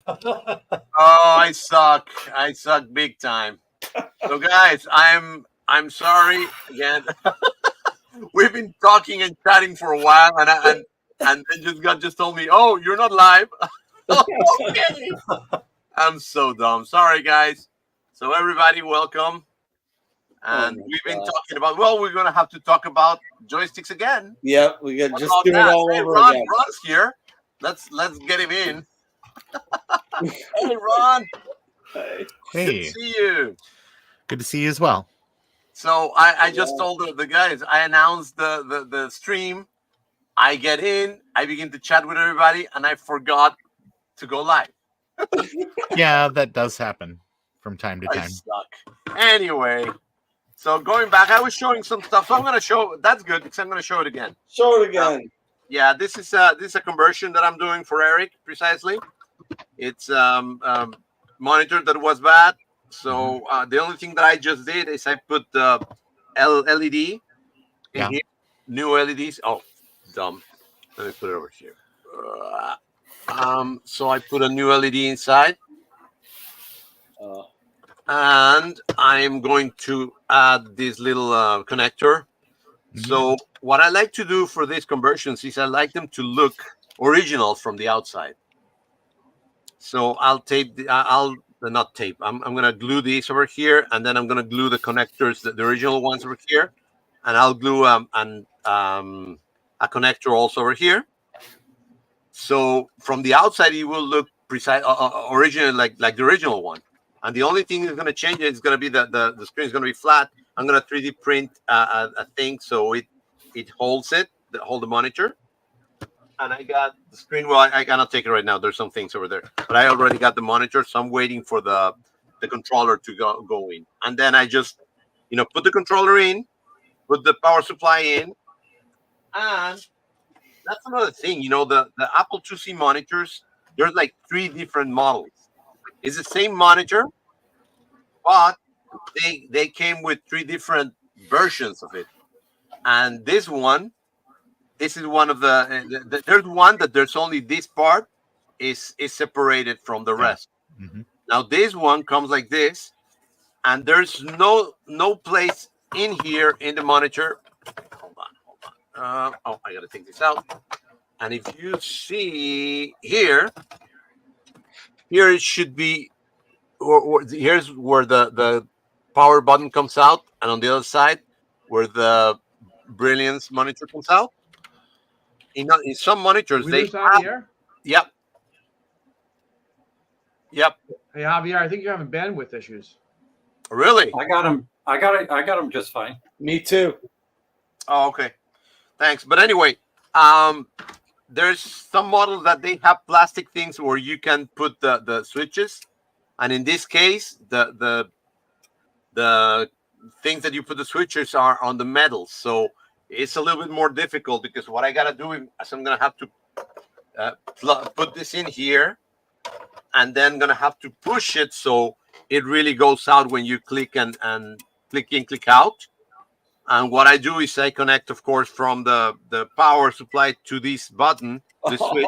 Oh, I suck. I suck big time. So, guys, I'm sorry again. We've been talking and chatting for a while, and then just told me, "Oh, you're not live." Okay, I'm so dumb. Sorry, guys. So, everybody, welcome. Oh And my we've been God. talking about. Well, we're gonna have to talk about joysticks again. Yep, we could What just about do it that? all Hey, over Ron, again. Ron's here. Let's get him in. Hey, Ron. Good to Hey, see you. good to see you as well. So I just told the guys, I announced the stream. I get in, I begin to chat with everybody, and I forgot to go live. Yeah, that does happen from time to I time. suck. Anyway, so going back, I was showing some stuff. So I'm gonna show. That's good because I'm gonna show it again. Show it again. Yeah, this is a conversion that I'm doing for Eric precisely. It's monitor that was bad. So the only thing that I just did is I put the LED in Yeah. here, new LEDs. Oh, dumb. Let me put it over here. So I put a new LED inside, and I'm going to add this little connector. So what I like to do for these conversions is I like them to look original from the outside. So I'll tape I'll not tape. I'm gonna glue these over here, and then I'm gonna glue the connectors, the original ones over here, and I'll glue a connector also over here. So from the outside, it will look precise, original, like the original one. And the only thing that's gonna change it is gonna be the screen is gonna be flat. I'm gonna 3D print a thing so it holds it, hold the monitor. And I got the screen. Well, I cannot take it right now. There's some things over there, but I already got the monitor, so I'm waiting for the controller to go in, and then I just put the controller in, put the power supply in, and that's another thing. The Apple IIc monitors. There's like 3 different models. It's the same monitor, but they came with 3 different versions of it, and this is one of there's one that there's only this part is separated from the rest. Now this one comes like this, and there's no place in here in the monitor. Hold on. I gotta take this out. And if you see here it should be, or here's where the power button comes out, and on the other side where the Brilliance monitor comes out. In some monitors We they lose have. Javier? Yep. Hey Javier, I think you're having bandwidth issues. Really? I got him. I got him just fine. Me too. Oh, okay. Thanks. But anyway, there's some models that they have plastic things where you can put the switches, and in this case, the things that you put the switches are on the metal, so it's a little bit more difficult because what I gotta do is I'm gonna have to put this in here, and then gonna have to push it so it really goes out when you click and click in, click out. And what I do is I connect, of course, from the power supply to this button, the switch.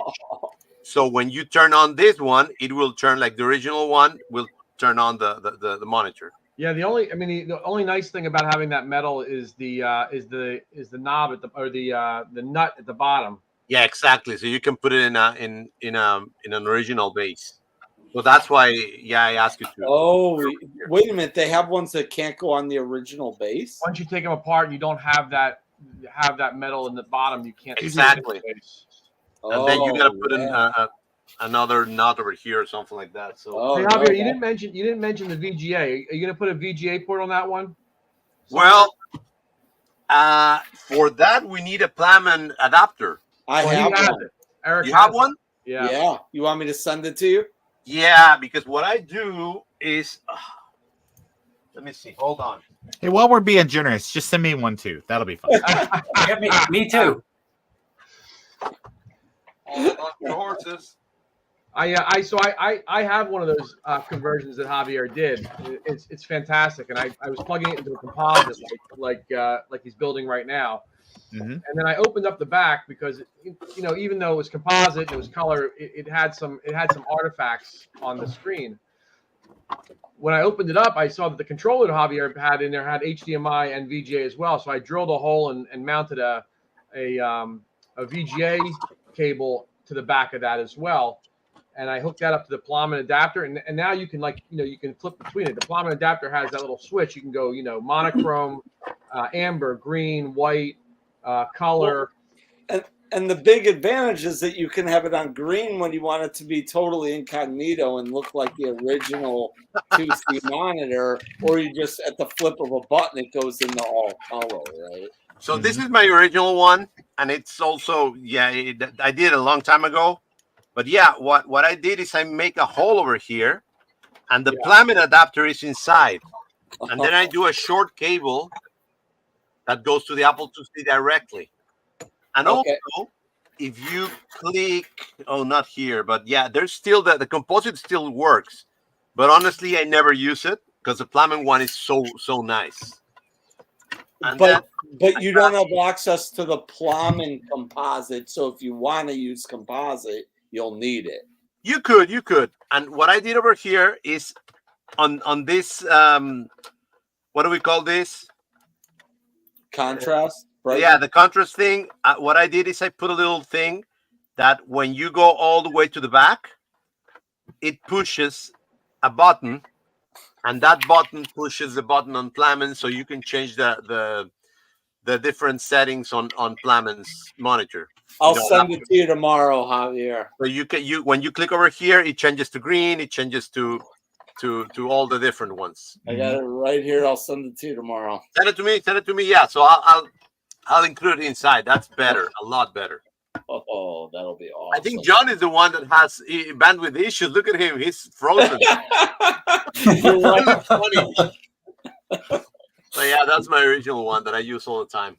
So when you turn on this one, it will turn like the original one will turn on the monitor. Yeah, the only nice thing about having that metal is the knob at the nut at the bottom. Yeah, exactly. So you can put it in an original base. So that's why, I asked you to. Oh, wait a minute. They have ones that can't go on the original base. Once you take them apart and you don't have that metal in the bottom, you can't. Exactly. And then you gotta put in another nut over here or something like that. So hey Javier, you didn't mention the VGA. Are you gonna put a VGA port on that one? Well, for that we need a Plamen adapter. I have one. Eric, you have one? Yeah. You want me to send it to you? Yeah, because what I do is, let me see. Hold on. Hey, while we're being generous, just send me one too. That'll be fun. Yeah, me too. Hold on your horses. I have one of those conversions that Javier did. It's fantastic, and I was plugging it into a composite like he's building right now, Mm-hmm. And then I opened up the back because, you know, even though it was composite and it was color, it had some artifacts on the screen. When I opened it up, I saw that the controller that Javier had in there had HDMI and VGA as well. So I drilled a hole and mounted a VGA cable to the back of that as well. And I hooked that up to the Plummet adapter. And now you can, like, you know, you can flip between it. The Plummet adapter has that little switch. You can go, you know, monochrome, amber, green, white, color. And the big advantage is that you can have it on green when you want it to be totally incognito and look like the original 2C monitor, or you just at the flip of a button it goes into all color, right? So this is my original one, and it's also I did it a long time ago, but yeah, what I did is I make a hole over here, and the Plummet adapter is inside, and then I do a short cable that goes to the Apple IIc directly. And also, if you click, not here, but yeah, there's still the composite still works. But honestly, I never use it because the Plummet one is so nice. And but you don't have access to the Plummet composite, so if you want to use composite, you'll need it. You could. And what I did over here is on this, what do we call this? Contrast. Right? Yeah, the contrast thing. What I did is I put a little thing that when you go all the way to the back, it pushes a button, and that button pushes the button on Plummet, so you can change the different settings on Plummet's monitor. I'll send it to you tomorrow, Javier. So when you click over here, it changes to green. It changes to all the different ones. I got it right here. I'll send it to you tomorrow. Send it to me. Yeah. So I'll include it inside. That's better, a lot better. Oh, that'll be awesome. I think John is the one that has bandwidth issues. Look at him; he's frozen. You're right. Funny. So yeah, that's my original one that I use all the time.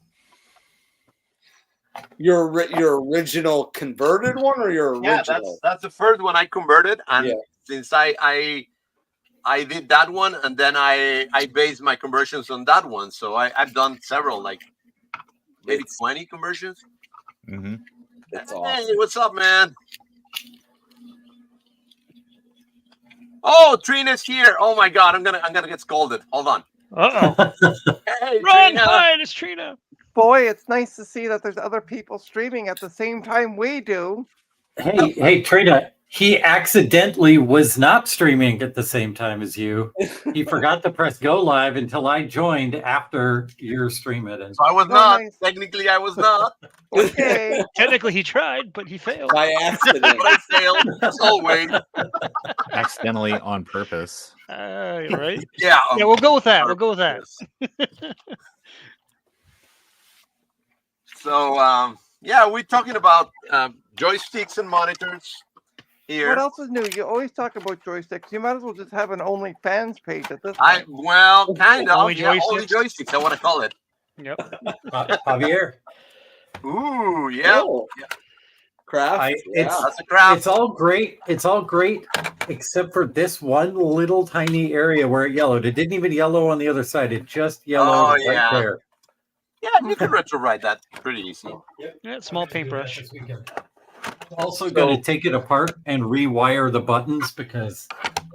Your original converted one, or your original? Yeah, that's the first one I converted, and since I did that one, and then I based my conversions on that one. So I've done several, like maybe 20 conversions. Mm-hmm. That's Hey, awesome. what's up, man? Oh, Trina's here. Oh my God, I'm gonna get scolded. Hold on. Uh-oh. Hey, Run, Trina. hide, it's Trina. Boy, it's nice to see that there's other people streaming at the same time we do. Hey, Trina, he accidentally was not streaming at the same time as you. He forgot to press go live until I joined after your stream it. And So I was Oh, not. nice. Technically, I was not. Okay. Technically, he tried, but he failed. By accident. But I failed as always. Accidentally on purpose. Right? Yeah. Yeah, we'll go with that. We'll go with that. So yeah, we're talking about joysticks and monitors here. What else is new? You always talk about joysticks. You might as well just have an OnlyFans page at this I point. well, kind of. Only Yeah, only joysticks? joysticks. I want to call it. Yep. Javier, Ooh, yeah. Oh. Craft. That's a crap. it's all great. It's all great, except for this one little tiny area where it yellowed. It didn't even yellow on the other side. It just yellowed right there. Yeah, you can retrowrite that pretty easy. Yeah, small paintbrush. Also going to take it apart and rewire the buttons because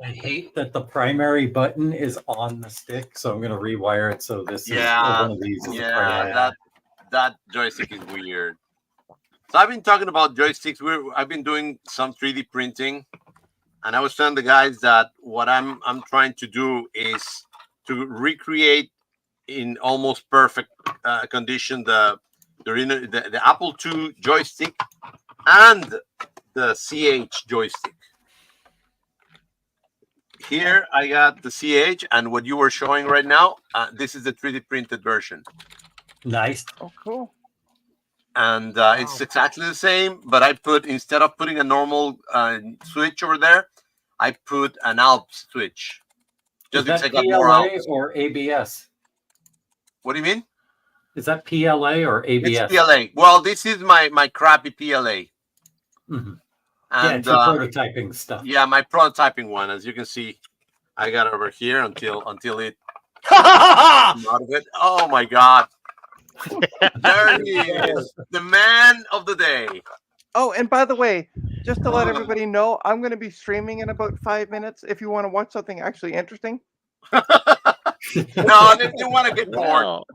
I hate that the primary button is on the stick. So I'm going to rewire it so this is one of these. Is the primary. that joystick is weird. So I've been talking about joysticks. I've been doing some 3D printing, and I was telling the guys that what I'm trying to do is to recreate in almost perfect condition the Apple II joystick and the CH joystick. Here I got the CH, and what you were showing right now, this is the 3D printed version. Nice. Oh, cool. And it's exactly the same, but I put, instead of putting a normal switch over there, I put an Alps switch. Just Is because that I got more PLA Alps. or ABS? What do you mean? Is that PLA or ABS? It's PLA. Well, this is my crappy PLA. Mm-hmm. And Yeah, it's your prototyping stuff. yeah, my prototyping one. As you can see, I got it over here until it came out of it. Oh my God. There he is, the man of the day. Oh, and by the way, just to let everybody know, I'm going to be streaming in about 5 minutes. If you want to watch something actually interesting. No, they want to get bored. Well,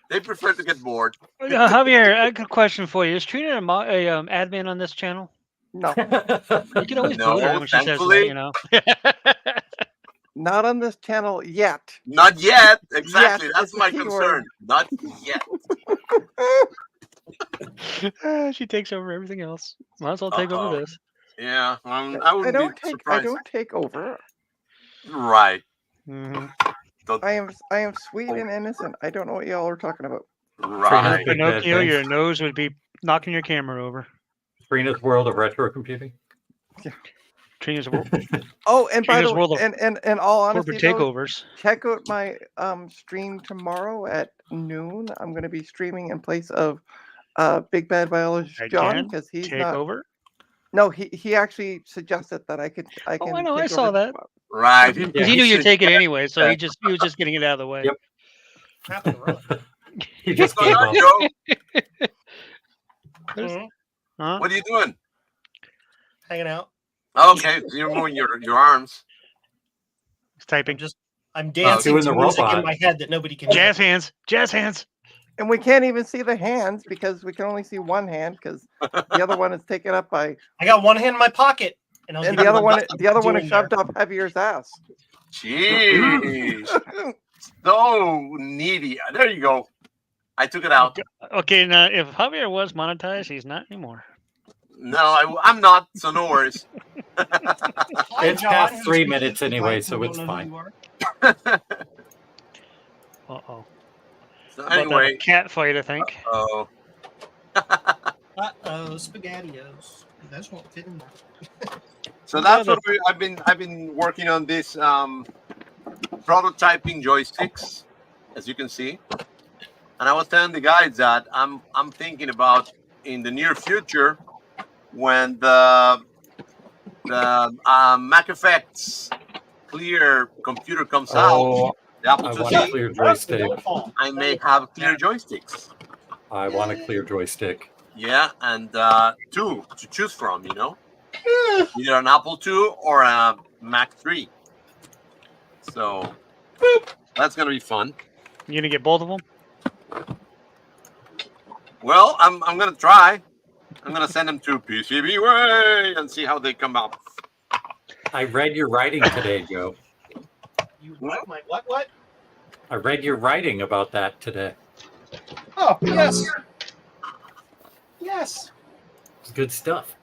They prefer to get bored. Javier, I got a question for you. Is Trina a admin on this channel? No, You can always No, boot her when she says that, thankfully. you know. not on this channel yet. Not yet. Exactly. Yet That's is the my key concern. Not yet. She takes over everything else. Might as well take Uh-oh. over this. Yeah, I I wouldn't don't be take. I surprised. don't take over. Right. Mm-hmm. I am sweet and innocent. I don't know what y'all are talking about. Right. Big bad Pinocchio, things. your nose would be knocking your camera over. Trina's World of Retro Computing. Trina's world, Oh, and by Trina's the way, world of and all honesty, corporate though, takeovers. check out my stream tomorrow at noon. I'm going to be streaming in place of Big Bad Biologist John Again? because he's not. Takeover. No, he actually suggested that I can. Oh, I know. I take saw over that. Right. Because he knew you'd take it anyway, so he was just getting it out of the way. Yep. Happened to run. He just What's going gave on, up. Joe? Mhm. Huh? What are you doing? Hanging out. Okay, so you're moving your arms. He's typing. I'm dancing doing to the music robot. in my head that nobody can hear. Jazz hands. Jazz hands. And we can't even see the hands because we can only see one hand because the other one is taken up by, I got one hand in my pocket, and I was and giving the other him one what the other one doing is shoved there. up Javier's ass. Jeez. So needy. There you go. I took it out. Okay, now if Javier was monetized, he's not anymore. No, I'm not, so no worries. Hi, It's John, past who's 3 speaking minutes to the anyway, mic so and it's don't know who fine. you are. Uh-oh. So About that anyway, cat fight, I think. oh, Uh-oh, SpaghettiOs. Those won't fit in there. so that's what I've been working on this prototyping joysticks, as you can see. And I was telling the guys that I'm thinking about in the near future when the Mac Effects Clear computer comes out, Oh, the Apple I IIc, want a clear joystick. Don't fall. I may have clear joysticks. I want a clear joystick. Yeah, and two to choose from, you know, either an Apple II or a Mac 3. So that's gonna be fun. You gonna get both of them? Well, I'm gonna try. I'm gonna send them to PCBWay and see how they come out. I read your writing today, Joe. You what? My what? I read your writing about that today. Oh, yes. Yes. It's good stuff.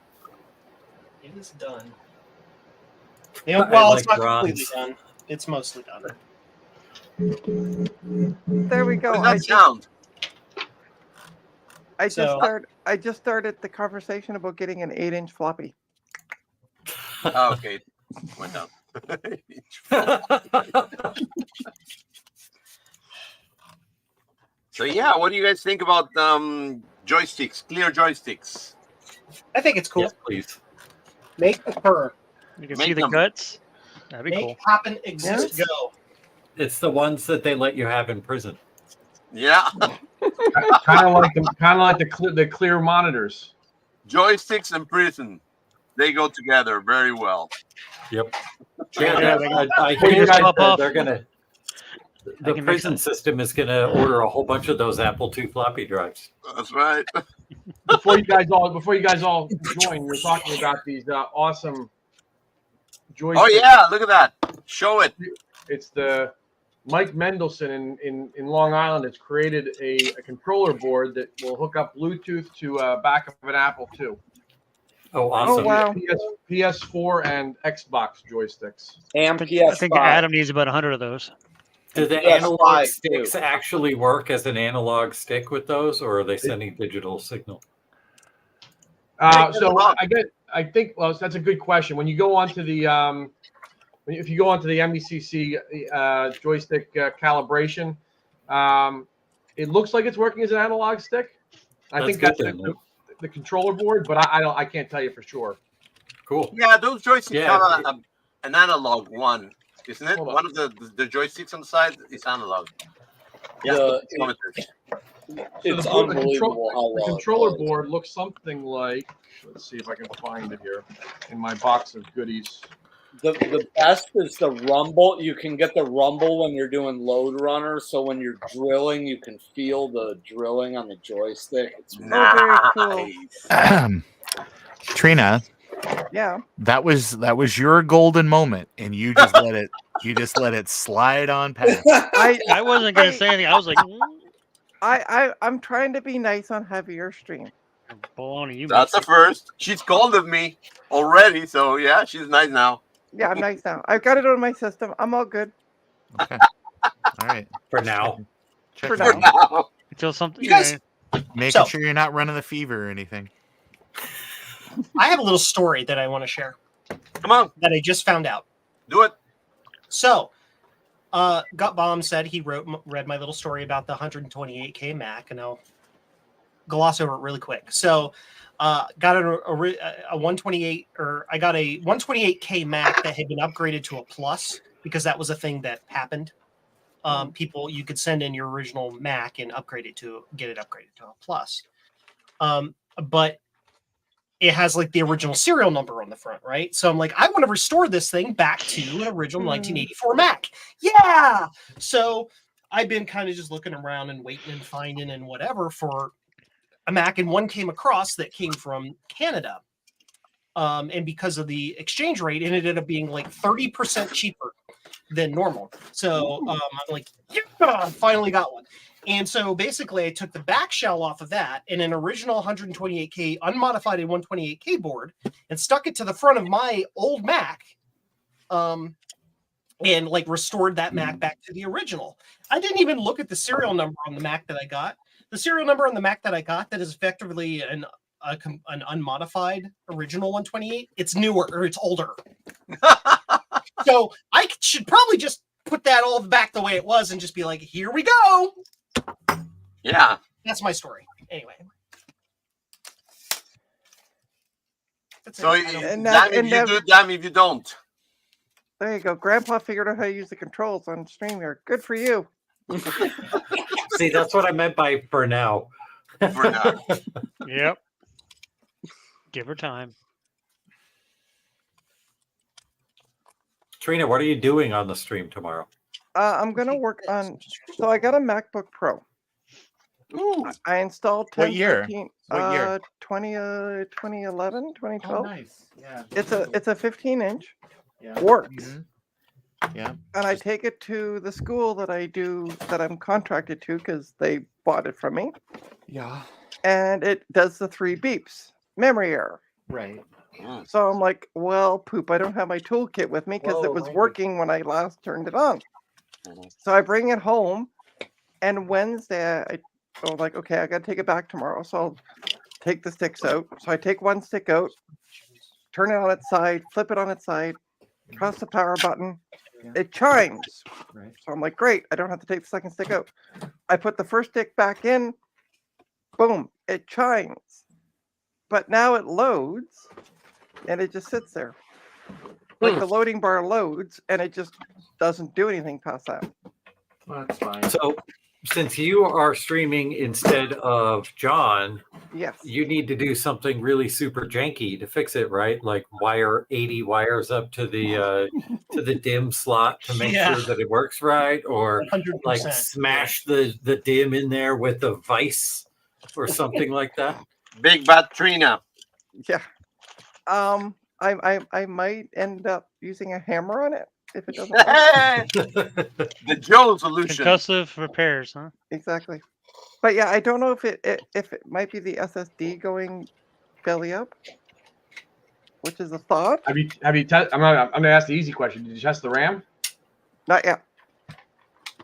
It is done. Yeah, I well, like it's not bronze. completely done. It's mostly done. There we go. How does that sound? I So- just started the conversation about getting an 8-inch floppy. Oh, okay, went down. So yeah, what do you guys think about joysticks, clear joysticks? I think it's cool. Yes, please. Make occur. You can Make see the them. guts. That'd be Make cool. happen, exist, go. It's the ones that they let you have in prison. Yeah, Kind of like the clear monitors. joysticks and prison, they go together very well. Yep. Yeah, Yeah, they I pull hear your that top off. they're gonna. The can make prison system is gonna order a whole bunch of those Apple II floppy drives. That's right. Before you guys all join, we're talking about these awesome joysticks. Oh yeah, look at that. Show it. It's the Mike Mendelson in Long Island has created a controller board that will hook up Bluetooth to back of an Apple II. Oh, awesome. Oh wow! PS4 and Xbox joysticks. And I PS5. think Adam needs about 100 of those. Do the Yes, analog I do. sticks actually work as an analog stick with those, or are they sending digital signal? So I think well, that's a good question. When you go onto the if you go onto the MECC joystick calibration, it looks like it's working as an analog stick. I think good that's then. the controller board, but I can't tell you for sure. Cool. Yeah, those joysticks Yeah, have an analog one, isn't it? Hold on. One of the joysticks on the side is analog. Yeah, The- kilometers. It's the board- the unbelievable how The well it controller plays. board looks something like. Let's see if I can find it here in my box of goodies. The best is the rumble. You can get the rumble when you're doing load runner, so when you're drilling, you can feel the drilling on the joystick. It's Oh, very cool. Trina, Yeah. that was your golden moment, and you just let it slide on past. I wasn't gonna say anything. I was like, I'm trying to be nice on heavier stream. baloney, you That's missed a it. first. She's scolded me already, so yeah, she's nice now. Yeah, I'm nice now. I've got it on my system. I'm all good Okay. All right. For now. Check for it now. out. Now. Until something. You guys, Making So- sure you're not running the fever or anything. I have a little story that I want to share Come on, that I just found out. do it. So, Gut Bomb said he read my little story about the 128K Mac, and I'll gloss over it really quick. So, got a 128, or I got a 128K Mac that had been upgraded to a Plus because that was a thing that happened. People, you could send in your original Mac and get it upgraded to a Plus. But it has like the original serial number on the front, right? So I'm like, I want to restore this thing back to an original 1984 Mac. Yeah. So I've been kind of just looking around and waiting and finding and whatever for a Mac, and one came across that came from Canada. And because of the exchange rate, it ended up being like 30% cheaper than normal. So I'm like, yeah, I finally got one. And so basically I took the back shell off of that and an original 128K unmodified 128K board and stuck it to the front of my old Mac. And like restored that Mac back to the original. I didn't even look at the serial number on the Mac that I got. The serial number on the Mac that I got that is effectively an unmodified original 128. It's newer, or it's older. So I should probably just put that all back the way it was and just be like, here we go. Yeah. That's my story. Anyway. That's So it. damn if you do, damn if you don't. There you go. Grandpa figured out how to use the controls on StreamYard. Good for you. See, that's what I meant by for now. For now. Yep. Give her time. Trina, what are you doing on the stream tomorrow? I'm gonna work on. So I got a MacBook Pro. Ooh. I installed What year? 1014, What year? 2011, 2012. nice. Yeah. It's a 15-inch. Yeah. Works. Yeah. And I take it to the school that I'm contracted to because they bought it from me. Yeah. And it does the 3 beeps. Memory error. Right. So I'm like, well, poop, I don't have my toolkit with me because it was working when I last turned it on. So I bring it home, and Wednesday I was like, okay, I got to take it back tomorrow. So I'll take the sticks out. So I take one stick out, turn it on its side, flip it on its side, press the power button. It chimes. Right. So I'm like, great, I don't have to take the second stick out. I put the first stick back in, boom, it chimes. But now it loads, and it just sits there. Like the loading bar loads, and it just doesn't do anything past that. Well, that's fine. So, since you are streaming instead of John, Yes. you need to do something really super janky to fix it, right? Like wire 80 wires up to the DIMM slot to make Yeah. sure that it works right, or 100%. like smash the DIMM in there with a vice or something like that. Big Bad Trina. Yeah. I might end up using a hammer on it if it doesn't work. The Joe solution. Concussive repairs, huh? Exactly. But yeah, I don't know if it might be the SSD going belly up, which is a thought. Have you I'm gonna ask the easy question. Did you test the RAM? Not yet.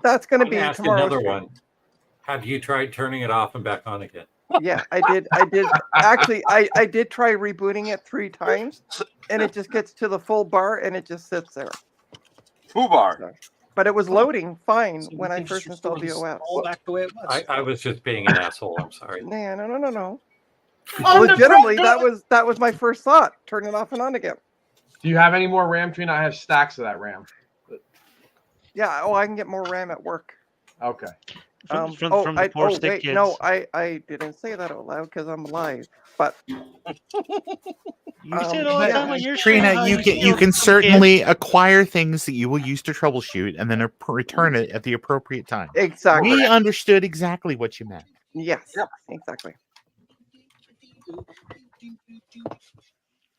That's going to I'm be gonna ask tomorrow's another stream. one. Have you tried turning it off and back on again? Yeah, I did. Actually, I did try rebooting it 3 times, and it just gets to the full bar and it just sits there. Full bar. But it was loading fine So we when I can just first installed the restore OS. this all back the way it was. I was just being an asshole. I'm sorry. Nah, no. On the Legitimately, front that was my first thought. Turn it off and on again. Do you have any more RAM, Trina? I have stacks of that RAM. Yeah. Oh, I can get more RAM at work. Okay. From the poor stick kids. no, I didn't say that out loud because I'm live. But You say it all the time on your stream. Trina, how you steal can from certainly acquire things that you will use to troubleshoot and then return it at the appropriate time. exactly. We understood exactly what you meant. Yes, Yep. exactly.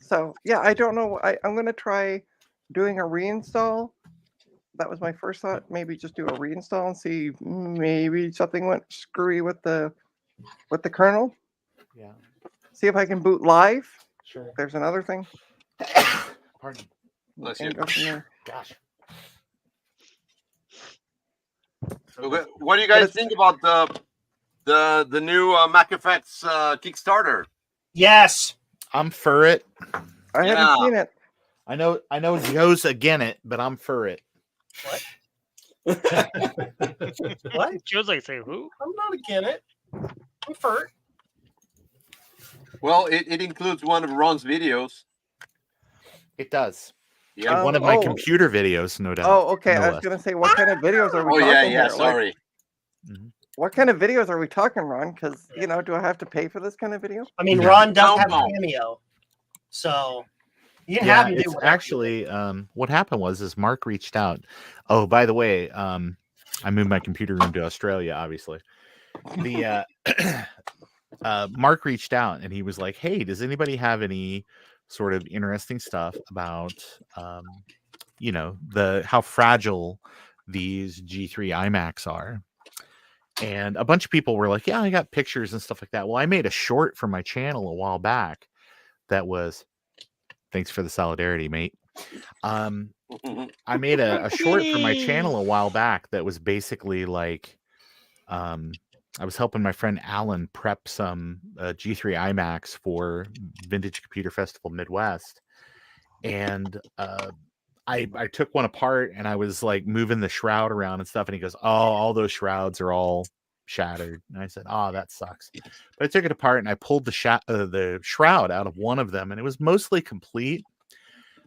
So yeah, I don't know. I'm gonna try doing a reinstall. That was my first thought. Maybe just do a reinstall and see maybe something went screwy with the kernel. Yeah, See if I can boot live. sure. There's another thing. Pardon. Bless And you. go from there. Gosh. What do you guys think about the new Mac Effects Kickstarter? Yes. I'm for it. I haven't seen it. I know Joe's again it, but I'm for it. What? Joe's like, say who? I'm not against it. I'm for it. Well, it includes one of Ron's videos. It does. Yeah. One of my computer videos, no doubt. Oh, okay. no I was less. gonna say, what kind of videos are we Oh talking yeah, here? sorry. What kind of videos are we talking, Ron? Because do I have to pay for this kind of video? I mean, No. Ron does have No. a cameo, so you can Yeah, have him do it's whatever. actually what happened was Mark reached out. Oh, by the way, I moved my computer room to Australia, obviously. The Mark reached out and he was like, "Hey, does anybody have any sort of interesting stuff about how fragile these G3 iMacs are?" And a bunch of people were like, "Yeah, I got pictures and stuff like that." Well, I made a short for my channel a while back that was, thanks for the solidarity, mate. I made a short for my channel a while back that was basically like, I was helping my friend Alan prep some G3 iMacs for Vintage Computer Festival Midwest. And I took one apart and I was like moving the shroud around and stuff. And he goes, "Oh, all those shrouds are all shattered." And I said, "Oh, that sucks." But I took it apart and I pulled the shroud out of one of them, and it was mostly complete,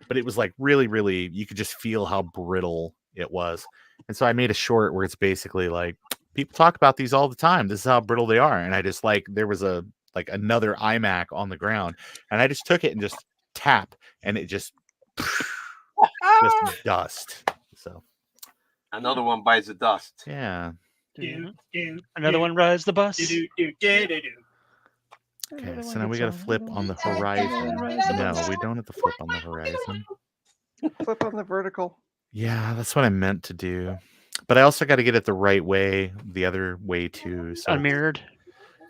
but it was like really, really, you could just feel how brittle it was. And so I made a short where it's basically like, people talk about these all the time. This is how brittle they are. And I just there was another iMac on the ground, and I just took it and just tap, and it just dust. So Another one bites the dust. yeah. Another one rides the bus. Okay, so now we got to flip on the horizon. No, we don't have to flip on the horizon. Flip on the vertical. Yeah, that's what I meant to do. But I also got to get it the right way, the other way too. So Unmirrored.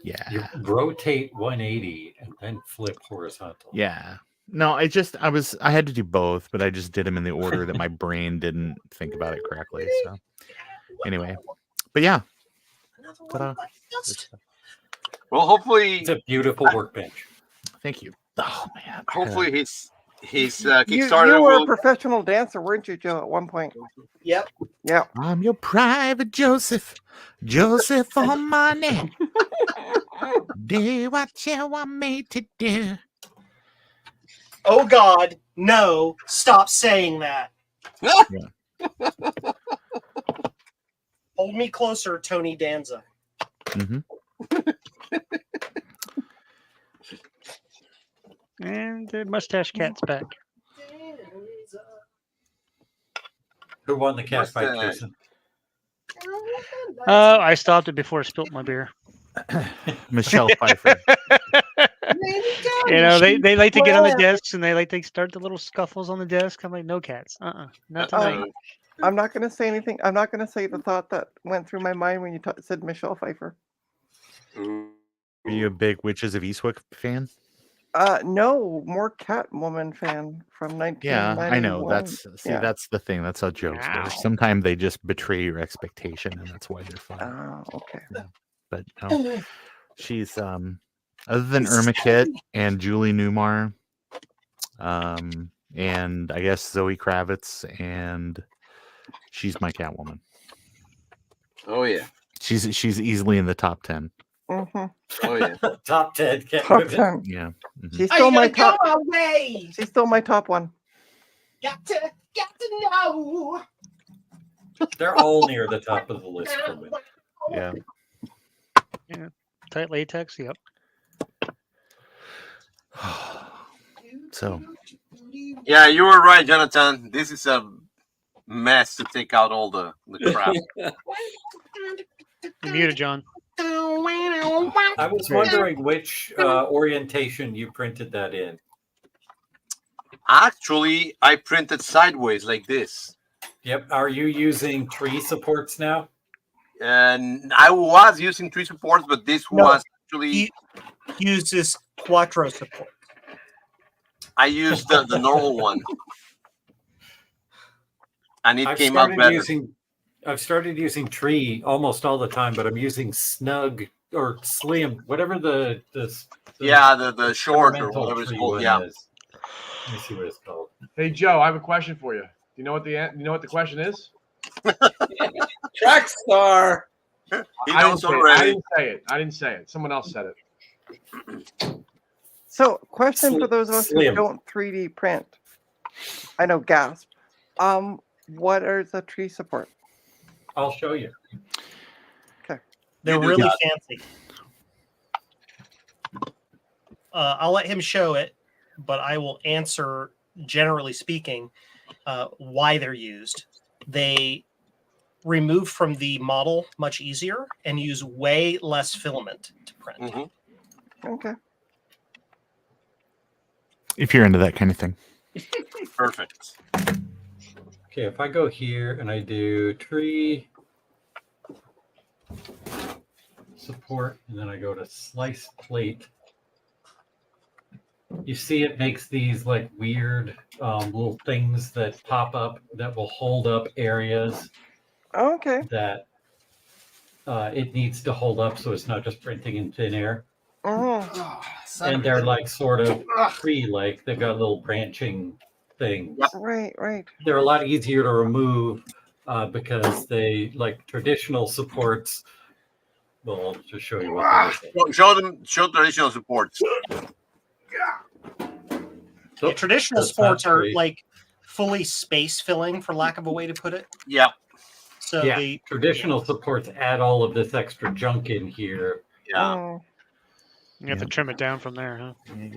yeah. You rotate 180 and then flip horizontal. Yeah. No, I had to do both, but I just did them in the order that my brain didn't think about it correctly. So anyway, but yeah. Ta-da. Well, hopefully It's a beautiful workbench. Thank you. Oh man. hopefully his You Kickstarter were a will. professional dancer, weren't you, Joe, at one point? Yep. Yeah. I'm your private Joseph on my neck. Do what you want me to do. Oh God, no! Stop saying that. Hold me closer, Tony Danza. Mm-hmm. And the mustache cat's back. Who won the cat fight, Mustache. Jason? I stopped it before I spilt my beer. Michelle Pfeiffer. They like to get on the desks and they like to start the little scuffles on the desk. I'm like, no cats. Not tonight. I'm not going to say anything. I'm not going to say the thought that went through my mind when you said Michelle Pfeiffer. Are you a big Witches of Eastwick fan? No, more Catwoman fan from 1991. Yeah, I know. That's the thing. That's how jokes Wow. work. Sometimes they just betray your expectation, and that's why they're fun. Oh, okay. But no, she's other than Irma Kitt and Julie Newmar, and I guess Zoe Kravitz, and she's my Catwoman. Oh yeah. She's easily in the top 10. Mm-hmm. Oh yeah. Top 10. Top 10. Yeah. Mhm. She's still my top. Go away. She's still my top one. Got to know. They're all near the top of the list for me. Yeah. Tight latex. Yep. So Yeah, you were right, Jonathan. This is a mess to take out all the crap. You're muted, John. I was wondering which orientation you printed that in. Actually, I printed sideways like this. Yep. Are you using tree supports now? And I was using tree supports, but this No, was actually He uses quattro support. I used the normal one, and it came out better. I've started using tree almost all the time, but I'm using snug or slim, whatever the short or experimental whatever it's tree called. one Yeah. is. Let me see what it's called. Hey Joe, I have a question for you. You know what the question is? Track star. He knows already. I didn't say it. Someone else said it. So, question for those of us who Slim. don't 3D print. I know, gasp. What are the tree support? I'll show you. They're You do really that. fancy. I'll let him show it, but I will answer, generally speaking, why they're used. They remove from the model much easier and use way less filament to print. Mm-hmm. Okay. if you're into that kind of thing. Perfect. Okay, if I go here and I do tree support, and then I go to slice plate, you see it makes these like weird little things that pop up that will hold up areas Okay. that it needs to hold up so it's not just printing in thin air. And they're like sort of tree-like. They've got little branching things. Right, right. They're a lot easier to remove because they, like traditional supports, well, I'll just show you what they're. Show traditional supports. Yeah, traditional That's sports not are tree. like fully space filling, for lack of a way to put it. Yeah. So Yeah, the traditional supports add all of this extra junk in here. Yeah. You have to trim it down from there, huh?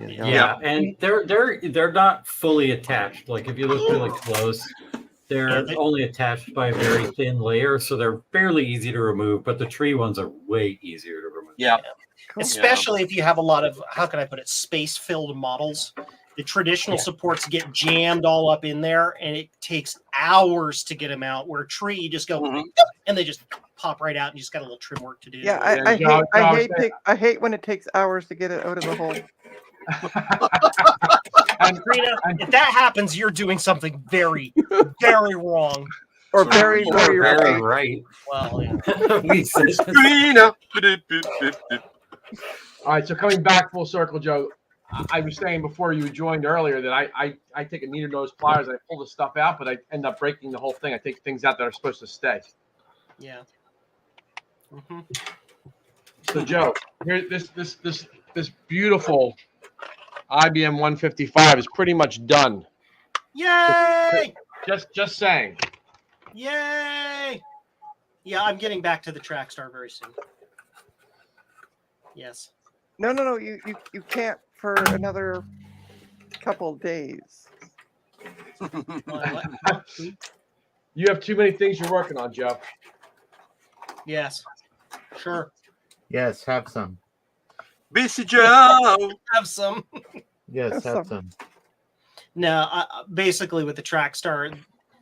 Yeah, and they're not fully attached. Like if you look really close, they're only attached by a very thin layer, so they're fairly easy to remove. But the tree ones are way easier to remove. Yeah. Cool. especially if you have a lot of, how can I put it, space filled models. The traditional supports get jammed all up in there, and it takes hours to get them out. Where a tree, you just go, and they just pop right out, and you just got a little trim work to do. Yeah, Yeah, I hate when it takes hours to get it out of the hole. And Rita, if that happens, you're doing something very, very wrong. Or very, very Very right. right. Well, yeah. We said All right, so coming back full circle, Joe, I was saying before you joined earlier that I take a needle nose pliers, I pull the stuff out, but I end up breaking the whole thing. I take things out that are supposed to stay. Yeah. So Joe, here this beautiful IBM 155 is pretty much done. Yay! Just saying. Yay! Yeah, I'm getting back to the Trackstar very soon. Yes. No. You can't for another couple days. You have too many things you're working on, Joe. Yes. Sure. Yes, have some. Busy Joe. Have some. Yes, have some. No, basically with the Trackstar,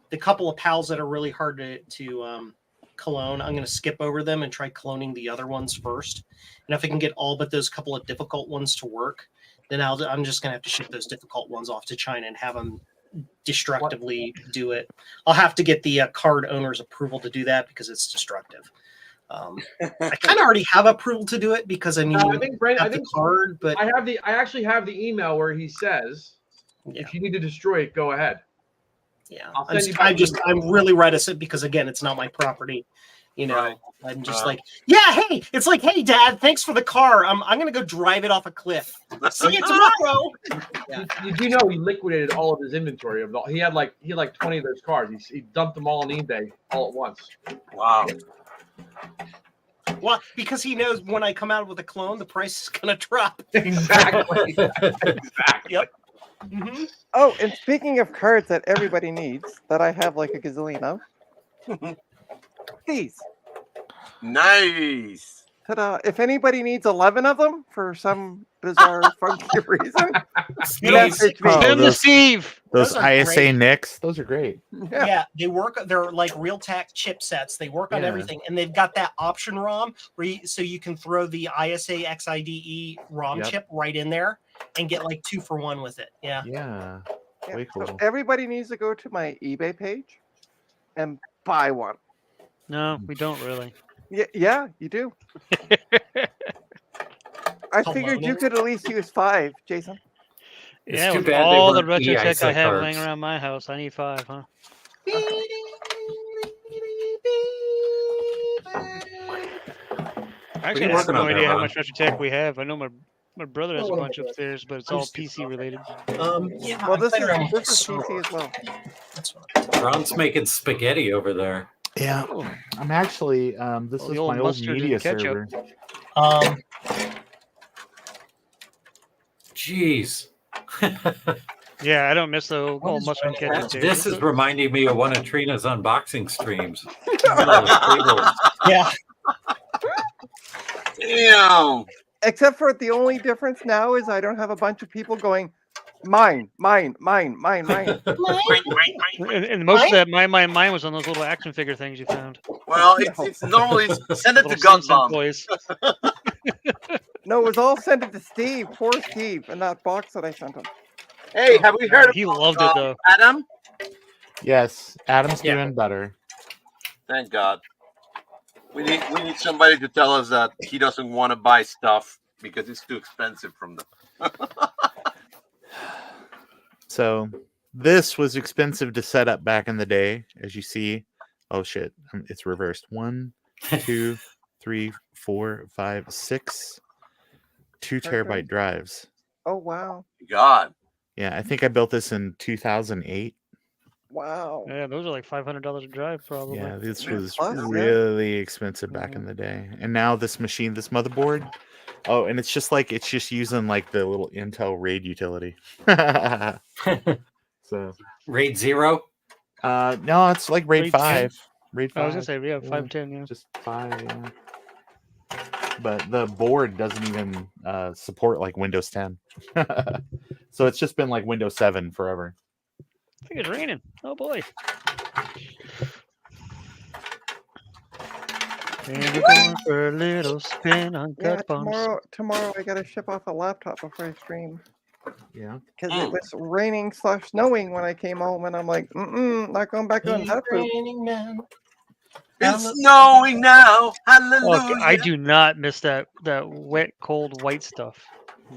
the couple of pals that are really hard to clone, I'm going to skip over them and try cloning the other ones first. And if I can get all but those couple of difficult ones to work, then I'm just going to have to ship those difficult ones off to China and have them destructively do it. I'll have to get the card owner's approval to do that because it's destructive. I kind of already have approval to do it because I mean, I think Brandon, the card, but I actually have the email where he says, if you need to destroy it, go ahead. Yeah, I'm really reticent because again, it's not my property. You know, Right. I'm just like, yeah, hey, it's like, hey, Dad, thanks for the car. I'm gonna go drive it off a cliff. See you tomorrow. You do know he liquidated all of his inventory of he had like 20 of those cars. He dumped them all on eBay all at once. Wow. Well, because he knows when I come out with a clone, the price is going to drop. Exactly. Exactly. Yep. Mm-hmm. Oh, and speaking of cards that everybody needs, that I have like a gazillion of, these. Nice. Ta-da! If anybody needs 11 of them for some bizarre, funky reason, Steve, message me. Oh, Send them to those- Steve. Those Those are ISA great. Nicks, those are great. Yeah, they work. They're like Realtek chipsets. They work on Yeah. everything, and they've got that option ROM so you can throw the ISA XIDE ROM Yep. chip right in there and get like 2 for 1 with it. Yeah. Yeah. Yeah, Way so cool. everybody needs to go to my eBay page and buy one. No, we don't really. Yeah, you do. I figured you could at least use 5, Jason. It's Yeah, too with bad they all the weren't retro tech EISA I have cards. laying around my house, I need 5, huh? Actually, I have working no on that, idea how Ron? much retro tech we have. I know my brother has a Well, bunch upstairs, but it's all PC related. Yeah. Well, I'm this playing around with is the PC server. as well. That's what Ron's making spaghetti over there. Yeah. I'm actually this Well, is the old my old mustard and media ketchup. server. Jeez. Yeah, I don't miss the old What is mustard and running ketchup. out? Dude. This is reminding me of one of Trina's unboxing streams. Yeah. Damn. Except for the only difference now is I don't have a bunch of people going, mine. And most of that, mine was on those little action figure things you found. Well, it's normally send it to Little Gun Simpson Bomb. toys. No, it was all sent it to Steve. Poor Steve, in that box that I sent him. Hey, have we heard He about, loved it though. Adam? Yes, Adam's Yeah. doing better. Thank God. We need somebody to tell us that he doesn't want to buy stuff because it's too expensive from them. So this was expensive to set up back in the day, as you see. Oh shit, it's reversed. 1, 2, 3, 4, 5, 6 2 terabyte drives. Oh, wow. God. Yeah, I think I built this in 2008. Wow. Yeah, those are like $500 a drive, probably. Yeah, this was Plus, yeah. really expensive back in the day. And now this machine, this motherboard, oh, and it's just using like the little Intel RAID utility. So RAID 0? no, it's like RAID RAID 5. RAID 5. I was gonna say, yeah, 510, yeah. Just 5, yeah. But the board doesn't even support like Windows 10. So it's just been like Windows 7 forever. I think it's raining. Oh boy. And we're going for a little spin on Yeah, gut bumps. tomorrow I gotta ship off a laptop before I stream. Yeah. Because it was raining / snowing when I came home, and I'm like, not going back on that poop. Raining man. It's snowing now. Hallelujah. Look, I do not miss that wet, cold, white stuff.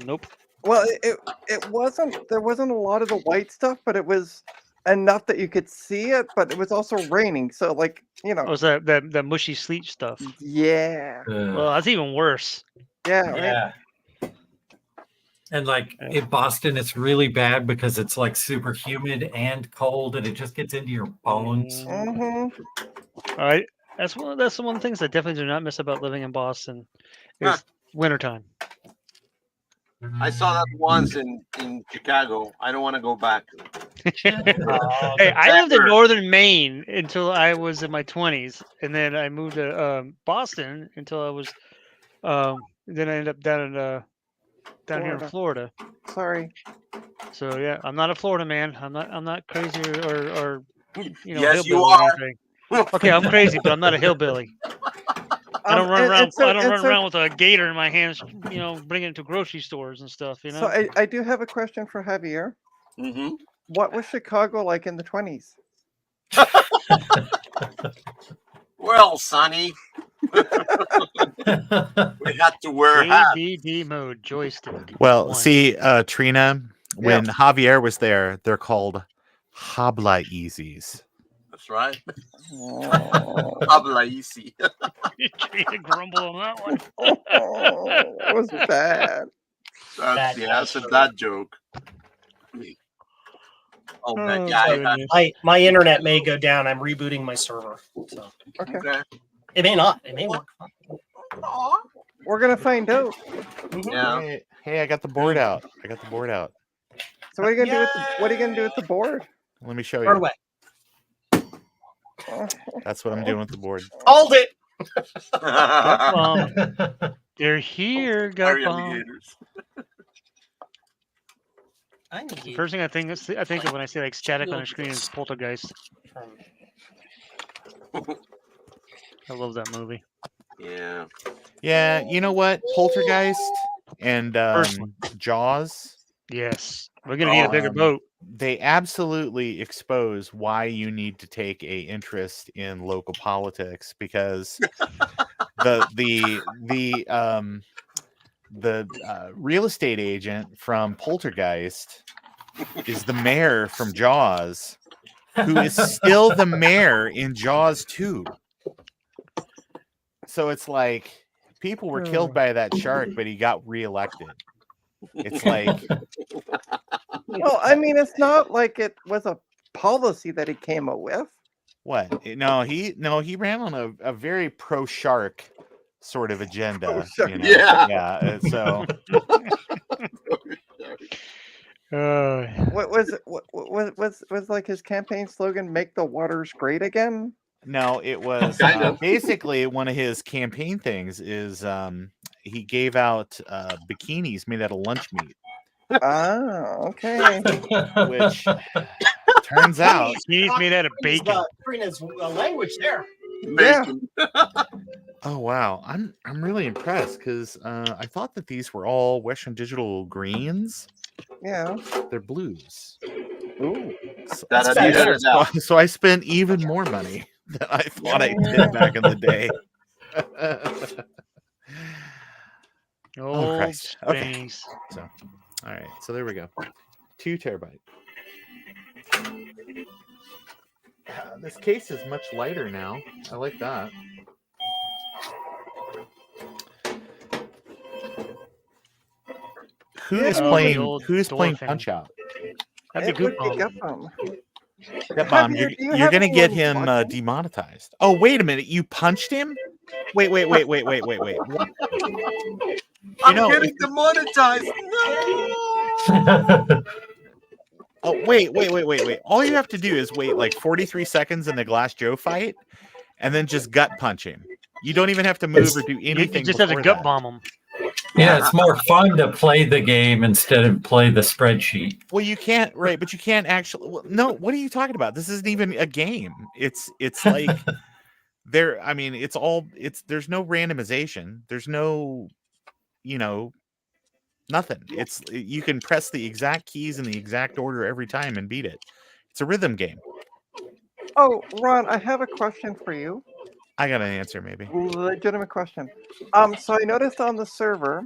Nope. Well, it wasn't. There wasn't a lot of the white stuff, but it was enough that you could see it. But it was also raining, so like Oh, it's that mushy sleet stuff. Yeah. Well, that's even worse. Yeah. Right? Yeah. And like in Boston, it's really bad because it's like super humid and cold, and it just gets into your bones. Mm-hmm. All right, that's one of the things I definitely do not miss about living in Boston is wintertime. I saw that once in Chicago. I don't want to go back. Hey, I lived in northern Maine until I was in my 20s, and then I moved to Boston until I was. Then I ended up down here in Florida. Sorry. So yeah, I'm not a Florida man. I'm not crazy or Yes, you hillbilly or are. anything. Okay, I'm crazy, but I'm not a hillbilly. I don't run around. I don't run around with a gator in my hands, bringing it to grocery stores and stuff. So I do have a question for Javier. Mm-hmm. What was Chicago like in the 20s? Well, Sonny, we had to wear hats. ABD mode joystick. Well, One. see, Trina, when Javier was there, they're called Habla Easies. That's right. Oh, Habla easy. Trina grumble on that one. that was bad. That's a dad joke. Oh man, Oh, yeah. goodness. My internet may go down. I'm rebooting my server. So Okay. Okay. it may not. It may work. We're gonna find out. Yeah. Hey, I got the board out. So what are you gonna do with what are you gonna do with the board? Let me show Throw it you. away. That's what I'm doing with the board. Hold it. They're here, gut bomb. alligators. The first thing I think of when I see like static on a screen is Poltergeist. I love that movie. Yeah. Yeah, you know what? Poltergeist and Jaws. Yes, we're gonna need a bigger boat. They absolutely expose why you need to take a interest in local politics, because the real estate agent from Poltergeist is the mayor from Jaws, who is still the mayor in Jaws 2. So it's like people were killed by that shark, but he got reelected. It's like, well, I mean, it's not like it was a policy that he came up with. what? No, he ran on a very pro shark sort of agenda. You know? Yeah. So what was like his campaign slogan? Make the waters great again. No, it was basically one of his campaign things is he gave out bikinis made out of lunch meat. Ah, okay. Which turns out he's made out of bacon. Karina's language there. Yeah. Oh wow, I'm really impressed because I thought that these were all Western Digital greens. Yeah, they're blues. Ooh, so I spent even more money than I thought I did back in the day. Oh, Christ. Okay. Space. So, all right. So there we go. 2 terabyte. This case is much lighter now. I like that. Who's playing Punch Out? That'd be good. Gut bomb, you're gonna get him demonetized. Oh, wait a minute! You punched him? Wait! What? I'm getting demonetized. No. Oh, wait! All you have to do is wait like 43 seconds in the Glass Joe fight, and then just gut punch him. You don't even have to move or do anything. You just have to gut bomb him. Yeah, it's more fun to play the game instead of play the spreadsheet. Well, you can't, right? But you can't actually. Well, no, what are you talking about? This isn't even a game. It's like there. I mean, it's all. There's no randomization. There's no, nothing. You can press the exact keys in the exact order every time and beat it. It's a rhythm game. Oh, Ron, I have a question for you. I got an answer, maybe. Legitimate question. So I noticed on the server,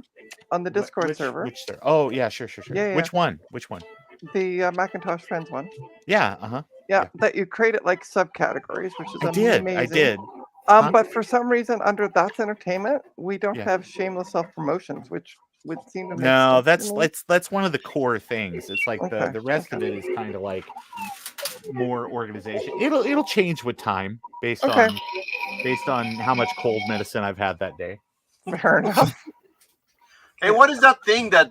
on the Discord server. Which server? Oh, yeah, sure. Yeah, Which one? The Macintosh Friends one. Yeah, Yeah, that you created like subcategories, which is amazing. I did. But for some reason, under That's Entertainment, we don't have shameless self-promotions, which would seem to make sense. That's one of the core things. It's like the rest of it is kind of like more organization. It'll change with time based on how much cold medicine I've had that day. Fair enough. Hey, what is that thing that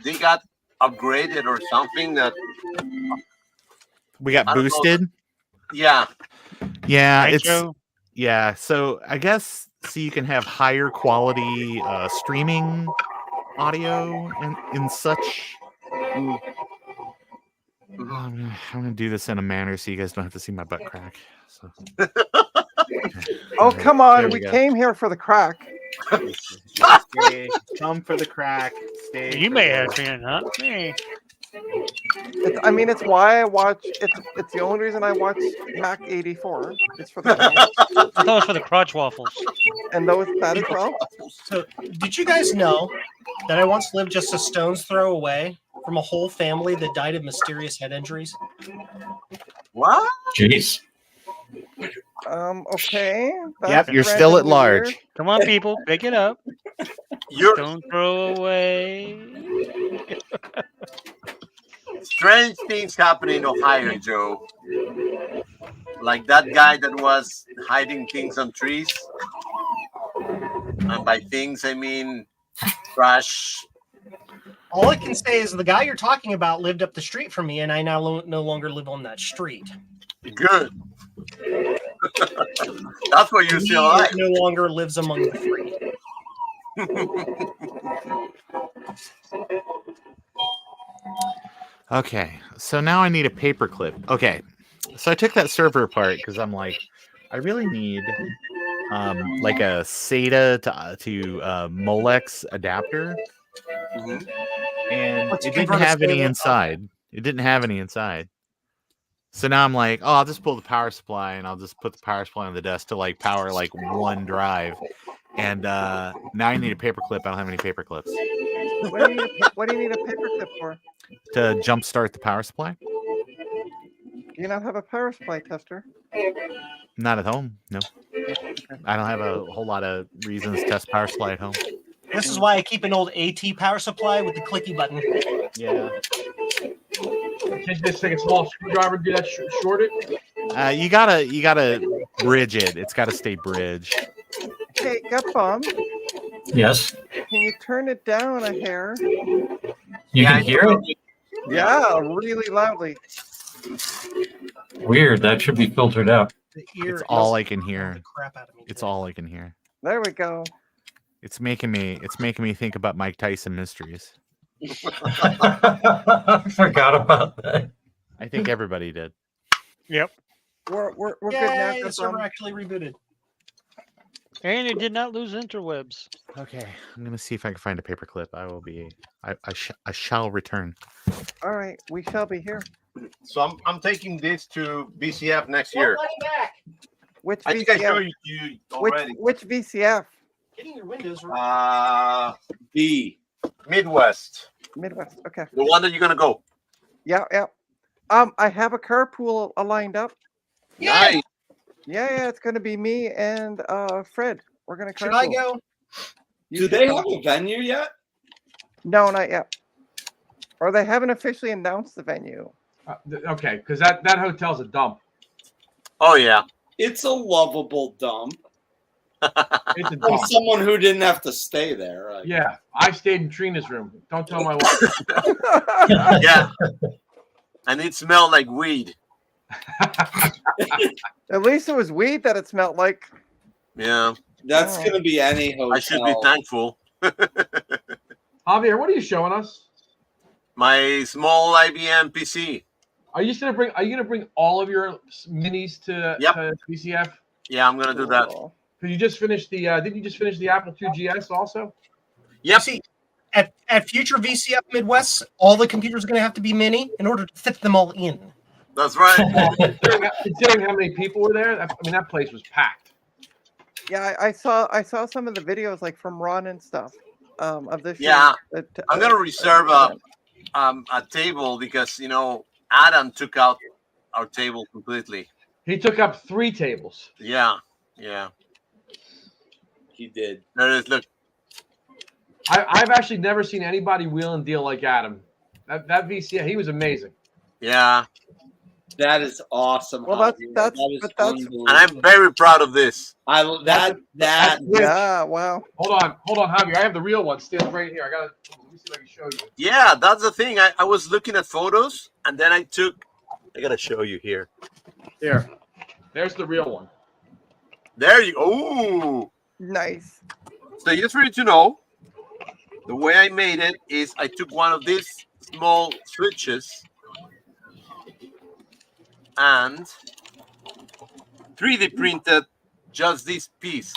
they got upgraded or something that we got boosted? Yeah. Yeah, so I guess you can have higher quality streaming audio and such. I'm gonna do this in a manner so you guys don't have to see my butt crack. So. Oh, come on. We came here for the crack. Come for the crack. You may have been, huh? Hey. It's why I watch. It's the only reason I watch Mac 84. It's for the. I thought it was for the crotch waffles. And that as well. So, did you guys know that I once lived just a stone's throw away from a whole family that died of mysterious head injuries? What? Jeez. Okay. Yep, you're still at large. Weird. Come on, people, pick it up. Don't throw away. Strange things happen in Ohio, Joe. Like that guy that was hiding things on trees. And by things, I mean trash. All I can say is the guy you're talking about lived up the street from me, and I now no longer live on that street. Good. That's what you He see alive. no longer lives among the free. Okay, so now I need a paperclip. Okay, so I took that server apart because I'm like, I really need like a SATA to Molex adapter, and Let's it didn't convert a have any SATA. inside. It didn't have any inside. So now I'm like, oh, I'll just pull the power supply and I'll just put the power supply on the desk to like power like one drive. And now I need a paperclip. I don't have any paperclips. What do you need a paperclip for? To jumpstart the power supply? Do you not have a power supply tester? Not at home. No. I don't have a whole lot of reasons to test power supply at home. This is why I keep an old AT power supply with the clicky button. Yeah. Can't you just take a small screwdriver and do that shorted? You gotta bridge it. It's gotta stay bridged. Hey, Gut Bomb, Yes. can you turn it down a hair? You can hear it? Yeah, really loudly. Weird. That should be filtered out. The ear It's all is I can hear. the crap out of me It's today. all I can hear. There we go. It's making me think about Mike Tyson mysteries. I forgot about that. I think everybody did. Yep. We're good now. Yay, the Gut server Bomb. actually rebooted. And it did not lose interwebs. Okay, I'm gonna see if I can find a paperclip. I shall return. All right, we shall be here. So I'm taking this to BCF next year. Which I think I showed VCF? you already. Which VCF? Getting your windows B. Midwest. Midwest. Okay. The one that you're gonna go. Yeah, yeah. I have a carpool lined up. Nice. Yeah, it's gonna be me and Fred. We're gonna carpool. Should I go? Do they have a venue yet? No, not yet. Or they haven't officially announced the venue. Okay, because that hotel's a dump. Oh yeah. It's a lovable dump. It's a From dump. someone who didn't have to stay there. Yeah, I stayed in Trina's room. Don't tell my wife. Yeah. And it smelled like weed. At least it was weed that it smelled like. Yeah. That's Oh. gonna be any hotel. I should be thankful. Javier, what are you showing us? My small IBM PC. Are you gonna bring all of your minis to BCF? Yeah, I'm gonna do that. Cool. Because you just finished the didn't you just finish the Apple II GS also? Yep. See, at future VCF Midwest, all the computers are going to have to be mini in order to fit them all in. That's right. Considering how many people were there, that place was packed. Yeah, I saw some of the videos like from Ron and stuff of this. Yeah. show. I'm gonna reserve a table because Adam took out our table completely. He took up 3 tables. Yeah. He did. There it is. Look. I've actually never seen anybody wheel and deal like Adam. That VCF, he was amazing. Yeah. That is awesome. Well, Javier. that's unbelievable. And I'm very proud of this. that Yeah, wow. Hold on, Javier. I have the real one standing right here. Let me see if I can show you. Yeah, that's the thing. I was looking at photos and then I gotta show you here. Here. There's the real one. There you go. Nice. So just for you to know, the way I made it is I took one of these small switches and 3D printed just this piece.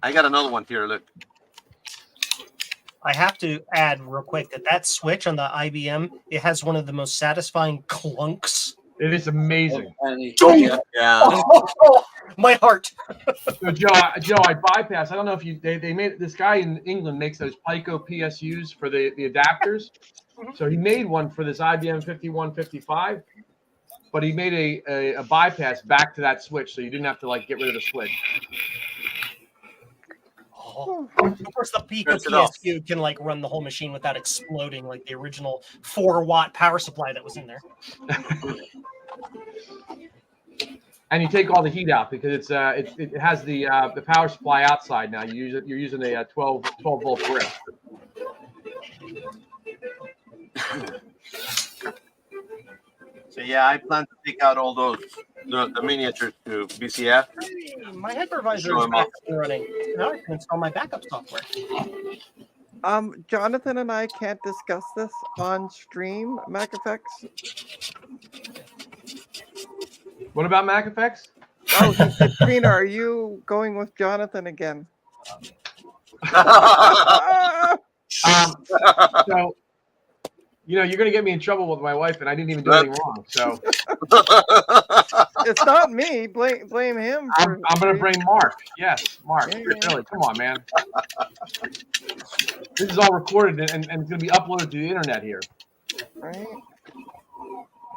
I got another one here, look. I have to add real quick that switch on the IBM, it has one of the most satisfying clunks. It is amazing. Yeah. My heart. So Joe, I bypassed. I don't know if they made this guy in England makes those Pico PSUs for the adapters. So he made one for this IBM 5155, but he made a bypass back to that switch, so you didn't have to get rid of the switch. Of course, the Pico PSU can run the whole machine without exploding like the original 4-watt power supply that was in there. and you take all the heat out because it has the power supply outside now. You're using a 12 volt brick. So yeah, I plan to take out all those the miniatures to BCF. Hey, my hypervisor Show is him back off. up and running. Now I can install my backup software. Jonathan and I can't discuss this on stream, MacFX. What about Mac Effects? Oh, he said, Trina, are you going with Jonathan again? So, you're going to get me in trouble with my wife, and I didn't even do anything wrong. So it's not me. Blame him. I'm going to blame Mark. Yes, Mark. Yeah. Really, come on, man. This is all recorded and it's going to be uploaded to the internet here. Right.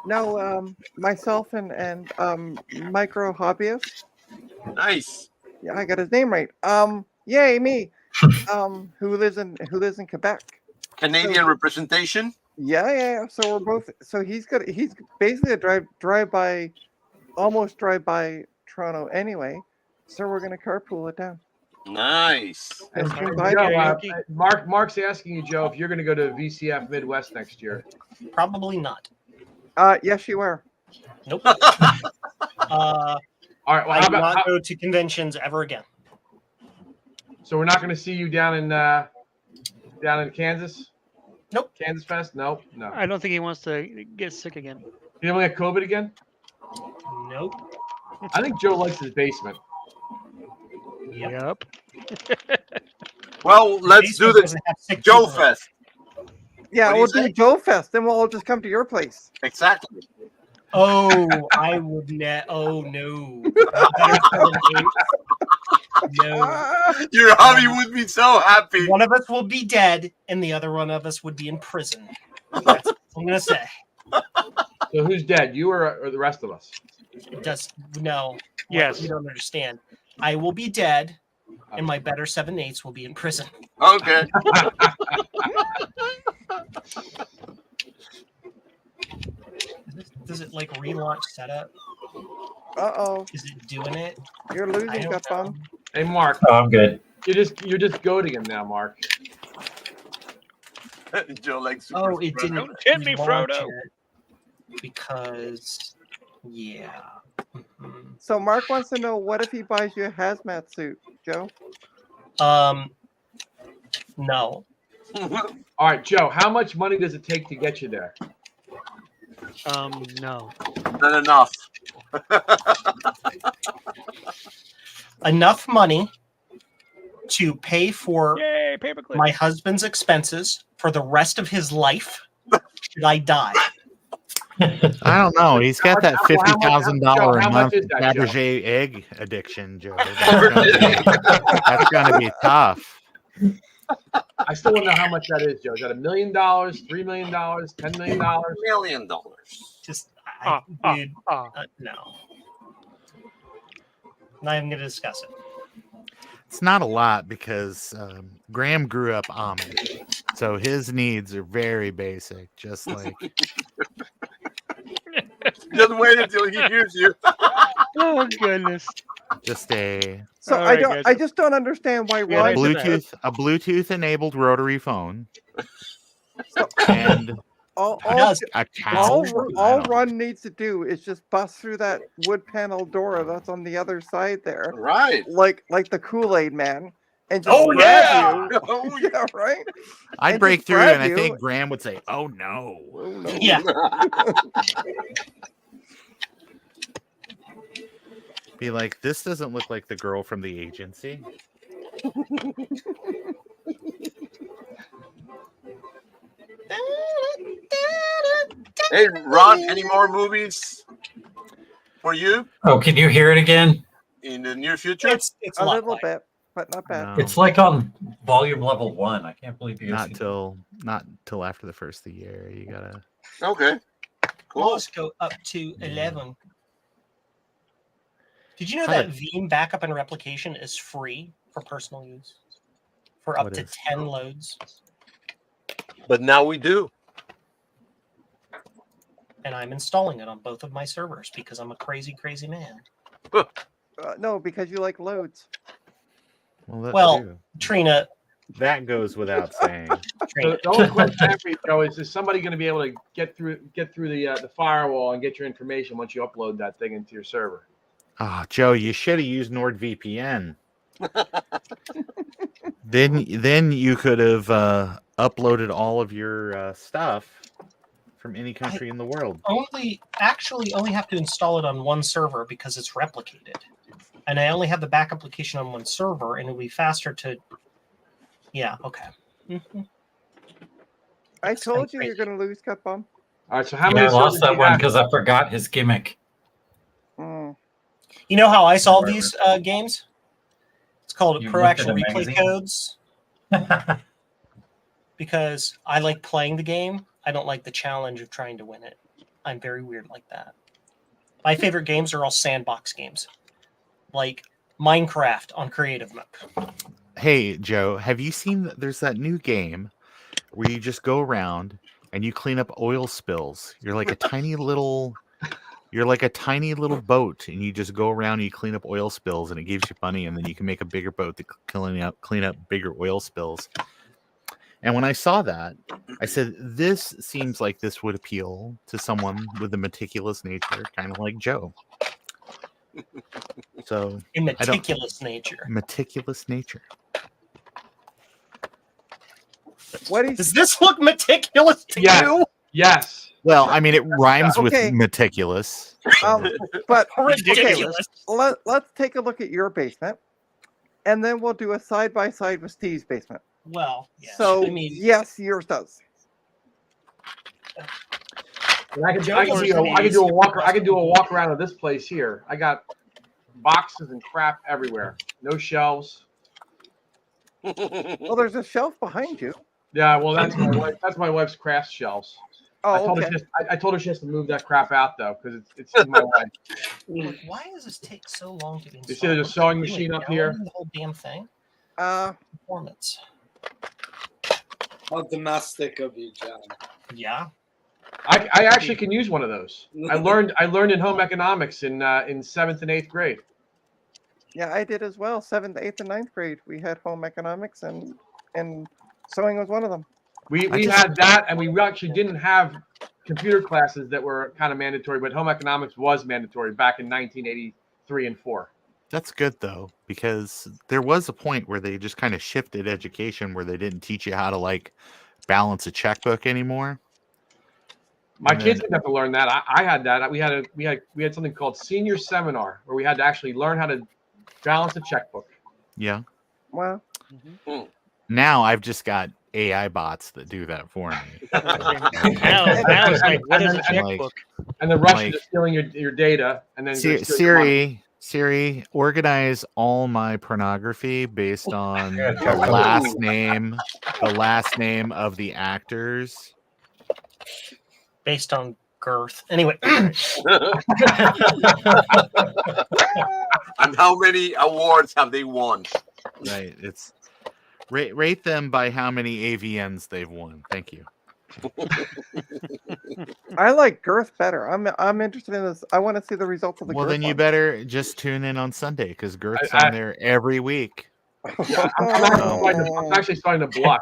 No, myself and micro hobbyist. Nice. Yeah, I got his name right. Yay me. Who lives in Quebec. Canadian representation. Yeah. So we're both. So he's basically a almost drive by Toronto anyway. So we're gonna carpool it down. Nice. And Joe, Mark's asking you, Joe, if you're going to go to VCF Midwest next year. Probably not. Yes, you are. Nope. All right. Well, I do not go to conventions ever again. So we're not going to see you down in Kansas? Nope. Kansas Fest? Nope. No. I don't think he wants to get sick again. You don't get COVID again? Nope. I think Joe likes his basement. Yep. Well, let's do the Joe Fest. Yeah, we'll do Joe Fest. Then we'll all just come to your place. Exactly. Oh, I would not. Oh no. No. Your hobby would be so happy. One of us will be dead, and the other one of us would be in prison. That's what I'm gonna say. So who's dead? You or the rest of us? Just no. Yes. You don't understand. I will be dead, and my better 7/8 will be in prison. Okay. Does it like relaunch setup? Uh-oh. Is it doing it? You're losing, Gut Bomb. Hey, Mark. Oh, I'm good. You're just goading him now, Mark. Joe likes. Oh, it didn't. Don't tempt me, relaunch Frodo. it because, yeah. Mhm. So Mark wants to know, what if he buys you a hazmat suit, Joe? No. All right, Joe. How much money does it take to get you there? No. Not enough. Enough money to pay for Yay, paperclip. my husband's expenses for the rest of his life should I die. I don't know. He's got that $50,000 a how month much is that, Joe? Fabergé egg addiction, Joe. That's gonna be tough. I still don't know how much that is, Joe. Is that $1 million, $3 million, $10 million? $1 million. Just, dude, no. Not even going to discuss it. It's not a lot because Graham grew up Amish, so his needs are very basic. Just like Just wait until he hears you. Oh goodness. just a So All I right, don't. guys. I just don't understand why Yeah, Ron. Bluetooth enabled rotary phone and All a cow. all Ron needs to do is just bust through that wood panel door that's on the other side there, Right. like the Kool-Aid man, and just Oh, grab yeah! you. Oh, Yeah, right. I'd And break just through, grab and I you. think Graham would say, "Oh no." Oh, no. Yeah. Be like, this doesn't look like the girl from the agency. Hey, Ron, any more movies for you Oh, can you hear it again? in the near future? It's A lot little like- bit, but not bad. No, It's like on volume level 1. I can't believe you guys. not till after the first of the year. You gotta. Okay. Cool. Most go up to 11. Did you know How that did- Veeam backup and replication is free for personal use? For up What to is? 10 loads. But now we do. And I'm installing it on both of my servers because I'm a crazy, crazy man. No, because you like loads. Well, Trina, that goes without saying. The only question I have for you, Joe, is somebody going to be able to get through the firewall and get your information once you upload that thing into your server? Oh, Joe, you should have used NordVPN. Then you could have uploaded all of your stuff from any country in the world. only have to install it on one server because it's replicated. And I only have the back application on one server, and it'll be faster to. Yeah. Okay. Mm-hmm. I told you you're going to lose, Cut Bomb. All right. So how many? I lost servers do that you one have? because I forgot his gimmick. Mm. You know how I solve these games? It's called You Pro looked at Action a Replay magazine? Codes. Because I like playing the game. I don't like the challenge of trying to win it. I'm very weird like that. My favorite games are all sandbox games, like Minecraft on creative mode. Hey, Joe, have you seen there's that new game where you just go around and you clean up oil spills? You're like a tiny little boat, and you just go around and you clean up oil spills, and it gives you money, and then you can make a bigger boat to clean up bigger oil spills. And when I saw that, I said, this seems like this would appeal to someone with a meticulous nature, kind of like Joe. So A meticulous nature. Meticulous nature. Does this look meticulous to you? Yes. Well, I mean, it rhymes Okay. with meticulous. But Ridiculous. okay, let's take a look at your basement, and then we'll do a side by side with Steve's basement. Well, yeah. So I mean, yes, yours does. And I could do a walk around of this place here. I got boxes and crap everywhere. No shelves. Well, there's a shelf behind you. Yeah, well, that's my wife. That's my wife's craft shelves. Oh, I told okay. I told her she has to move that crap out though, because it's in my way. why does this take so long to install? You see, there's a sewing machine up here. The whole damn thing. How Performance. domestic of you, John. Yeah. I actually can use one of those. I learned in home economics in 7th and 8th grade. Yeah, I did as well. 7th, 8th, and 9th grade. We had home economics, and sewing was one of them. We had that, and we actually didn't have computer classes that were kind of mandatory, but home economics was mandatory back in 1983 and 4. That's good, though, because there was a point where they just kind of shifted education where they didn't teach you how to, like, balance a checkbook anymore. My kids didn't have to learn that. I had that. We had something called senior seminar where we had to actually learn how to balance a checkbook. Yeah. Wow. Now I've just got AI bots that do that for me. now it's like, what is a checkbook? And the Russians are stealing your data, and then Siri, organize all my pornography based on the last name of the actors. Based on girth. Anyway. And how many awards have they won? Right. It's rate them by how many AVNs they've won. Thank you. I like girth better. I'm interested in this. I want to see the results of the girth. Well, then you one. better just tune in on Sunday because girth's on there every week. Yeah, I'm actually starting to blush.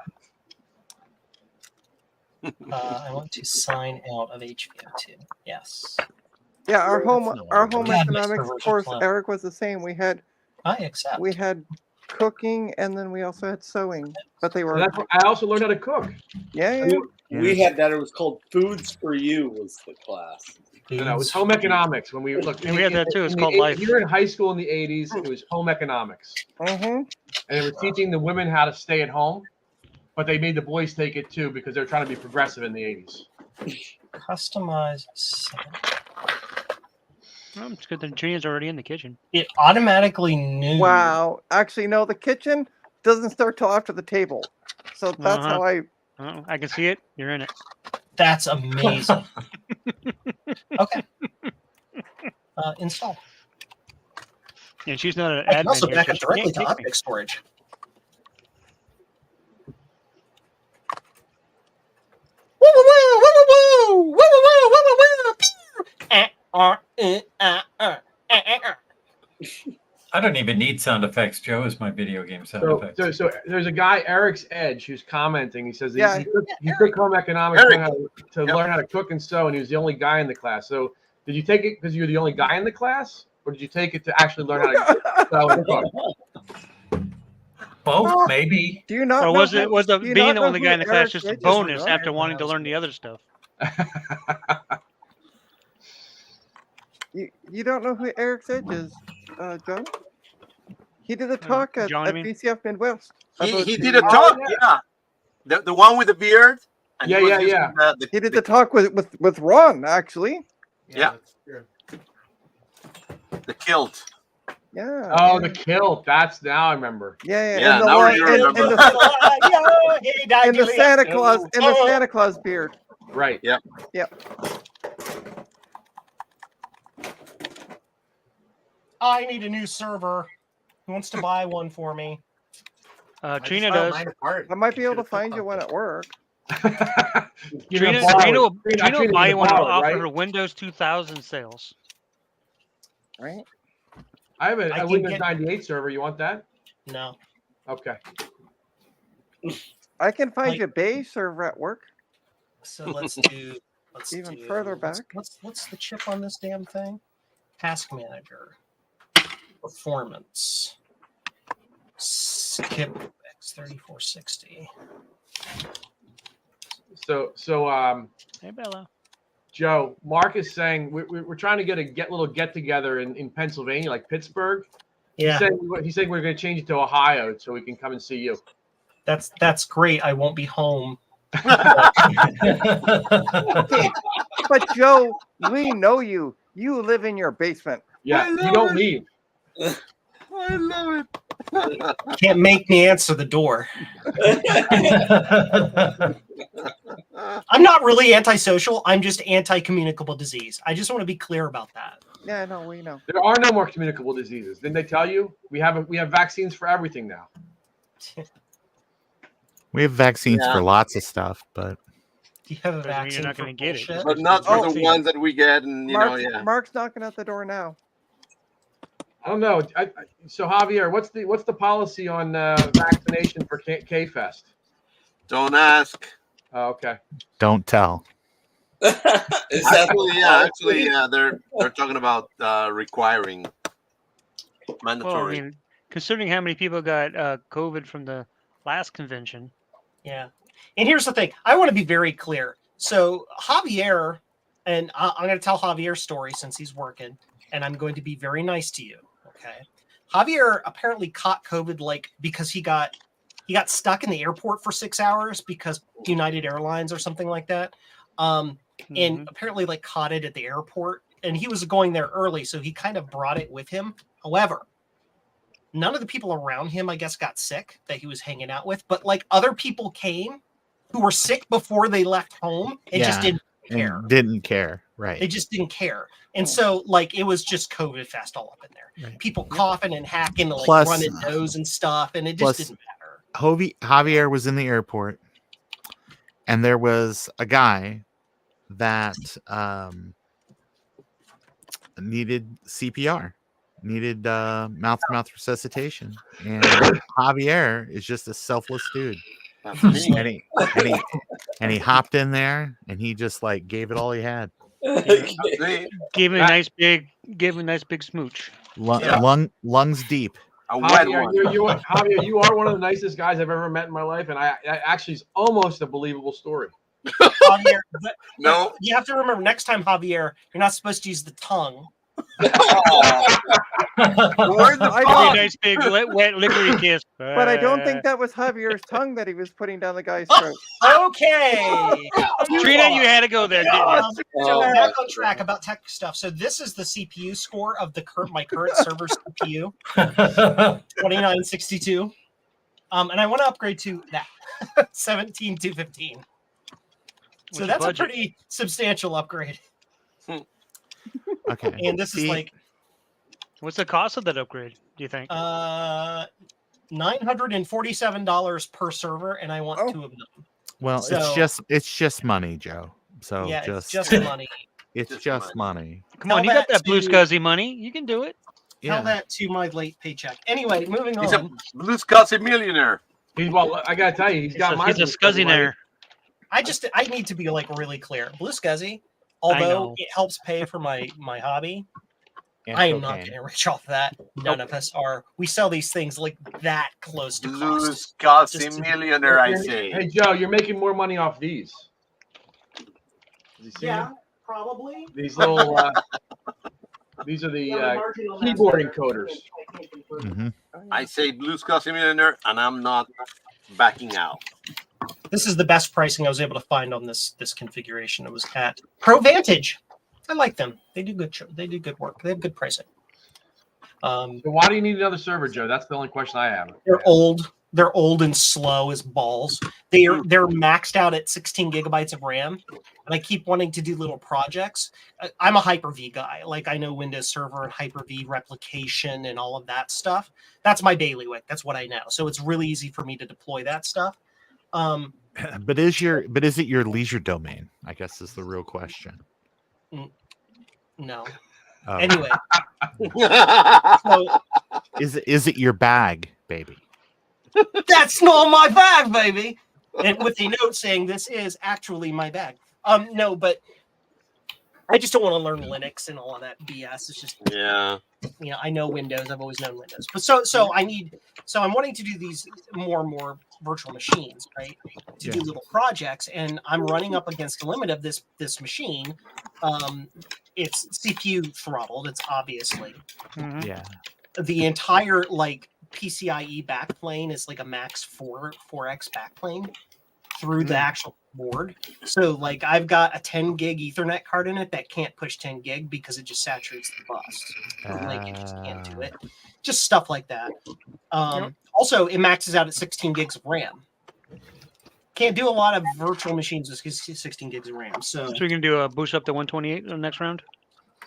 I want to sign out of HVO2. Yes. Yeah, our home God, economics Mr. course, Virgil Eric, was the same. We had I accept. we had cooking, and then we also had sewing. But they were I also learned how to cook. yeah. We had that. It was called Foods for You was the class. You know, it was home economics when we look. Yeah, we had that too. It's called life. If you were in high school in the 80s, it was home economics. Mm-hmm. And they were teaching the women how to stay at home, but they made the boys take it too because they're trying to be progressive in the 80s. Customize setting. Well, it's good that Gina's already in the kitchen. It automatically knew. Wow. Actually, no. The kitchen doesn't start till after the table. So that's how I. Oh, I can see it. You're in it. That's amazing. Okay. Install. And she's not an I can admin also here, back so up she directly can't to kick me. object storage. I don't even need sound effects. Joe is my video game sound effects. So there's a guy, Eric's Edge, who's commenting. He says he took home economics to learn how to cook and sew, and he was the only guy in the class. So did you take it because you're the only guy in the class, or did you take it to actually learn how to sew and cook? Both, maybe. Do you not? Or was it being the only guy in the class Eric just a Edge is? bonus after wanting to learn the other stuff? You don't know who Eric Edge is, John? He did a talk at BCF Midwest. He did a talk, yeah. The one with the beard. And he did the talk with Ron, actually. Yeah. The kilt. Yeah. Oh, the kilt. That's now I remember. Yeah. Now you remember. And the Santa Claus and the Santa Claus beard. Right. Yep. I need a new server. Who wants to buy one for me? Trina does. I might be able to find you one at work. Trina will buy one off of her Windows 2000 sales. Right. I have a Windows 98 server. You want that? No. Okay. I can find you a Bay server at work. So let's do. Further back. What's the chip on this damn thing? Task manager. Performance. Skip X3460. So hey Bella. Joe, Mark is saying we're trying to get a little get together in Pennsylvania, like Pittsburgh. Yeah. He's saying we're going to change it to Ohio so we can come and see you. That's great. I won't be home. But Joe, we know you. You live in your basement. Yeah, you don't leave. I love it. Can't make me answer the door. I'm not really antisocial. I'm just anti-communicable disease. I just want to be clear about that. Yeah, no, we know. There are no more communicable diseases. Didn't they tell you? We have vaccines for everything now. We have vaccines for lots of stuff, but do you have a vaccine? You're not going to get it, but not for the ones that we get, and Mark's knocking at the door now. I don't know. So Javier, what's the policy on vaccination for K-Fest? Don't ask. Oh, okay. Don't tell. Actually, they're talking about requiring mandatory. Well, I mean, considering how many people got COVID from the last convention. Yeah. And here's the thing. I want to be very clear. So Javier, and I'm going to tell Javier's story since he's working, and I'm going to be very nice to you. Okay. Javier apparently caught COVID because he got stuck in the airport for 6 hours because United Airlines or something like that. And apparently caught it at the airport, and he was going there early. So he kind of brought it with him. However, none of the people around him, I guess, got sick that he was hanging out with, but other people came who were sick before they left home and just didn't care. Didn't care. Right. They just didn't care. And so it was just COVID fest all up in there. Right. People coughing and hacking, running nose and stuff. And it just didn't matter. Javier was in the airport, and there was a guy that needed CPR, needed mouth-to-mouth resuscitation. And Javier is just a selfless dude. And he hopped in there, and he just gave it all he had. Gave him a nice big smooch. Lungs deep. Javier, you are one of the nicest guys I've ever met in my life, and I actually is almost a believable story. Javier, no, you have to remember next time, Javier, you're not supposed to use the tongue. Nice big wet liquid kiss. But I don't think that was Javier's tongue that he was putting down the guy's throat. Okay. Trina, you had to go there, didn't you? So back on track about tech stuff. So this is the CPU score of my current server CPU, 2962. And I want to upgrade to that 17215. So that's a pretty substantial upgrade. Okay. And this is what's the cost of that upgrade, do you think? $947 per server, and I want 2 of them. Well, it's just money, Joe. So it's just money. It's just money. Come on, you got that Blue Scuzzy money. You can do it. Tell that to my late paycheck. Anyway, moving He's a on. blue Scuzzy millionaire. Well, I gotta tell you, he's got my He's a scuzzinaire. I need to be like really clear. Blue Scuzzy, although know. it helps pay for my hobby, And I am not cocaine. getting rich off that. None of us are. We sell these things like that close to Blue cost. Scuzzy Just to- millionaire, I say. Hey Joe, you're making more money off these. Has he seen Yeah, them? probably. These little. These are the keyboard encoders. Mhm. I say blue Scuzzy millionaire, and I'm not backing out. This is the best pricing I was able to find on this configuration. It was at ProVantage. I like them. They do good. They do good work. They have good pricing. So why do you need another server, Joe? That's the only question I have. They're old. They're old and slow as balls. They're maxed out at 16 gigabytes of RAM, and I keep wanting to do little projects. I'm a Hyper-V guy. Like I know Windows Server and Hyper-V replication and all of that stuff. That's my bailiwick. That's what I know. So it's really easy for me to deploy that stuff. But is it your leisure domain? I guess is the real question. No. Oh. Anyway, so is it your bag, baby? that's not my bag, baby. And with a note saying this is actually my bag. No, but I just don't want to learn Linux and all of that BS. It's just I know Windows. I've always known Windows. But so I'm wanting to do these more and more virtual machines, right? To do little projects, and I'm running up against the limit of this machine. It's CPU throttled. It's obviously the entire PCIe backplane is like a max 4x backplane through the actual board. So I've got a 10 gig Ethernet card in it that can't push 10 gig because it just saturates the bus. It just can't do it. Just stuff like that. Also, it maxes out at 16 gigs of RAM. Can't do a lot of virtual machines with 16 gigs of RAM. So we can do a boost up to 128 in the next round.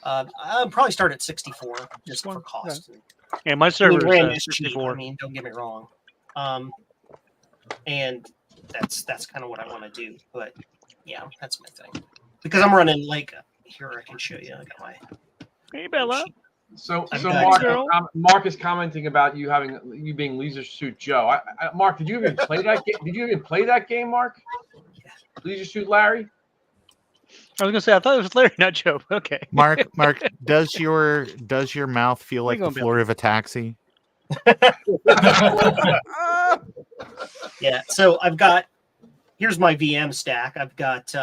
I'll probably start at 64 just for cost. Yeah, my server RAM is is cheap. 64. I mean, don't get me wrong. And that's kind of what I want to do. But yeah, that's my thing. Because I'm running here. I can show you. I got my. Hey Bella. So got Mark is commenting about you being Leisure Suit Joe. Mark, did you even play that game? Did you even play that game, Mark? Yeah. Leisure Suit Larry. I was gonna say I thought it was Larry, not Joe. Okay. Mark, does your mouth feel like the floor of a taxi? Yeah. So here's my VM stack. I've got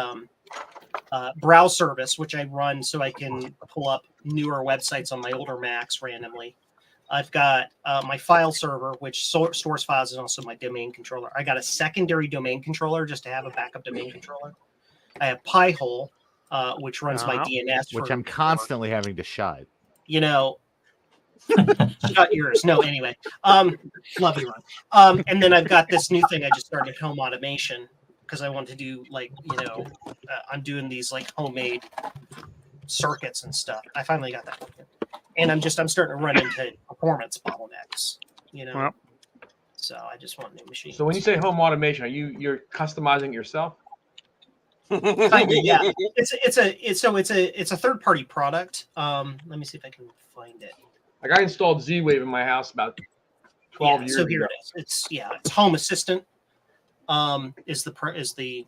browse service, which I run so I can pull up newer websites on my older Macs randomly. I've got my file server, which stores files, and also my domain controller. I got a secondary domain controller just to have a backup domain controller. I have Pi-hole, which runs my DNS. Which I'm constantly having to shut. Shut yours. No, anyway. Love you, Ron. And then I've got this new thing I just started, home automation, because I want to do I'm doing these homemade circuits and stuff. I finally got that working. And I'm starting to run into performance bottlenecks, So I just want new machines. So when you say home automation, you're customizing yourself? Kind of, yeah. It's a third party product. Let me see if I can find it. I installed Z-Wave in my house about 12 years ago. So here it is. It's Home Assistant. Is the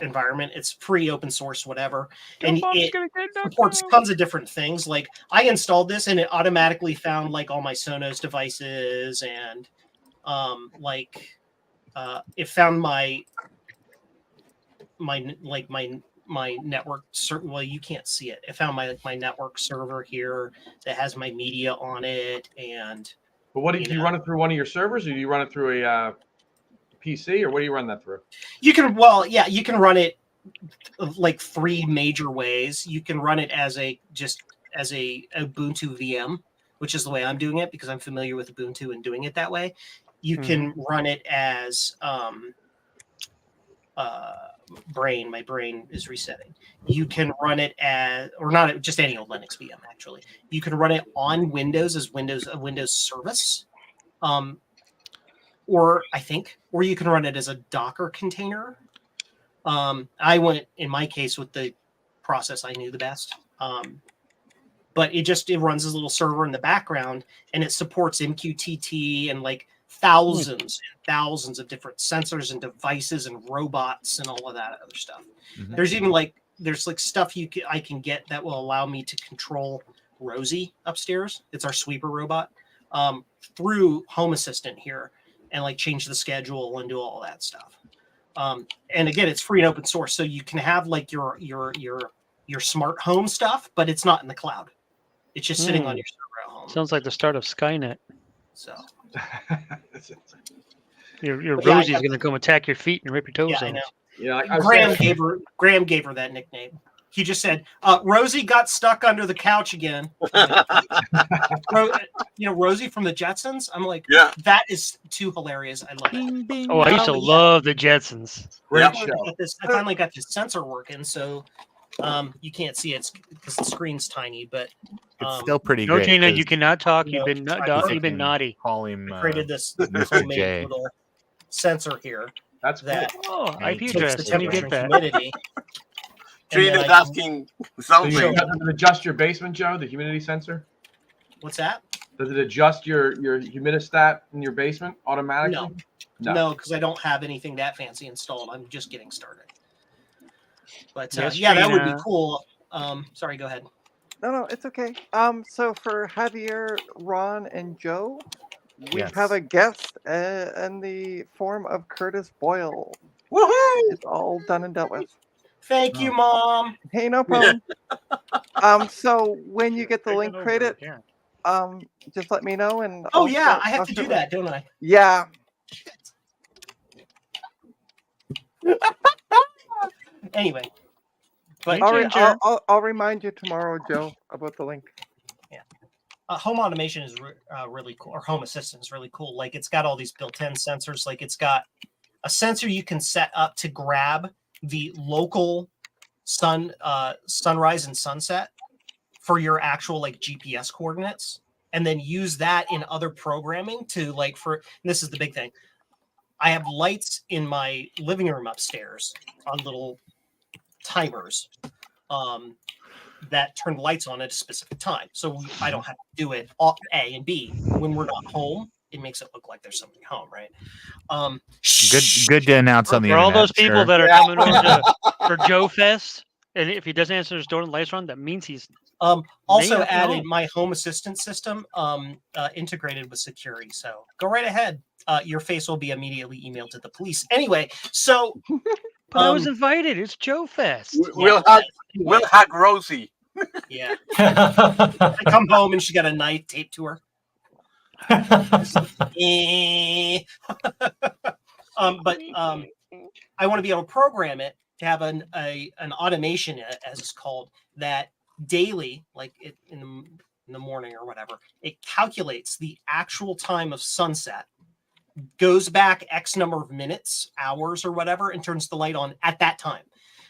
environment. It's free, open source, whatever, and it supports tons of different things. Like I installed this, and it automatically found all my Sonos devices, and it found my network. Well, you can't see it. It found my network server here that has my media on it, and. But what do you run it through one of your servers, or do you run it through a PC, or what do you run that through? You can run it three major ways. You can run it as a Ubuntu VM, which is the way I'm doing it because I'm familiar with Ubuntu and doing it that way. You can run it as brain. My brain is resetting. You can run it as, or not just any old Linux VM. Actually, you can run it on Windows as a Windows service. Or you can run it as a Docker container. I went, in my case, with the process I knew the best. but it runs as a little server in the background, and it supports MQTT and like thousands and thousands of different sensors and devices and robots and all of that other stuff. Mhm. There's even there's stuff I can get that will allow me to control Rosie upstairs. It's our sweeper robot, through Home Assistant here, and like change the schedule and do all that stuff. And again, it's free and open source, so you can have like your smart home stuff, but it's not in the cloud. It's just sitting on your server at home. Sounds like the start of Skynet. So your Rosie's going to come attack your feet and rip your toes I off. know. Yeah, Graham gave her that nickname. He just said, Rosie got stuck under the couch again. Rosie from the Jetsons. I'm like, that is too hilarious. I love it. Oh, I used to love the Jetsons. Great show. I finally got this sensor working, so you can't see it because the screen's tiny, but It's still pretty No, great. Gina, 'cause you cannot talk. You've been you can naughty. Call him I created this Mr. homemade J. little sensor here That's that Oh, IP takes address. the Let me temperature get and that. humidity. Trina's asking So something. does it adjust your basement, Joe? The humidity sensor? What's that? Does it adjust your humidistat in your basement automatically? No, because I don't have anything that fancy installed. I'm just getting started. But Yes, that would be Trina. cool. Sorry, go ahead. No, it's okay. So for Javier, Ron, and Joe, we Yes. have a guest in the form of Curtis Boyle. Woohoo! It's all done and dealt with. Thank you, Mom. Hey, no problem. So when you get the link created, just let me know and. Oh I'll yeah, start- I have I'll to start do that, don't I? Yeah. Anyway, but I'll remind you tomorrow, Joe, about the link. home automation is really cool, or home assistant is really cool. Like it's got all these built-in sensors. Like it's got a sensor you can set up to grab the local sunrise and sunset for your actual like GPS coordinates, and then use that in other programming to like and this is the big thing. I have lights in my living room upstairs on little timers that turn the lights on at a specific time. So I don't have to do it all A and B. When we're not home, it makes it look like there's somebody home, right? Good to announce on the For internet. all those people sure. that are coming over for Joe Fest, and if he doesn't answer his door and the lights are on, that means he's also Maybe added home. my home assistant system integrated with security. So go right ahead. Your face will be immediately emailed to the police. Anyway, so But I was invited. It's Joe Fest. We'll hack Rosie. Yeah. I come home and she got a knife taped to her. But I want to be able to program it to have an automation, as it's called, that daily, like in the morning or whatever, it calculates the actual time of sunset, goes back X number of minutes, hours, or whatever, and turns the light on at that time.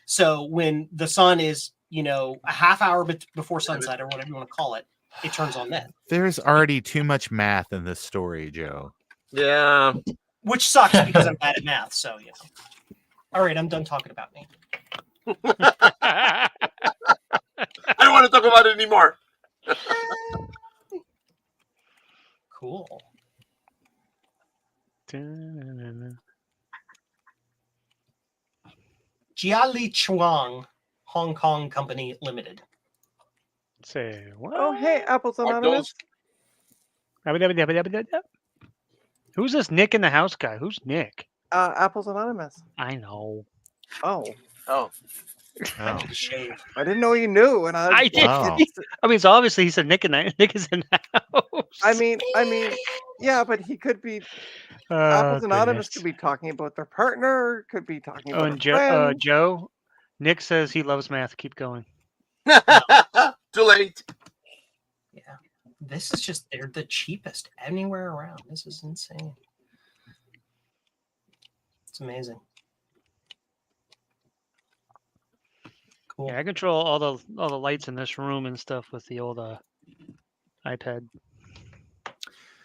So when the sun is, a half hour before sunset or whatever you want to call it, it turns on then. There's already too much math in this story, Joe. Yeah. Which sucks because I'm bad at math. So, All right, I'm done talking about me. I don't want to talk about it anymore. Cool. Jiali Chuang Hong Kong Company Limited. Say what? Oh, hey, Apples Anonymous. Who's this Nick in the house guy? Who's Nick? Apples Anonymous. I know. Oh. Oh. I didn't know you knew, and I did. Wow. I mean, it's obviously he said Nick is in the house. I mean, yeah, but he could be. Apples Anonymous could be talking about their partner, could be talking about and a friend. Joe, Nick says he loves math. Keep going. Too late. Yeah. This is just, they're the cheapest anywhere around. This is insane. It's amazing. Cool. Yeah, I control all the lights in this room and stuff with the old iPad.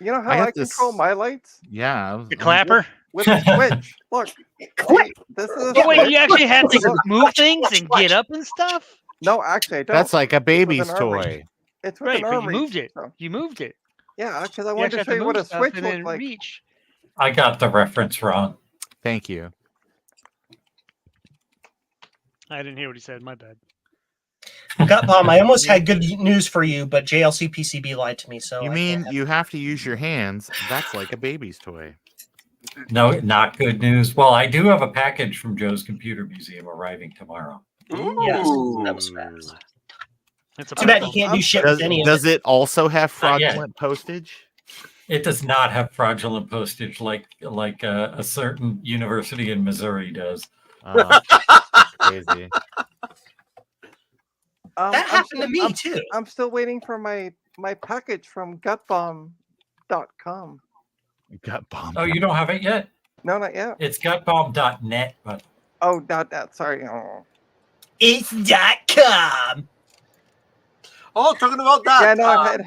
You know how I I, got this- control my lights? Yeah. The clapper. With a switch. Look. See, this is a Oh, wait, switch. you actually have to move things and get up and stuff? No, actually, I don't. That's like a baby's With an arm toy. ring. It's with Right, an but arm you reach. moved it. So. You moved it. Yeah, because I You wanted actually to have show to you move what a stuff switch and looked then like. reach. I got the reference wrong. Thank you. I didn't hear what he said. My bad. Gut Bomb, I almost had good news for you, but JLC PCB lied to me. So You mean you have to use your hands? That's like a baby's toy. No, not good news. Well, I do have a package from Joe's Computer Museum arriving tomorrow. Yes, Ooh. that was fast. It's a Too bad you platform. can't do shit with any of Does it. it also have Not yet. fraudulent postage? It does not have fraudulent postage like a certain university in Missouri does. Crazy. That happened to me too. I'm still waiting for my package from gutbomb.com. Got bombed. Oh, you don't have it yet? No, not yet. It's gutbomb.net, but Oh, not that. Sorry. Oh. It's .com. Oh, talking about that. Yeah, no, it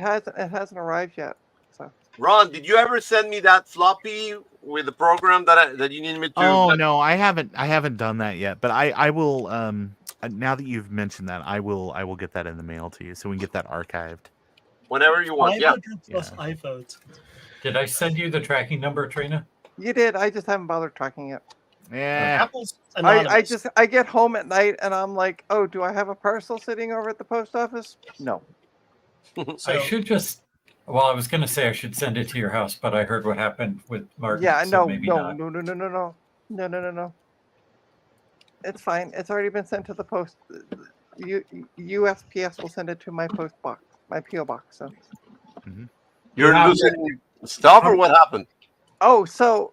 hasn't arrived yet. So. Ron, did you ever send me that floppy with the program that you need me to? Oh no, I haven't done that yet. But I will. Now that you've mentioned that, I will get that in the mail to you, so we can get that archived. Whenever you want. Yeah. 500+ iPhones. did I send you the tracking number, Trina? You did. I just haven't bothered tracking it. Yeah. Apple's anonymous. I get home at night and I'm like, oh, do I have a parcel sitting over at the post office? No. So, I should just. Well, I was going to say I should send it to your house, but I heard what happened with Martin. Yeah, so no, maybe no, not. no. It's fine. It's already been sent to the post. USPS will send it to my post box, my PO box. So. You're losing stuff, or what happened? Oh, so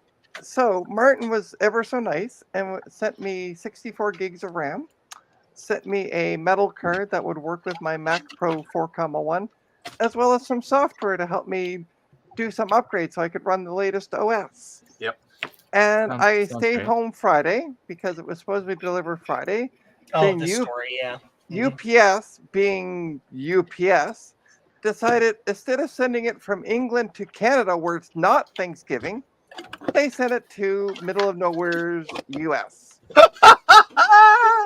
Martin was ever so nice and sent me 64 gigs of RAM, sent me a metal card that would work with my Mac Pro 4.1, as well as some software to help me do some upgrades so I could run the latest OS. Yep. And I Sounds stayed great. home Friday because it was supposed to be delivered Friday. oh, then this you- story, yeah. UPS, being UPS, decided instead of sending it from England to Canada, where it's not Thanksgiving, they sent it to middle of nowhere's US.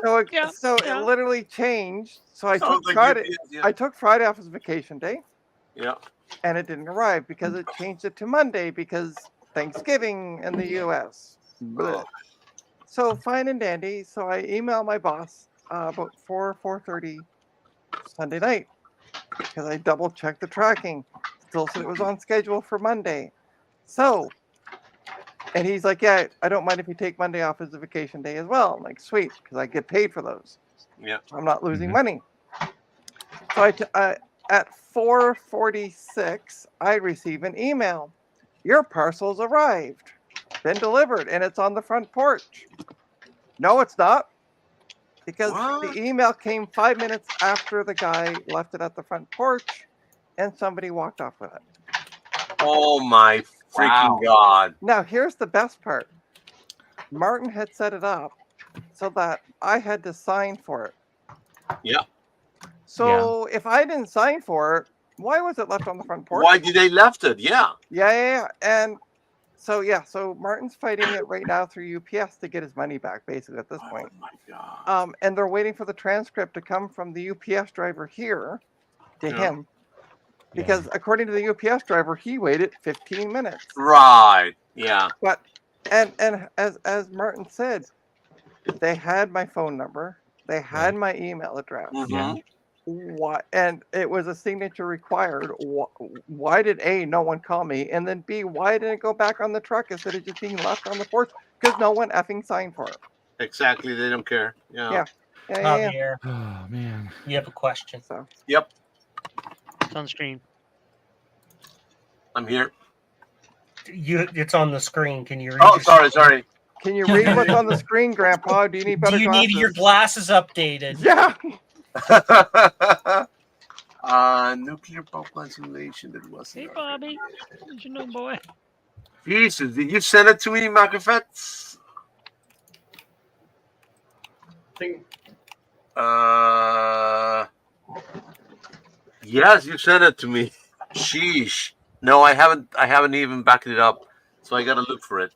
So it literally changed. So I took Friday. I took Friday off as vacation day. Yeah. And it didn't arrive because it changed it to Monday because Thanksgiving in the US. Blech. So fine and dandy. So I emailed my boss about 4:30 Sunday night because I double checked the tracking. Still said it was on schedule for Monday. So, and he's like, yeah, I don't mind if you take Monday off as a vacation day as well. I'm like, sweet, because I get paid for those. Yeah. I'm not losing money. So at 4:46, I receive an email. Your parcel's arrived, been delivered, and it's on the front porch. No, it's not. Because the email came 5 minutes after the guy left it at the front porch and somebody walked off with it. Oh my freaking God. Now, here's the best part. Martin had set it up so that I had to sign for it. Yeah. So if I didn't sign for it, why was it left on the front porch? Why did they left it? Yeah. Yeah. And so Martin's fighting it right now through UPS to get his money back, basically, at this point. Oh my God. And they're waiting for the transcript to come from the UPS driver here to him. Because according to the UPS driver, he waited 15 minutes. Right. Yeah. But and as Martin said, they had my phone number, they had my email address. Mhm. Why? And it was a signature required. Why did A, no one call me, and then B, why didn't it go back on the truck instead of just being left on the porch? Because no one effing signed for it. Exactly. They don't care. Yeah. Javier, Oh man. you have a question. So Yep. It's on screen. I'm here. It's on the screen. Can you read? Oh, sorry. can you read what's on the screen, Grandpa? Do you need better Do you glasses? need your glasses updated? Yeah. Nuclear power plant simulation that wasn't. Hey, Bobby. What you know, boy? Jesus, did you send it to me, Macafets? Yes, you sent it to me. Sheesh. No, I haven't even backed it up, so I gotta look for it.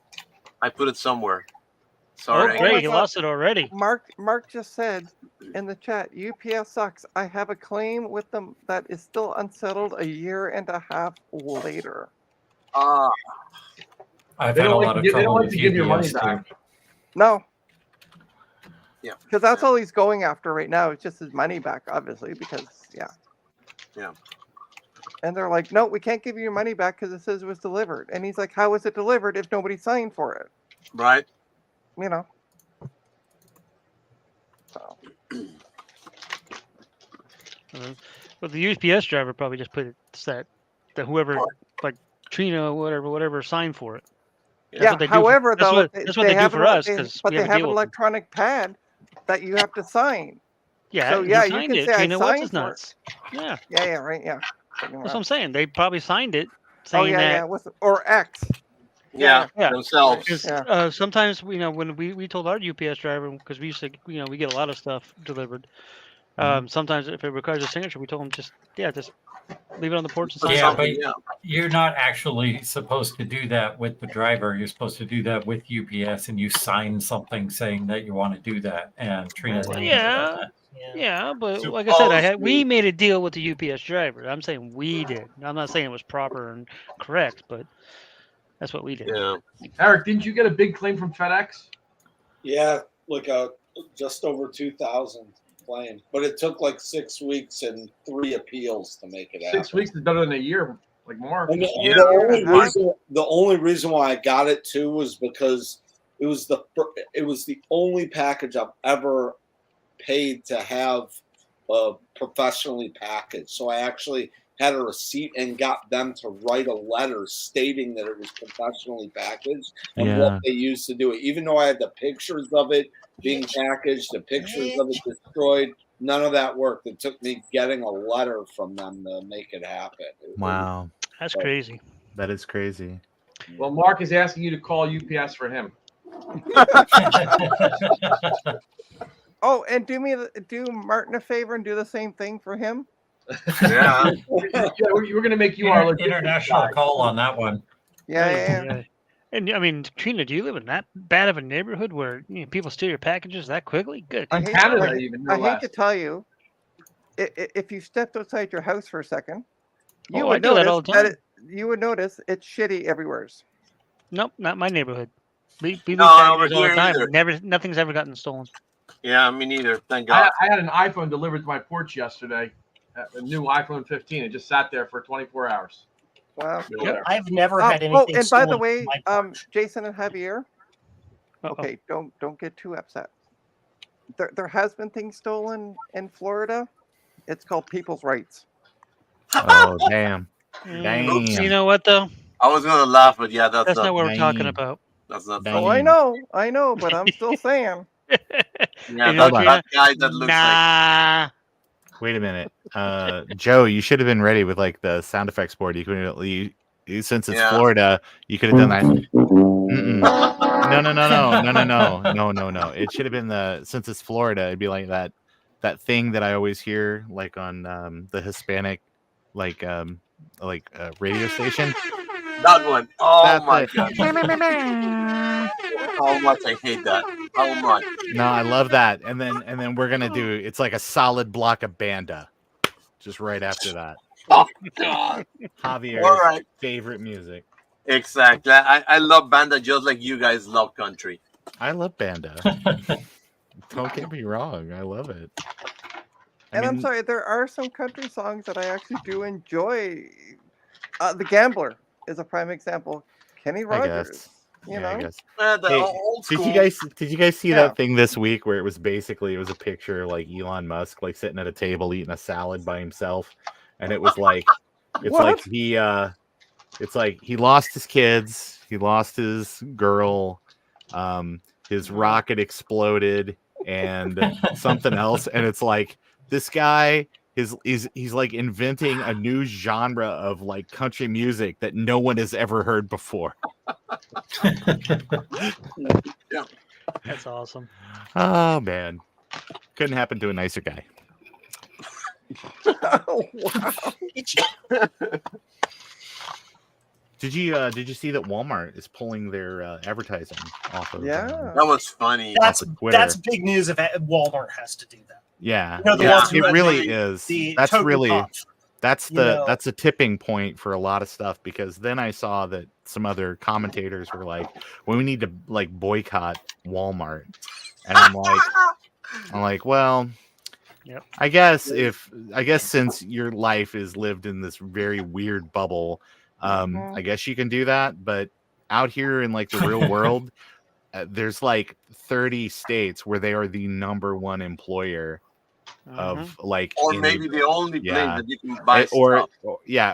I put it somewhere. Sorry. Oh, great! my He God. lost it already. Mark just said in the chat, UPS sucks. I have a claim with them that is still unsettled a year and a half later. Uh, I've They had a don't lot like of to, they don't trouble like with to give your money UPS too. back. No. Yeah. Because that's all he's going after right now. It's just his money back, obviously, because, yeah. Yeah. And they're like, no, we can't give you your money back because it says it was delivered. And he's like, how was it delivered if nobody signed for it? Right. You know. So. But the UPS driver probably just put it that whoever, like Trina, whatever, signed for it. That's Yeah. what they do. However, That's though, what they do for us because but we they have a have deal an with them. electronic pad that you have to sign. Yeah, So he yeah, you signed can it. say I Trina, what's signed his for it. nuts? Yeah, Yeah, right, yeah. that's what I'm saying. They probably signed it, Oh saying yeah, that. yeah, with or X. Yeah. Yeah. Themselves. Because Yeah. sometimes when we told our UPS driver, because we used to we get a lot of stuff delivered. Sometimes if it requires a signature, we told him just leave it on the porch and sign Yeah, it. but you're not actually supposed to do that with the driver. You're supposed to do that with UPS, and you sign something saying that you want to do that. And Trina Well, didn't know yeah, that. yeah, but like I said, we made a deal with the UPS driver. I'm saying we did. I'm not saying it was proper and correct, but that's what we did. Yeah. Eric, didn't you get a big claim from FedEx? Yeah, like just over 2,000 claims, but it took like 6 weeks and 3 appeals to make it happen. 6 weeks is better than a year, like Mark. And the only reason why I got it too was because it was the only package I've ever paid to have professionally packaged. So I actually had a receipt and got them to write a letter stating that it was professionally packaged and what they used to do it. Even though I had the pictures of it being packaged, the pictures of it destroyed, none of that worked. It took me getting a letter from them to make it happen. Wow. That's crazy. That is crazy. Well, Mark is asking you to call UPS for him. Oh, and do Martin a favor and do the same thing for him. Yeah. We're going to make you our international call on that one. Yeah. And I mean, Trina, do you live in that bad of a neighborhood where people steal your packages that quickly? Good. I hate to tell you, if you stepped outside your house for a second, you would do that notice all the time. you would notice it's shitty everywhere. Nope, not my neighborhood. We lose over packages all the here time. either. Nothing's ever gotten stolen. Yeah, me neither. Thank God. I had an iPhone delivered to my porch yesterday, a new iPhone 15. It just sat there for 24 hours. Wow. I've never had anything. Oh, and by stolen the way, from my porch. Jason and Javier. Okay, don't get too upset. There has been things stolen in Florida. It's called people's rights. Oh damn! Damn. You know what though? I was gonna laugh, but yeah, that's not what we're talking about. That's not. Oh, I know, but I'm still saying. Yeah, that guy that looks like. Wait a minute, Joe. You should have been ready with like the sound effects board. You could, since it's Florida, you could have done that. No. It should have been since it's Florida. It'd be like that thing that I always hear like on the Hispanic radio station. That one. Oh That's my it. God. How much I hate that. How much. No, I love that. And then we're gonna do it's like a solid block of Banda. Just right after that. Oh God. Javier's favorite music. Exactly. I love Banda just like you guys love country. I love Banda. Don't get me wrong. I love it. I'm sorry, there are some country songs that I actually do enjoy. The Gambler is a prime example. Kenny Rogers. You know. I guess. Old school. Did you guys see that thing this week where it was a picture of like Elon Musk like sitting at a table eating a salad by himself, and it was like it's like he lost his kids, he lost his girl, his rocket exploded, and something else, and it's like this guy he's like inventing a new genre of like country music that no one has ever heard before. Yeah. That's awesome. Oh man, couldn't happen to a nicer guy. Oh, wow. Did you see that Walmart is pulling their advertising off of? Yeah. That was funny. That's Twitter. big news if Walmart has to do that. Yeah, You know, the yeah, ones who it had really the- is. the That's token really puff, that's you know. that's a tipping point for a lot of stuff, because then I saw that some other commentators were like, well, we need to like boycott Walmart, and I'm like, well, Yep. I guess since your life is lived in this very weird bubble, I guess you can do that, but out here in like the real world, there's like 30 states where they are the number one employer of like, or maybe the only place yeah, that you can buy stuff.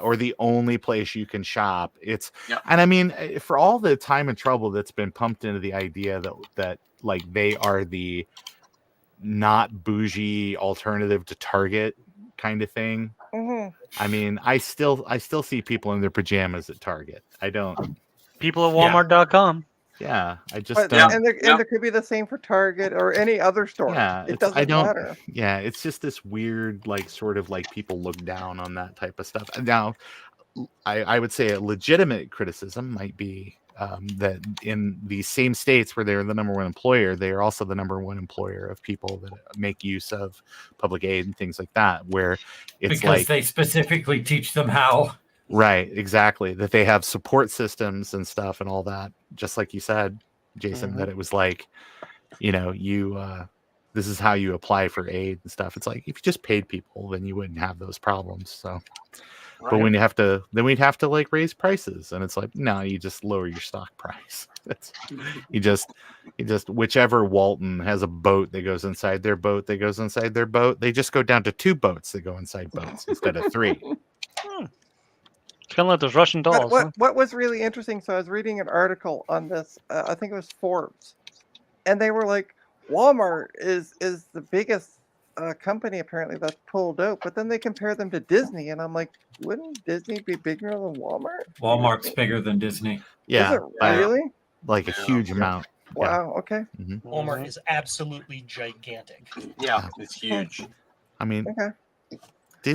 or the only place you can shop. It's Yeah. And I mean, for all the time and trouble that's been pumped into the idea that like they are the not bougie alternative to Target kind of thing. I mean, I still see people in their pajamas at Target. I don't. People at Walmart.com. Yeah, I just But, don't. and there could be the same for Target or any other store. Yeah, it doesn't matter. Yeah, it's just this weird, like, sort of like people look down on that type of stuff. Now, I would say a legitimate criticism might be that in the same states where they're the number one employer, they are also the number one employer of people that make use of public aid and things like that, where it's because like they specifically teach them how. Right, exactly. That they have support systems and stuff and all that. Just like you said, Jason, that it was like, you know, this is how you apply for aid and stuff. It's like, if you just paid people, then you wouldn't have those problems. So, but when you have to, then we'd have to like raise prices, and it's like, no, you just lower your stock price. You just whichever Walton has a boat that goes inside their boat, that goes inside their boat. They just go down to 2 boats that go inside boats instead of 3. Kind of like those Russian dolls. What was really interesting? So I was reading an article on this. I think it was Forbes, and they were like, Walmart is the biggest company apparently that's pulled out. But then they compare them to Disney, and I'm like, wouldn't Disney be bigger than Walmart? Walmart's bigger than Disney. Yeah, Is it really? Like a huge amount. Wow. Okay. Walmart is absolutely gigantic. Yeah, it's huge. I mean, okay.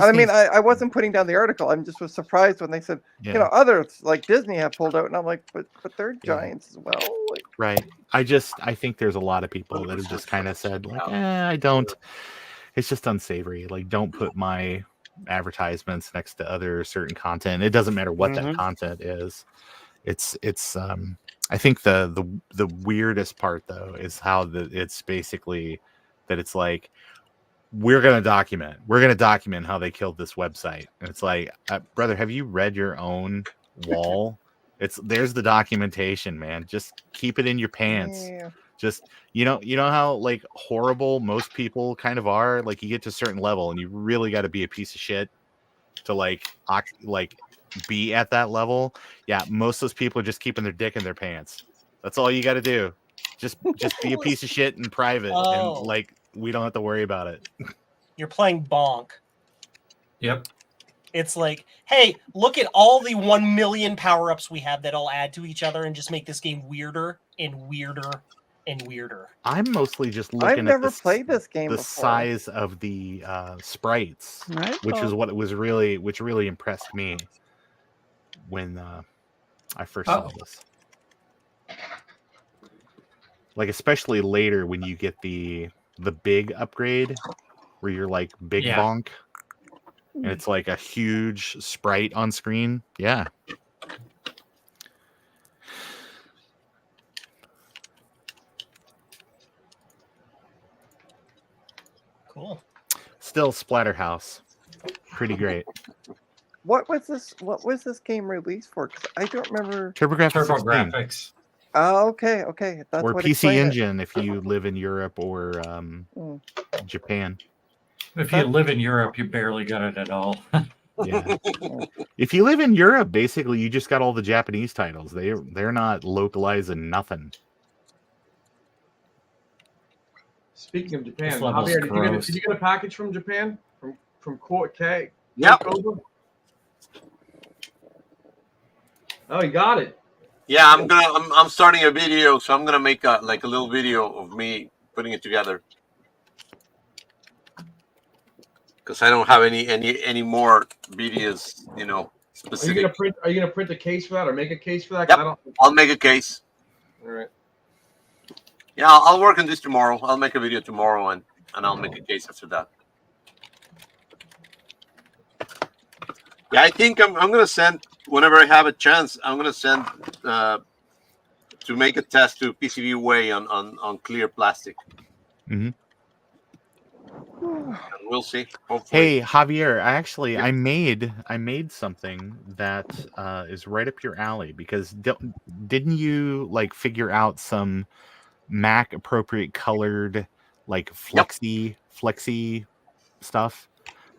I mean, I wasn't putting down the article. I just was surprised when they said, you know, others like Disney have pulled out, and I'm like, but they're giants as well. Like, right. I think there's a lot of people that have just kind of said, like, I don't. It's just unsavory. Like, don't put my advertisements next to other certain content. It doesn't matter what that content is. It's. I think the weirdest part though is how it's basically that it's like, we're going to document how they killed this website. And it's like, brother, have you read your own wall? There's the documentation, man. Just keep it in your pants. Yeah. Just, you know how like horrible most people kind of are. Like, you get to a certain level and you really got to be a piece of shit to like be at that level. Yeah. Most of those people are just keeping their dick in their pants. That's all you got to do. Just be a piece of shit in private. And like, we don't have to worry about it. You're playing Bonk. Yep. It's like, hey, look at all the 1 million power-ups we have that all add to each other and just make this game weirder and weirder and weirder. I'm mostly just looking I've never played this game the before. size of the sprites, which really impressed me when I first saw this. Like, especially later when you get the big upgrade where you're like big bonk and it's like a huge sprite on screen. Yeah. Cool. Still Splatterhouse. Pretty great. What was this game released for? 'Cause I don't remember. TurboGrafx. Oh, okay. That's or what PC explained it. Engine if you live in Europe or Japan. If you live in Europe, you barely got it at all. Yeah. If you live in Europe, basically you just got all the Japanese titles. They're not localizing nothing. Speaking of Japan, This level's Javier, did you get a package from Japan from Court K? Yep. Oh, you got it. Yeah, I'm starting a video, so I'm gonna make a little video of me putting it together. Because I don't have any more videos, specific. Are you gonna print a case for that or make a case for that? Yep. I'll make a case. All right. Yeah, I'll work on this tomorrow. I'll make a video tomorrow and I'll make a case after that. Yeah, I think I'm gonna send whenever I have a chance. I'm gonna send to make a test to PCB Way on clear plastic. Mhm. We'll see. Hopefully. Hey Javier, I made something that is right up your alley because didn't you like figure out some Mac appropriate colored like flexy stuff?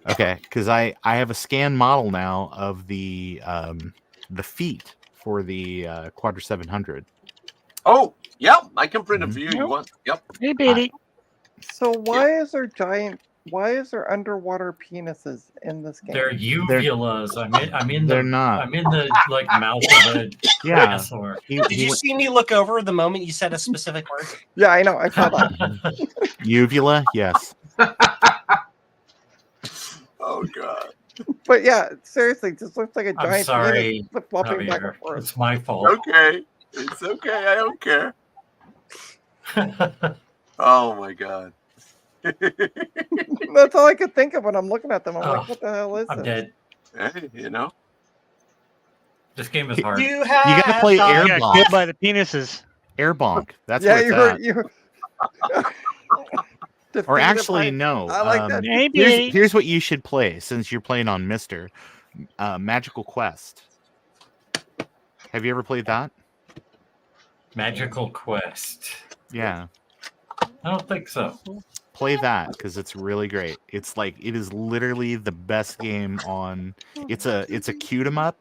Okay, because I have a scan model now of the feet for the Quadra 700. Oh, yep, I can print them for you if you want. Yep. Hey, baby. So why is there underwater penises in this game? They're uvulas. I'm in They're the not. I'm in the like mouth of a dinosaur. Did you see me look over the moment you said a specific word? Yeah, I know. I saw that. Uvula, yes. Oh god. But yeah, seriously, this looks like a I'm giant sorry, penis flip-flopping back and Javier. forth. It's my fault. Okay. It's okay. I don't care. Oh my god. That's all I could think of when I'm looking at them. I'm like, what the hell is I'm this? dead. Hey, you know. This game is hard. You gotta play Air got Bonk. killed by the penises. Air Bonk. That's Yeah, where it's you heard at. you. Or actually, no. I like that. Here's what you should play since you're playing on Mister Magical Quest. Have you ever played that? Magical Quest. Yeah. I don't think so. Play that because it's really great. It's like it is literally the best game on. It's a cute 'em up.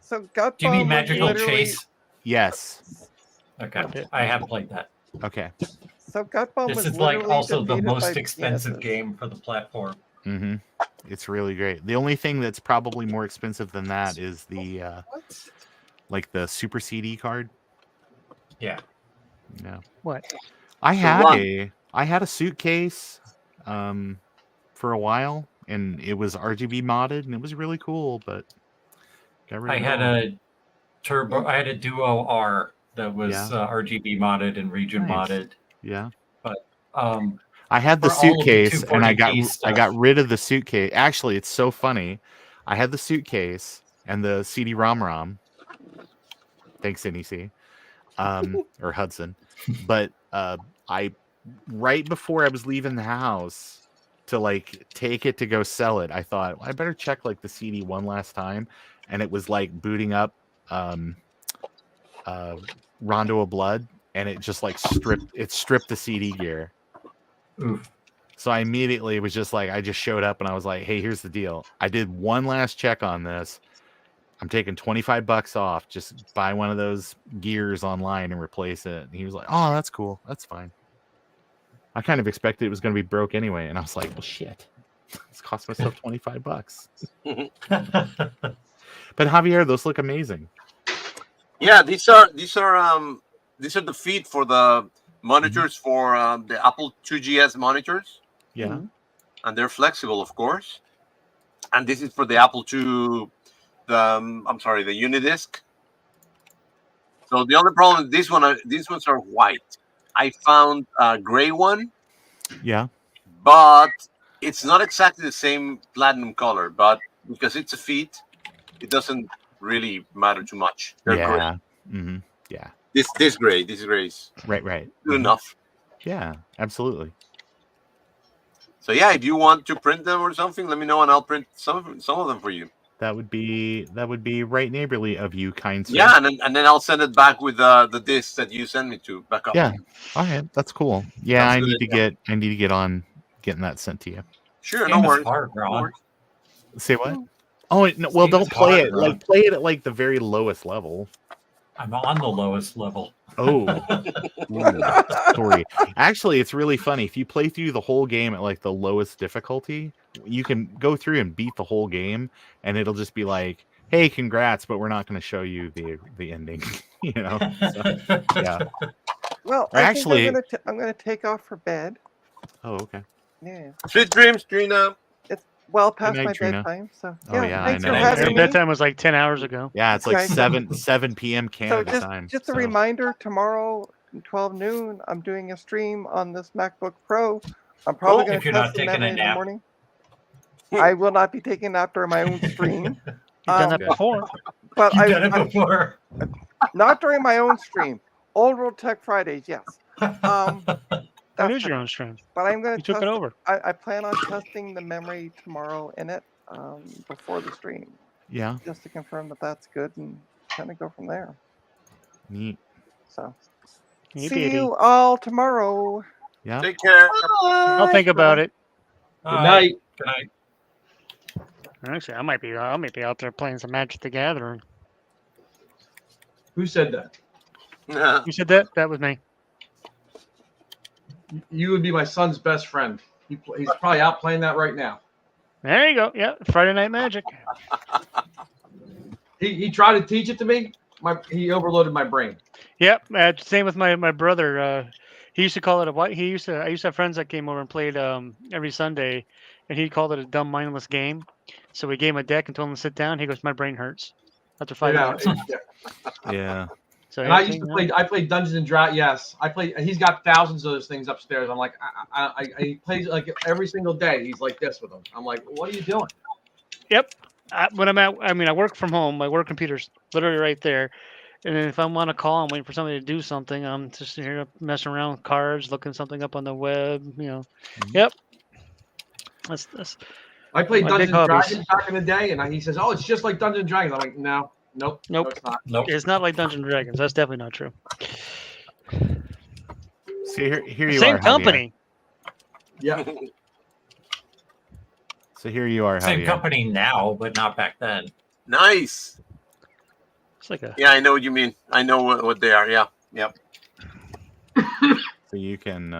So Gut Do you mean Bomb was Magical literally- Chase? Yes. Okay, I have played that. Okay. So Gut Bomb This was is like literally also the defeated most by expensive penises. game for the platform. Mm-hmm. It's really great. The only thing that's probably more expensive than that is the like the Super CD card. Yeah. No. What? I had a suitcase for a while, and it was RGB modded, and it was really cool. But got rid I of had it I had a Duo R that was Yeah. RGB modded and region Nice. modded. Yeah. But I had the for all of the suitcase, and I 240p got stuff. rid of the suitcase. Actually, it's so funny. I had the suitcase and the CD-ROM. Thanks, NEC, or Hudson. But I right before I was leaving the house to like take it to go sell it, I thought I better check like the CD one last time, and it was like booting up Rondo of Blood, and it just like stripped the CD gear. Oof. So I immediately was just like, I just showed up and I was like, hey, here's the deal. I did one last check on this. I'm taking $25 off. Just buy one of those gears online and replace it. And he was like, oh, that's cool. That's fine. I kind of expected it was going to be broke anyway. And I was like, well, shit. It's cost myself $25. But Javier, those look amazing. Yeah, these are the feed for the monitors for the Apple 2GS monitors. Yeah. And they're flexible, of course. And this is for the Apple II, the Unidisc. So the only problem, these ones are white. I found a gray one. Yeah. But it's not exactly the same platinum color. But because it's a feed, it doesn't really matter too much. They're gray. Mm-hmm. Yeah. This gray is right. Good enough. Yeah, absolutely. So yeah, if you want to print them or something, let me know and I'll print some of them for you. That would be right neighborly of you, kind sir. Yeah, and then I'll send it back with the disc that you sent me to back up. Yeah. All right, that's cool. Yeah, Sounds I good, need to get on getting that sent to you. Sure, no worries. Hard, Ron. Say what? Oh no, well, don't play it. Like play it at like the very lowest level. I'm on the lowest level. Oh, ooh, sorry. Actually, it's really funny. If you play through the whole game at like the lowest difficulty, you can go through and beat the whole game, and it'll just be like, "Hey, congrats!" But we're not going to show you the ending. You know? So, yeah. Well, actually, I'm gonna take off for bed. Oh, okay. Yeah. Sweet dreams, Trina. well past night, my Trina. bedtime. So Oh, yeah, I thanks for know. having Her me. bedtime was like 10 hours ago. Yeah, it's like Guys. 7 p.m. Canada So time. just a reminder, tomorrow 12 noon, I'm doing a stream on this MacBook Pro. I'm probably going If to you're test not the taking a memory in the nap. morning. I will not be taking a nap during my own stream. You've done that before. But You've done it before. Not during my own stream. Old World Tech Fridays, yes. That is your own stream. But I'm going You to took it over. I plan on testing the memory tomorrow in it before the stream. Yeah. Just to confirm that that's good and kind of go from there. Neat. So Hey, see baby. you all tomorrow. Yeah. Take care. I'll think about it. Good night. Good night. Actually, I might be out there playing some Magic the Gathering. Who said that? You said that? That was me. You would be my son's best friend. He's probably out playing that right now. There you go. Yeah, Friday Night Magic. He tried to teach it to me. He overloaded my brain. Yep. Same with my brother. He used to call it I used to have friends that came over and played every Sunday, and he called it a dumb, mindless game. So we gave him a deck and told him to sit down. He goes, "My brain hurts." After 5 minutes. Yeah. So and I used to play. I played Dungeons and Dragons. Yes, I played. He's got thousands of those things upstairs. I'm like, he plays like every single day. He's like this with them. I'm like, what are you doing? Yep. When I'm at, I work from home. My work computer's literally right there. And then if I'm on a call, I'm waiting for somebody to do something. I'm just here messing around with cards, looking something up on the web. Yep. That's. I played my Dungeons big and hobbies. Dragons back in the day, and he says, "Oh, it's just like Dungeons and Dragons." I'm like, "No, nope, no, it's not. Nope. It's not like Dungeons and Dragons. That's definitely not true. See, here you Same are. company. Yeah. So here you are. Same Javier. company now, but not back then. Nice. It's like a. Yeah, I know what you mean. I know what they are. Yeah. Yep. So you can.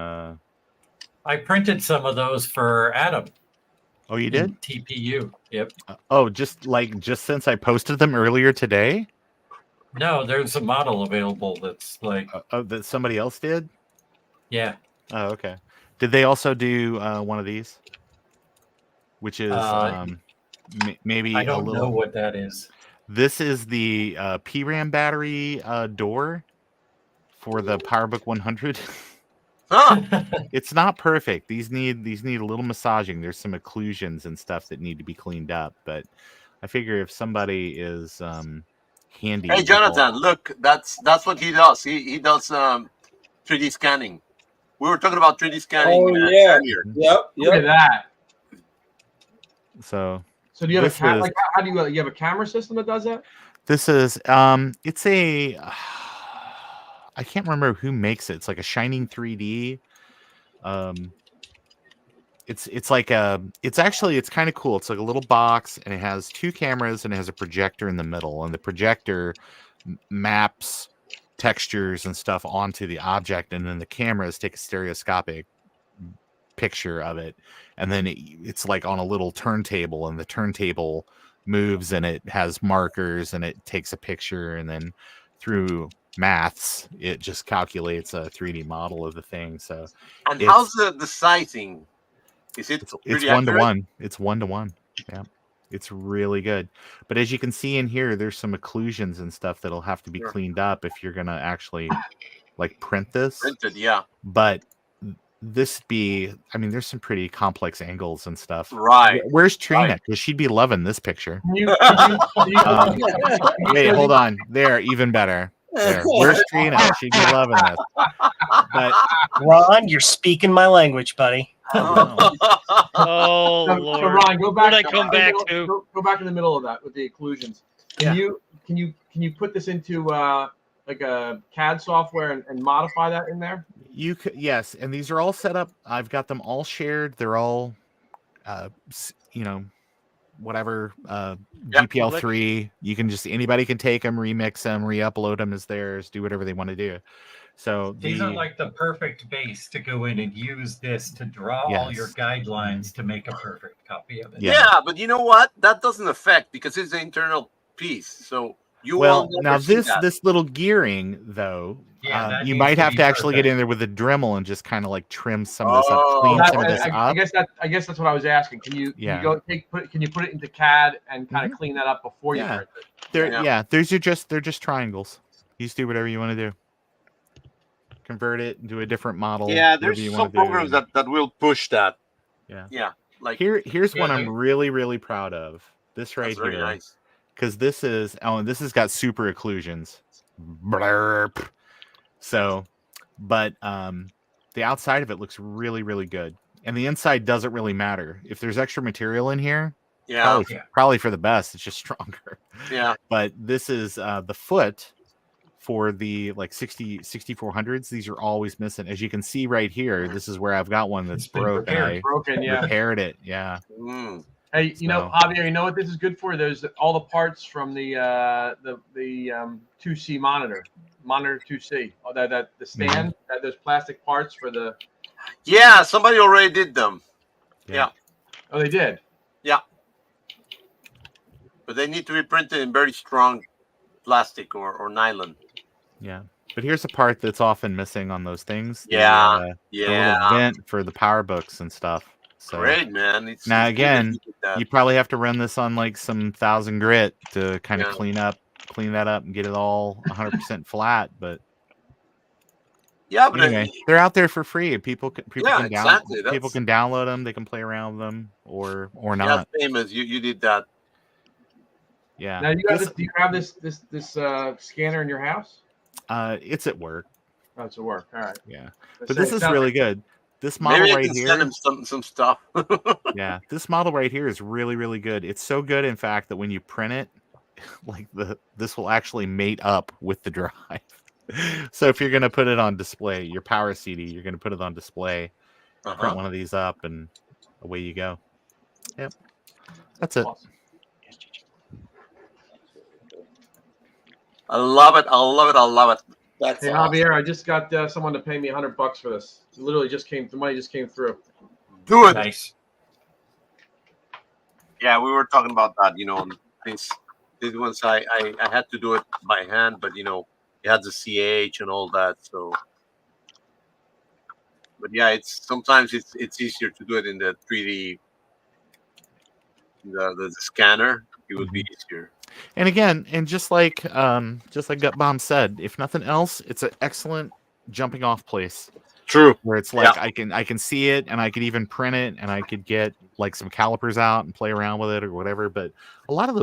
I printed some of those for Adam. Oh, you did? TPU. Yep. Oh, just since I posted them earlier today. No, there's a model available that's like. That somebody else did. Yeah. Oh, okay. Did they also do one of these? Which is maybe I don't a little. know what that is. This is the PRAM battery door for the PowerBook 100. It's not perfect. These need a little massaging. There's some occlusions and stuff that need to be cleaned up. But I figure if somebody is handy. Hey, Jonathan, look, that's what he does. He does 3D scanning. We were talking about 3D scanning. Oh yeah. Earlier. Yep. Look at that. So do you have this is- how do you have a camera system that does that? This is it's a I can't remember who makes it. It's like a Shining 3D. It's like it's kind of cool. It's like a little box and it has two cameras and it has a projector in the middle, and the projector maps textures and stuff onto the object, and then the cameras take a stereoscopic picture of it, and then it's like on a little turntable, and the turntable moves and it has markers and it takes a picture, and then through maths it just calculates a 3D model of the thing. So and how's the sizing? Is it it's pretty 1-to-1? It's 1-to-1. Yeah, it's really good. But as you can see in here, there's some occlusions and stuff that'll have to be cleaned up if you're gonna actually like print this. Printed, yeah. But there's some pretty complex angles and stuff. Right. Where's Trina? Because she'd be loving this picture. Can Wait, hold on. There, even better. There. Where's Trina? She'd be loving this. But Ron, you're speaking my language, buddy. Oh So Lord. Ron, go back. Where'd I come back to? Go back in the middle of that with the occlusions. Can you put this into like a CAD software and modify that in there? you could, yes, and these are all set up. I've got them all shared. They're all, whatever GPL3. You can just anybody can take them, remix them, re-upload them as theirs, do whatever they want to do. So these are like the perfect base to go in and use this to draw all your guidelines to make a perfect copy of it. Yeah, but you know what? That doesn't affect because it's an internal piece. So you well won't now ever see this that. this little gearing though, Yeah, that you needs might to have be to actually get perfect. in there with a Dremel and just kind of like trim some of this up, Oh, clean That, some of this I up. guess that's what I was asking. Can you Yeah. go can you put it into CAD and kind Mhm. of clean that up before you Yeah. print it? They're just triangles. You just do whatever you want to do. Convert it into a different model. Yeah, whatever there's you some want to do. programs that will push that. Yeah. Yeah, like Here's one Yeah, I'm really, really proud of. This right that's very here. nice. Because this is and this has got super occlusions. Blurp. So, but the outside of it looks really, really good. And the inside doesn't really matter. If there's extra material in here, Yeah, probably for the best. It's just stronger. yeah. But this is the foot for the like 6400s. These are always missing. As you can see right here, this is where I've got one that's It's been broke and I Broken, yeah. repaired it. Yeah. Mm. Hey, you know, So- Javier, you know what this is good for? There's all the parts from the 2C monitor 2C. Oh, that the stand, that there's plastic parts for the. Yeah, somebody already did them. Yeah. Oh, they did. Yeah. But they need to be printed in very strong plastic or nylon. Yeah. But here's a part that's often missing on those things. Yeah. The little vent for the power books and stuff. So Great, man. now it's good again, that you did that. you probably have to run this on like some 1000 grit to kind of Yeah. clean that up and get it all 100% flat. But Yeah, but anyway, they're out there for free. People can exactly. people can download them. They can play around with them or Yeah, not. famous. You did that. Yeah. Now you have this. Do you have this scanner in your house? It's at work. Oh, it's at work. All right. Yeah. Let's But say this it is sounds really like- good. This model Maybe I right can here. send him some stuff. Yeah, this model right here is really, really good. It's so good, in fact, that when you print it, like this will actually mate up with the drive. So if you're gonna put it on display, your power CD, you're gonna put it on display, print one of these up, and away you go. Yep, that's it. Awesome. I love it. I love it. I love it. That's Hey, awesome. Javier, I just got someone to pay me $100 for this. It literally the money just came through. Do it. Nice. Yeah, we were talking about that. These ones I had to do it by hand, but it had the CH and all that. So, but yeah, sometimes it's easier to do it in the 3D, the scanner. It would be easier. And again, and just like Gut Bomb said, if nothing else, it's an excellent jumping off place. True. Where it's like I can see it, and I could even print it, and I could get like some calipers out and play around with it or whatever. But a lot of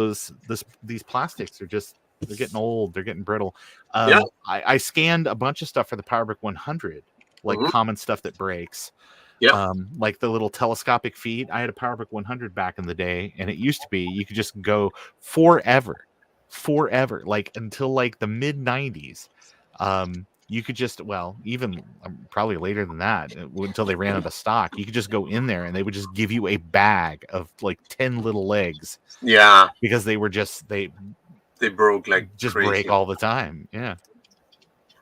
these plastics are they're getting old, they're getting brittle. I scanned a bunch of stuff for the PowerBook 100, like common stuff that breaks. Yeah. Like the little telescopic feet. I had a PowerBook 100 back in the day, and it used to be you could just go forever, like until like the mid 90s. You could just, even probably later than that, until they ran out of stock. You could just go in there and they would just give you a bag of like 10 little legs. Yeah. Because they were they broke like just crazy. break all the time. Yeah.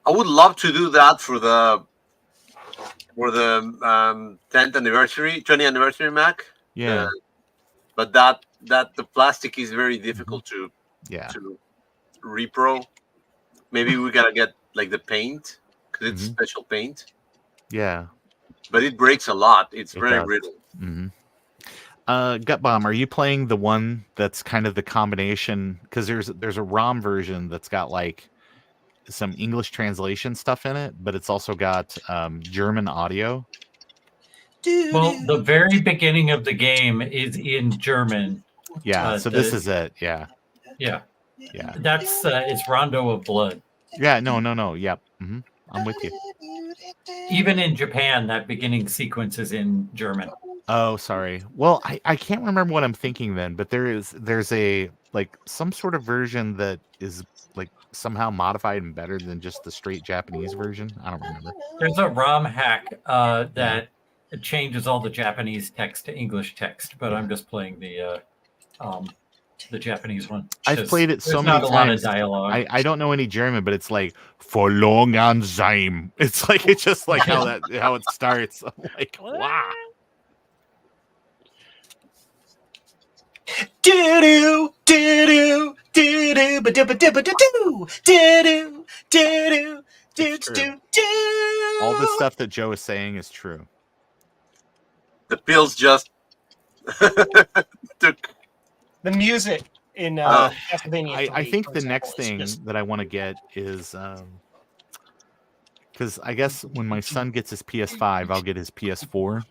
I would love to do that for the 10th anniversary, 20th anniversary Mac. Yeah. But that the plastic is very difficult to repro. Maybe we gotta get like the paint because it's special paint. Yeah. But it breaks a lot. It's very brittle. Gut Bomb, are you playing the one that's kind of the combination? Because there's a ROM version that's got like some English translation stuff in it, but it's also got German audio. Well, the very beginning of the game is in German. Yeah, so this is it. Yeah. Yeah. Yeah. That's it's Rondo of Blood. Yeah, no. Yep. I'm with you. Even in Japan, that beginning sequence is in German. Oh, sorry. Well, I can't remember what I'm thinking then, but there's a like some sort of version that is like somehow modified and better than just the straight Japanese version. I don't remember. There's a ROM hack that changes all the Japanese text to English text, but I'm just playing the Japanese one. I've played it so many times. There's not a lot of dialogue. I don't know any German, but it's like for long an sein. It's like it's just like how it starts. I'm like, wow. Do do do do do do do do do do do do All the stuff that Joe is saying is true. The pills just took. The music in Castlevania. I 3, think for the example, next is thing just- that I want to get is because I guess when my son gets his PS5, I'll get his PS4.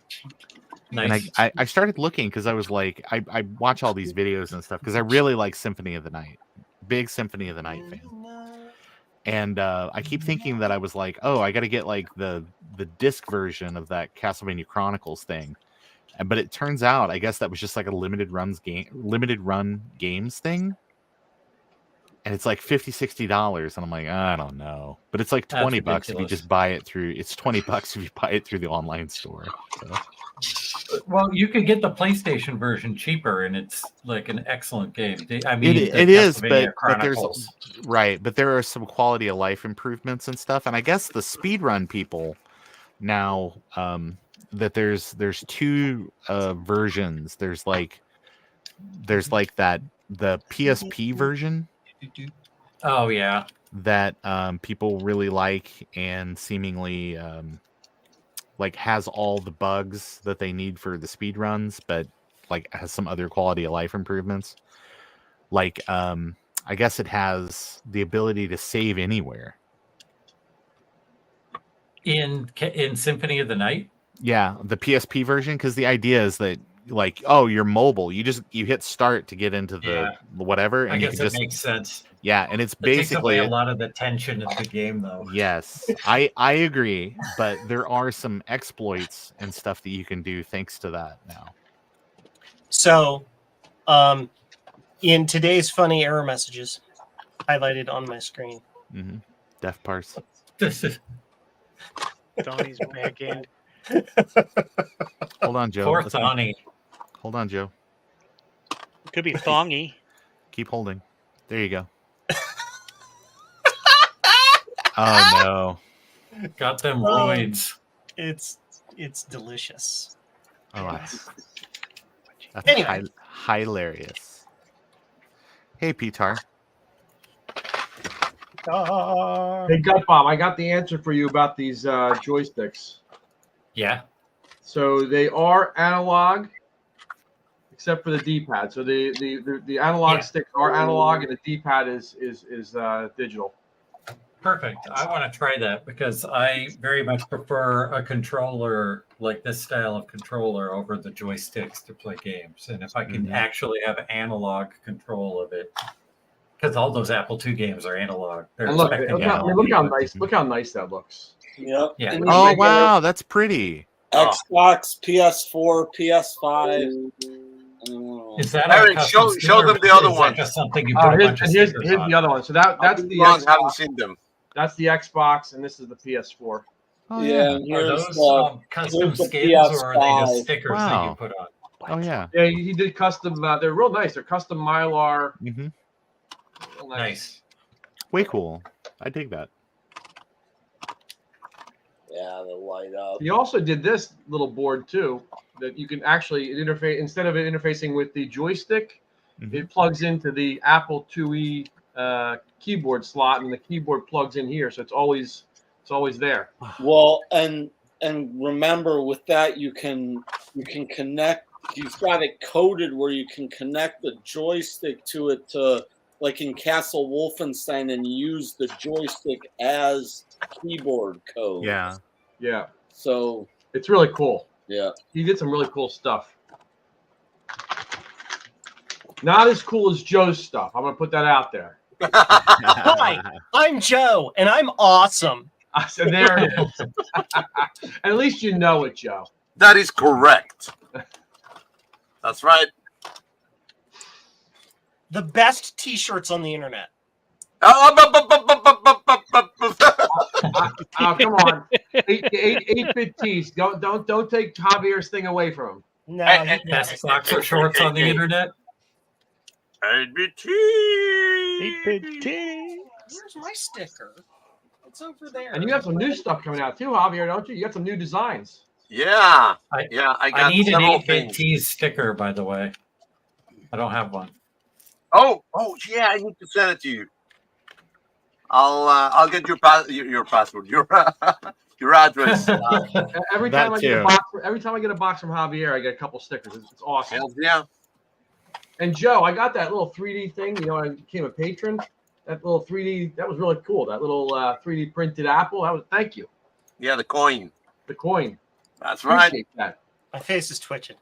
Nice. And I started looking because I was like, I watch all these videos and stuff because I really like Symphony of the Night. Big Symphony of the Night fan. And I keep thinking that I was like, oh, I got to get like the disc version of that Castlevania Chronicles thing. But it turns out, I guess that was just like a limited run games thing. And it's like $50-$60. And I'm like, I don't know. But it's like $20 if you ridiculous. just buy it through. It's $20 if you buy it through the online store. So. Well, you could get the PlayStation version cheaper, and it's like an excellent game. I mean, it is, but there's Chronicles. right, but there are some quality of life improvements and stuff. And I guess the speedrun people now that there's two versions. There's like that the PSP version. Oh yeah, that people really like and seemingly like has all the bugs that they need for the speed runs, but like has some other quality of life improvements. Like I guess it has the ability to save anywhere. In Symphony of the Night. Yeah, the PSP version, because the idea is that like, oh, you're mobile. You hit start to get into the whatever, and I guess you can it makes sense. Yeah, and it's It takes basically away a lot of the tension of the game, though. Yes, I agree, but there are some exploits and stuff that you can do thanks to that now. So, in today's funny error messages, highlighted on my screen. Mm-hmm. Deaf parse. Donnie's back end. Hold on, Joe. Poor Donnie. Hold on, Joe. Could be thongy. Keep holding. There you go. Oh no! Got them roids. It's delicious. Oh, that's Anyway. hilarious. Hey, Petar. Hey, Gut Bob, I got the answer for you about these joysticks. Yeah. So they are analog, except for the D-pad. So the analog sticks are analog, and the D-pad is digital. Perfect. I want to try that because I very much prefer a controller like this style of controller over the joysticks to play games. And if I can actually have analog control of it, because all those Apple II games are analog. They're And look expecting how nice that looks. Yep. Yeah. And you Oh can wow, that's pretty. Xbox, PS4, PS5. Is that Eric, a show custom skin, them or the other is that one. just something you put a bunch of Here's stickers on? the other one. So that's the Long haven't Xbox. seen them. That's the Xbox, and this is the PS4. Oh Yeah, yeah. and Are here's those custom here's the skins, or are they PS5. just stickers that Wow. you put on? Oh yeah. Yeah, he did custom. They're real nice. They're custom Mylar. Mm-hmm. Real Nice. Way cool. I dig that. Yeah, the light up. He also did this little board too, that you can actually interface instead of it interfacing with the joystick, Mhm. it plugs into the Apple IIe keyboard slot, and the keyboard plugs in here, so it's always there. Well, and remember with that you can connect. You've got it coded where you can connect the joystick to it to, like in Castle Wolfenstein, and use the joystick as keyboard code. Yeah. Yeah, So it's really cool. yeah. He did some really cool stuff. Not as cool as Joe's stuff. I'm gonna put that out there. Hi, I'm Joe, and I'm awesome. So there it is. At least you know it, Joe. That is correct. That's right. The best T-shirts on the internet. Oh, Come on, 8-bit tees. Don't take Javier's thing away from him. No, Best boxer shorts on the internet. 8-bit Where's my sticker? It's over there. And you have some new stuff coming out too, Javier, don't you? You got some new designs. Yeah. I I got need an several 8-bit things. tees sticker, by the way. I don't have one. Oh, yeah, I need to send it to you. I'll get your password, your address. Every That time I get too. a box, every time I get a box from Javier, I get a couple stickers. It's awesome. Hell yeah. And Joe, I got that little 3D thing. You know, I became a patron. That little 3D, that was really cool. That little 3D printed apple. That was thank you. Yeah, the coin. The coin. That's right. Appreciate that. My face is twitching.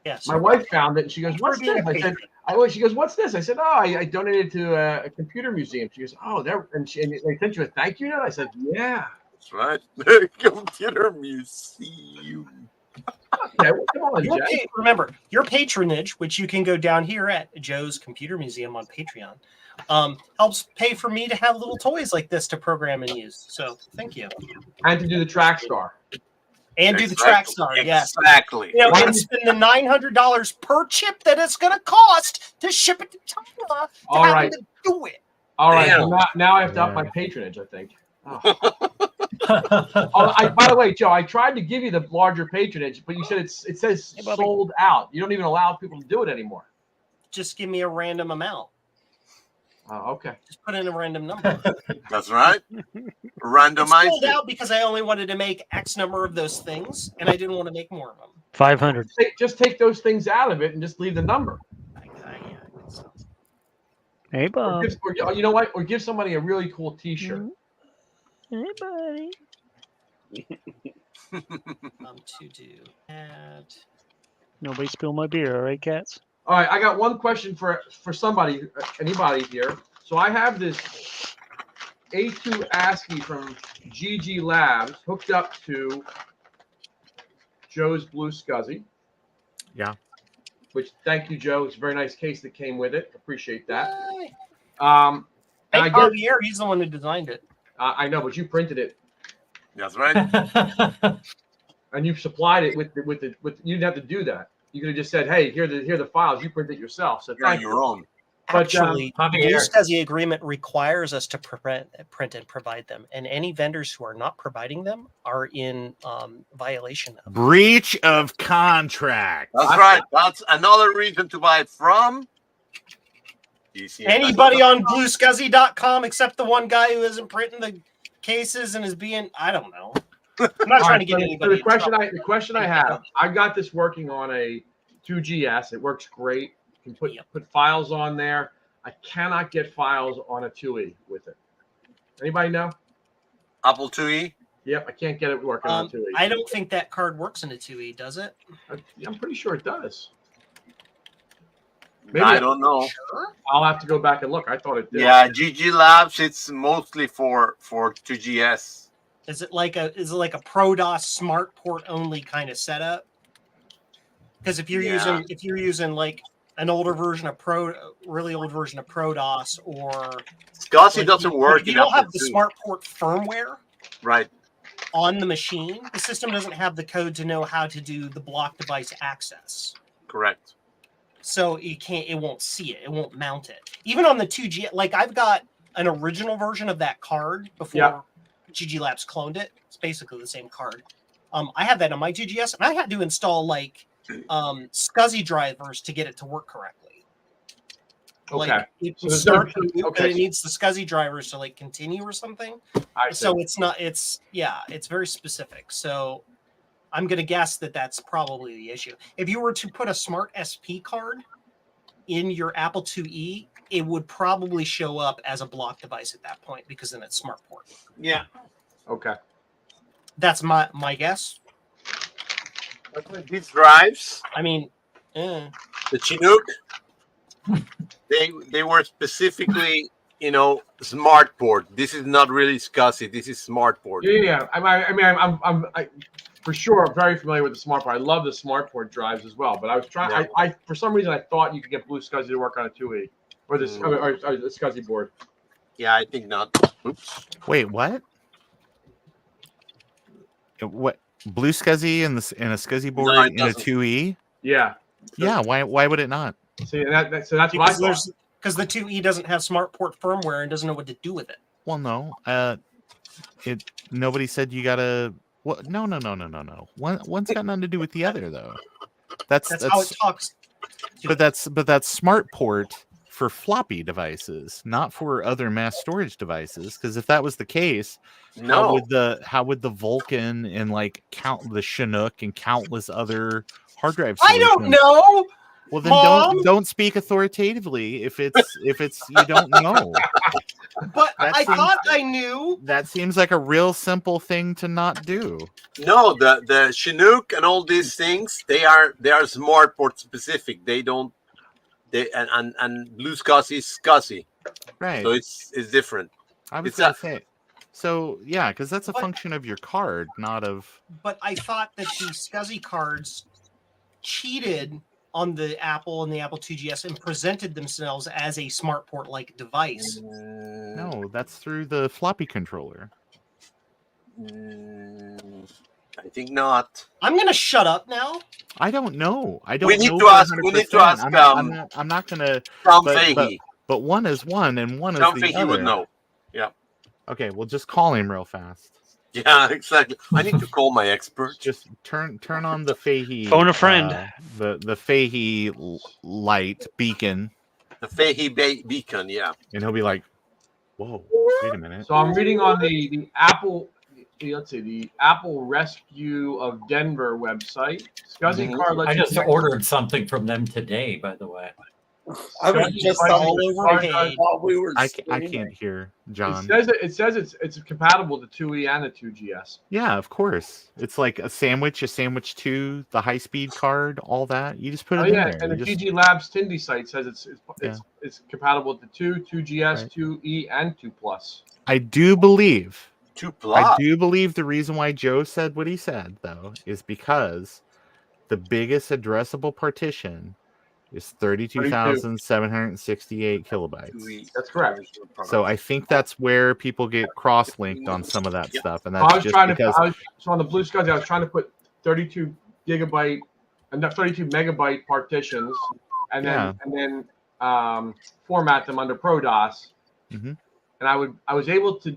Yes. My wife found it and she goes, "What's being this?" a I said, patron. She goes, "What's this?" I said, "Oh, I donated to a computer museum." She goes, "Oh, there," and they sent you a thank you note. I said, "Yeah." That's right. The computer museum. Okay, well, come on, Jay. Remember, your patronage, which you can go down here at Joe's Computer Museum on Patreon, helps pay for me to have little toys like this to program and use. So thank you. And to do the track star. And do the track star, yes. Exactly. You know, and spend the $900 per chip that it's going to cost to ship it to China to All have right. them to do it. All right. Damn. Now I have to up my patronage, I think. By the way, Joe, I tried to give you the larger patronage, but you said it says sold out. You don't even allow people to do it anymore. Just give me a random amount. Okay. Just put in a random number. That's right. Randomized. Sold out because I only wanted to make X number of those things, and I didn't want to make more of them. 500. Just take those things out of it and just leave the number. Hey, Bob. Or you know what? Or give somebody a really cool T-shirt. Hey, buddy. To do that. Nobody spill my beer, all right, cats? All right, I got one question for somebody, anybody here. So I have this A2 ASCII from GG Labs hooked up to Joe's Blue SCSI. Yeah. Which, thank you, Joe. It's a very nice case that came with it. Appreciate that. Hey, I guess, Javier, he's the one who designed it. I know, but you printed it That's right. and you supplied it with you didn't have to do that. You could have just said, "Hey, here are the files." You print it yourself. So You're on thank you. your own. But, Actually, the Javier. Blue SCSI agreement requires us to print and provide them, and any vendors who are not providing them are in violation of Breach of contract. That's right. That's another reason to buy it from anybody on BlueSCSI.com except the one guy who isn't printing the cases and is being, I don't know. I'm not trying to get anybody. The question I have, I've got this working on a 2GS. It works great. You can put files on there. I cannot get files on a 2E with it. Anybody know? Apple IIe. Yep, I can't get it working on a 2E. I don't think that card works in a 2E, does it? I'm pretty sure it does. I don't know. Sure? I'll have to go back and look. I thought it did. Yeah, GG Labs. It's mostly for 2GS. Is it like a ProDOS smart port only kind of setup? Because if you're using like an older version of really old version of ProDOS, or SCSI doesn't work. If you don't have the smart port firmware right on the machine, the system doesn't have the code to know how to do the block device access. Correct. So it won't see it. It won't mount it. Even on the 2G, like I've got an original version of that card before GG Labs cloned it. It's basically the same card. I have that on my 2GS, and I had to install like SCSI drivers to get it to work correctly. Okay. Like it needs the SCSI drivers to like continue or something. So it's not. It's very specific. So I'm going to guess that that's probably the issue. If you were to put a Smart SP card in your Apple IIe, it would probably show up as a block device at that point because then it's smart port. Yeah. Okay. That's my guess. These drives. I mean, the Chinook. They were specifically, smart port. This is not really SCSI. This is smart port. Yeah. I'm for sure very familiar with the smart port. I love the smart port drives as well. But I was trying. I for some reason I thought you could get Blue SCSI to work on a 2E or the SCSI board. Yeah, I think not. Oops. Wait, what? What? Blue SCSI in a SCSI board in a 2E? Yeah. Yeah. Why would it not? See, that's what I thought. Because the 2E doesn't have smart port firmware and doesn't know what to do with it. Well, no. Nobody said you gotta. What? No. One's got nothing to do with the other, though. That's how it talks. But that's smart port for floppy devices, not for other mass storage devices. Because if that was the case, how would the Vulcan and like the Chinook and countless other hard drive solutions? I don't know. Well, then Mom? don't speak authoritatively if it's you don't know. But I thought I knew. That seems like a real simple thing to not do. No, the Chinook and all these things, they are smart port specific. They don't and blue SCSI is SCSI. Right. So it's different. I was gonna say. So yeah, because that's a function of your card, not of. But I thought that the SCSI cards cheated on the Apple and the Apple 2GS and presented themselves as a smart port like device. No, that's through the floppy controller. I think not. I'm gonna shut up now. I don't know. I don't. We need know to ask. 100%. We need to ask. I'm not gonna. Tom Fahey. But one is one, and one Tom is the Fahey other. would know. Yeah. Okay, well, just call him real fast. Yeah, exactly. I need to call my expert. Just turn on the Fahey. Phone a friend. The Fahey light beacon. The Fahey beacon, yeah. And he'll be like, "Whoa, wait a minute." So I'm reading on the Apple. Let's see, the Apple Rescue of Denver website. SCSI card lets I you just ordered something from them today, by the way. I was just all over Paid. while we were. I streaming. can't hear John. It says it's compatible to 2E and the 2GS. Yeah, of course. It's like a sandwich 2, the high speed card, all that. You just put it in there. And the You just- GG Labs Tindy site says it's compatible to 2GS, Right. 2E, and 2 Plus. I do believe 2 Plus. I do believe the reason why Joe said what he said, though, is because the biggest addressable partition is 32,768 kilobytes. That's correct. So I think that's where people get cross-linked on some of that stuff, and I that's was just trying because. so on the Blue SCSI, I was trying to put 32 gigabyte and 32 megabyte partitions, and then format them under ProDOS. Mhm. And I was able to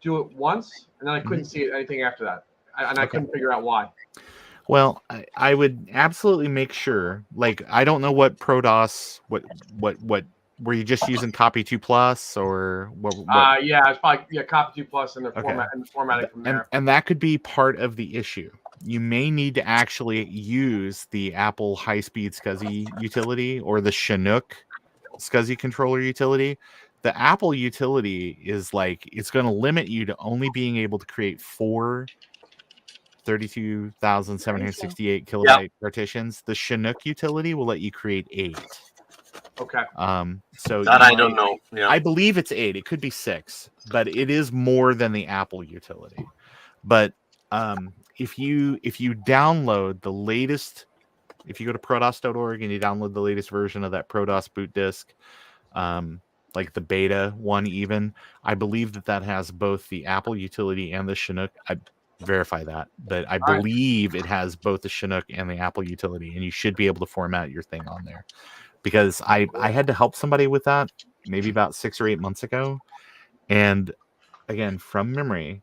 do it once, and then I couldn't see anything after that, and I couldn't figure out why. Well, I would absolutely make sure. Like, I don't know what ProDOS, what were you just using Copy 2 Plus or what? Yeah, it's probably Copy 2 Plus and the formatting from there. And that could be part of the issue. You may need to actually use the Apple high-speed SCSI utility or the Chinook SCSI controller utility. The Apple utility is like, it's going to limit you to only being able to create 4 32,768 kilobyte partitions. The Chinook utility will let you create 8. Okay. So that I don't know. Yeah. I believe it's 8. It could be 6, but it is more than the Apple utility. But if you download the latest, if you go to prodos.org and you download the latest version of that ProDOS boot disk, like the beta one, even, I believe that has both the Apple utility and the Chinook. I verify that, but I believe it has both the Chinook and the Apple utility, and you should be able to format your thing on there. Because I had to help somebody with that maybe about 6 or 8 months ago, and again, from memory,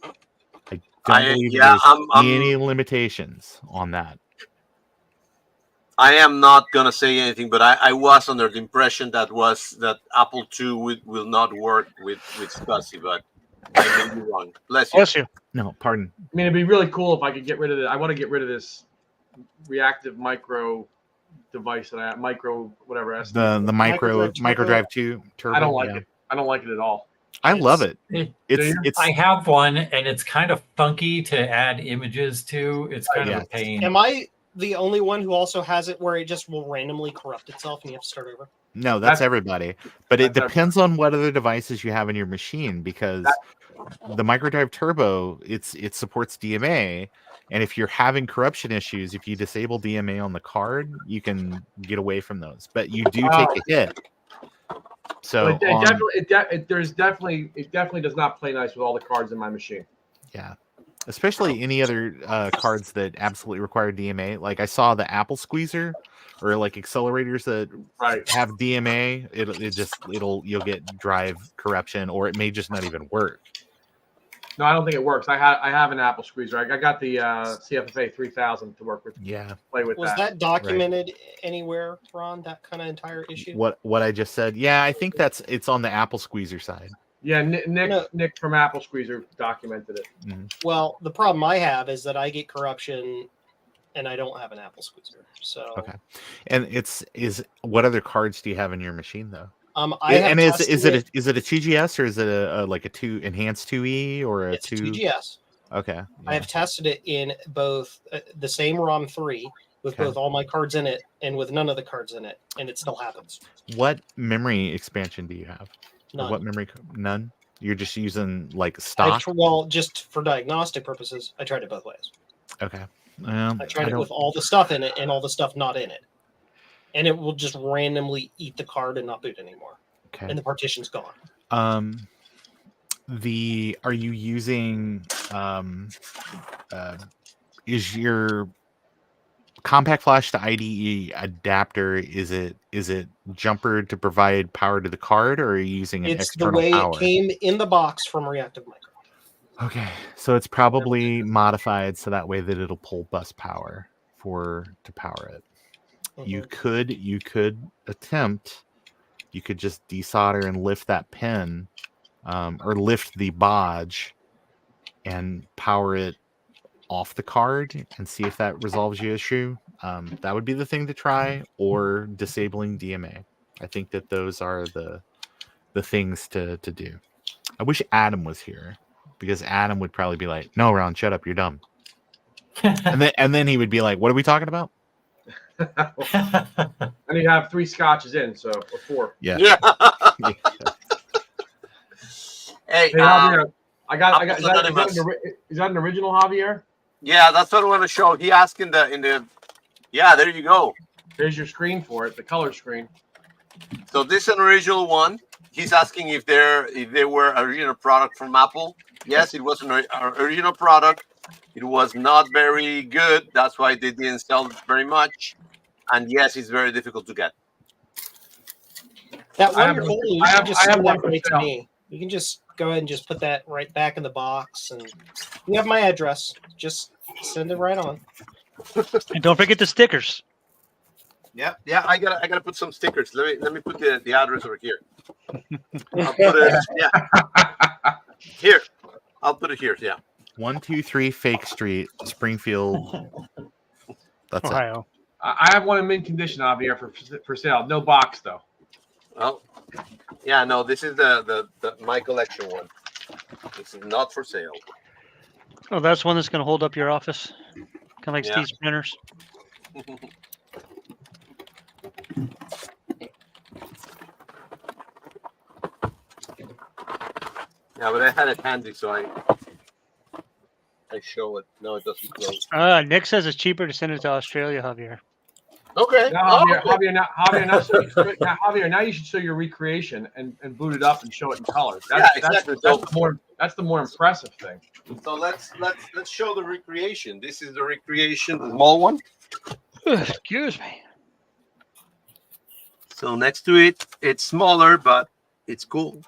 I don't believe there's any limitations on that. I am not gonna say anything, but I was under the impression that Apple II will not work with SCSI, but I may be wrong. Bless you. No, pardon. I mean, it'd be really cool if I could get rid of it. I want to get rid of this reactive micro device that I have, micro whatever. The micro drive 2 turbo. I don't like it. I don't like it at all. I love it. I have one, and it's kind of funky to add images to. It's kind of a pain. Am I the only one who also has it where it just will randomly corrupt itself and you have to start over? No, that's everybody. But it depends on what other devices you have in your machine, because the microdrive turbo, it supports DMA, and if you're having corruption issues, if you disable DMA on the card, you can get away from those. But you do take a hit. So it definitely does not play nice with all the cards in my machine. Yeah. Especially any other cards that absolutely require DMA. Like I saw the Apple Squeezer, or like accelerators that have DMA. You'll get drive corruption, or it may just not even work. No, I don't think it works. I have an Apple squeezer. I got the CFFA 3000 to work with. Yeah. Play with Was that documented anywhere, Ron? That kind of entire issue? What I just said? Yeah, I think it's on the Apple squeezer side. Yeah, Nick from Apple Squeezer documented it. Mm-hmm. Well, the problem I have is that I get corruption, and I don't have an Apple squeezer. So okay, and what other cards do you have in your machine though? Is it a 2GS or is it a like a 2 enhanced 2E or a 2GS? Okay, yeah. I have tested it in both the same ROM 3 with both all my cards in it and with none of the cards in it, and it still happens. What memory expansion do you have? None. What memory? None. You're just using like stock. Just for diagnostic purposes, I tried it both ways. Okay. I tried it with all the stuff in it and all the stuff not in it, and it will just randomly eat the card and not boot anymore. Okay. And the partition's gone. Are you using is your compact flash to IDE adapter, is it jumpered to provide power to the card, or are you using an external power? It's the way it came in the box from Reactive Micro. Okay, so it's probably modified so that way that it'll pull bus power to power it. Mm-hmm. You could attempt. You could just desolder and lift that pin, or lift the bodge, and power it off the card and see if that resolves your issue. That would be the thing to try, or disabling DMA. I think that those are the things to do. I wish Adam was here, because Adam would probably be like, "No, Ron, shut up, you're dumb." and then he would be like, "What are we talking about?" And you have 3 scotches in, or 4. Yeah. Hey, Javier, I got. Is that an original, Javier? Yeah, that's what I want to show. He asked in the. Yeah, there you go. There's your screen for it, the color screen. So this is an original one. He's asking if they were original product from Apple. Yes, it was an original product. It was not very good. That's why they didn't sell it very much. And yes, it's very difficult to get. That wonderful. You can just send that right to me. You can just go ahead and just put that right back in the box, and you have my address. Just send it right on. And don't forget the stickers. Yeah. I gotta put some stickers. Let me put the address over here. I'll put it. Yeah. Here. I'll put it here. Yeah. 123 Fake Street, Springfield. That's Ohio. I have one in mint condition, Javier, for sale. No box though. Oh, yeah. No, this is the my collection one. This is not for sale. Oh, that's one that's going to hold up your office, kind of like Steve's printers. Yeah, but I had it handy, so I show it. No, it doesn't close. Nick says it's cheaper to send it to Australia, Javier. Okay. Now, Javier, now you should show your recreation and boot it up and show it in color. Exactly. That's the more impressive thing. So let's show the recreation. This is the recreation, the small one. Excuse me. So next to it, it's smaller, but it's cool.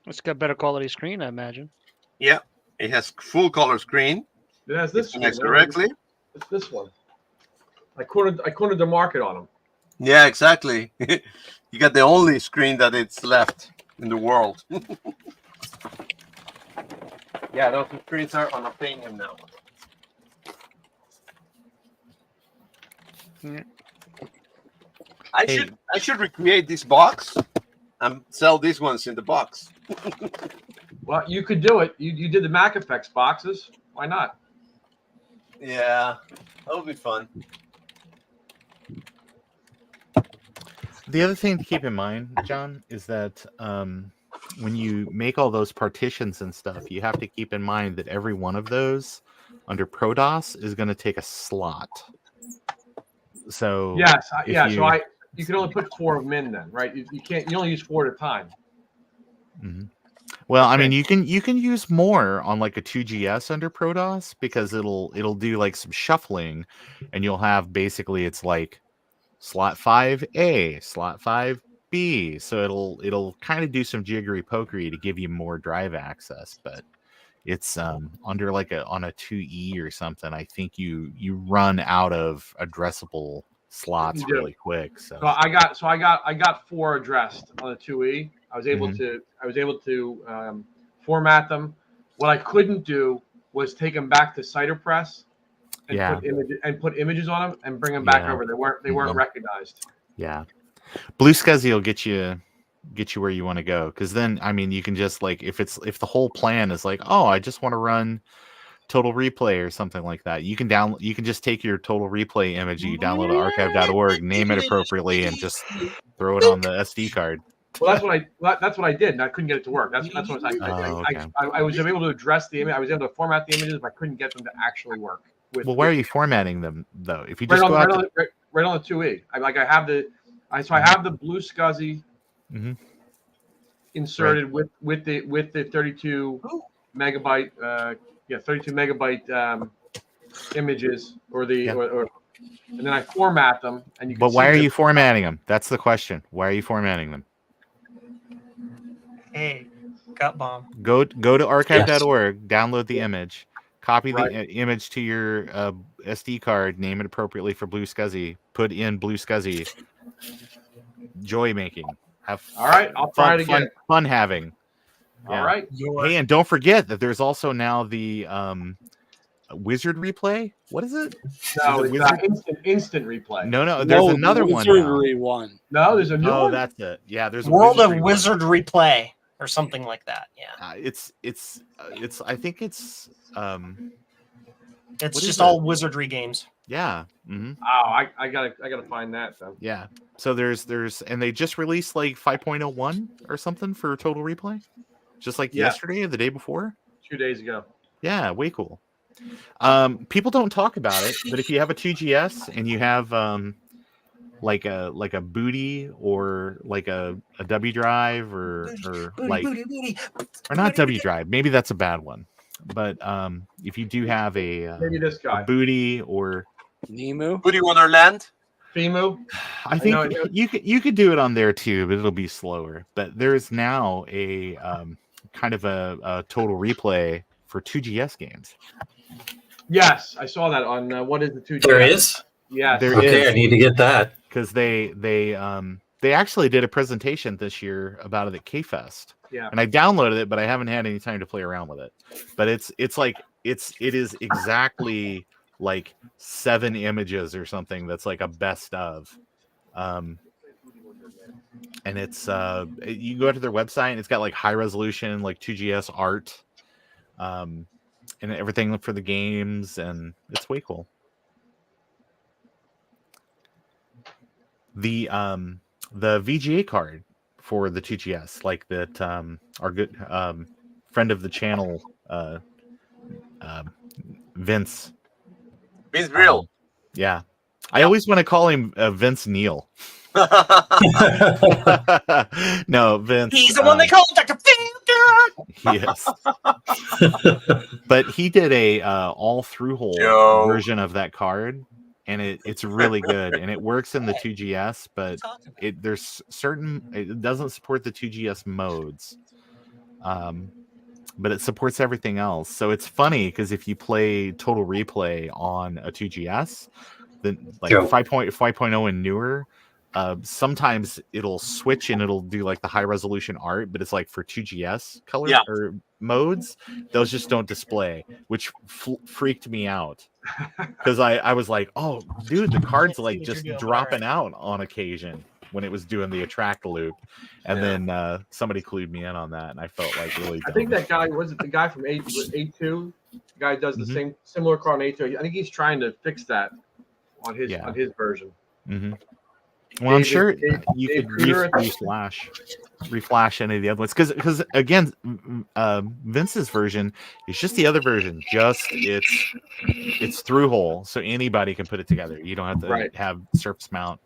It's got better quality screen, I imagine. Yeah, it has full color screen. It has this connects directly. It's this one. I cornered the market on them. Yeah, exactly. You got the only screen that it's left in the world. Yeah, those screens are on a premium now. Yeah. I should recreate this box and sell these ones in the box. Well, you could do it. You did the Mac Effects boxes. Why not? Yeah, that would be fun. The other thing to keep in mind, John, is that when you make all those partitions and stuff, you have to keep in mind that every one of those under ProDOS is going to take a slot. So yes, you can only put 4 of them in then, right? You can't. You only use 4 at a time. Mm-hmm. Well, I mean, you can use more on like a 2GS under ProDOS, because it'll do like some shuffling, and you'll have basically it's like slot 5A, slot 5B. So it'll kind of do some jiggery pokery to give you more drive access. But it's under like on a 2E or something. I think you run out of addressable slots You do. really quick. So I got 4 addressed on a 2E. I was able Mhm. to format them. What I couldn't do was take them back to CipherPress and Yeah. put images on them and bring them back Yeah. over. They weren't Mhm. recognized. Yeah. Blue SCSI will get you where you want to go, because then I mean you can just like if the whole plan is like, oh, I just want to run Total Replay or something like that, you can just take your Total Replay image you download to archive.org, name it appropriately, and just throw it on the SD card. Well, that's what I did, and I couldn't get it to work. That's what Okay. I was able to address the image. I was able to format the images, but I couldn't get them to actually work. Well, why are you formatting them though? If you just go right out on the 2E, I have the blue SCSI Mhm. inserted with the 32 megabyte 32 megabyte images or and then I format them, and you can But why are see you formatting them? That's the question. Why are you formatting them? Hey, gut bomb. Go to archive.org, download the image, copy the Right. image to your SD card, name it appropriately for Blue SCSI, put in Blue SCSI, joy making. Have All right, I'll try it again. Fun having. All Yeah. right. Hey, and don't forget that there's also now the Wizard Replay. What is it? No, Is it it's instant replay. No, there's another one now. Wizardry one. No, there's a new one. Oh, that's it. Yeah, there's a World of Wizardry one. Wizard Replay or something like that. Yeah. It's I think it's It's what just is all it? wizardry games. Yeah. Mm-hmm. Oh, I gotta find that then. Yeah. So there's and they just released like 5.01 or something for Total Replay, just like yesterday or the day before. 2 days ago. Yeah, way cool. People don't talk about it, but if you have a 2GS and you have like a booty or like a W drive or like or not W drive, maybe that's a bad one. But if you do have maybe this guy a booty or Nemu, Booty Wonderland, Fimu. I think you could do it on there too, but it'll be slower. But there's now a kind of a Total Replay for 2GS games. Yes, I saw that on what is the 2G? There is. Yes. There Okay, is. I need to get that. Because they actually did a presentation this year about it at K-Fest. Yeah. And I downloaded it, but I haven't had any time to play around with it. But it is exactly like 7 images or something that's like a best of. And it's you go to their website and it's got like high resolution like 2GS art and everything for the games, and it's way cool. The VGA card for the 2GS, like that our good friend of the channel Vince Brill. Yeah, I always want to call him Vince Neil. No, Vince. He's the one they call Dr. Yes. But he did a all through hole version of that card, and it's really good, and it works in the 2GS, but it doesn't support the 2GS modes. But it supports everything else. So it's funny because if you play Total Replay on a 2GS, then like 5.0 and newer, sometimes it'll switch and it'll do like the high resolution art, but it's like for 2GS colors or modes, those just don't display, which freaked me out because I was like, oh dude, the card's like just dropping out on occasion when it was doing the attract loop, and then somebody clued me in on that, and I felt like really dumb. I think that guy was it the guy from A2. The guy does the similar card on A2. I think he's trying to fix that on his version. Mm-hmm. Well, I'm sure you could reflash any of the other ones because again, Vince's version is just the other version. Just it's through hole, so anybody can put it together. You don't have to have surface mount.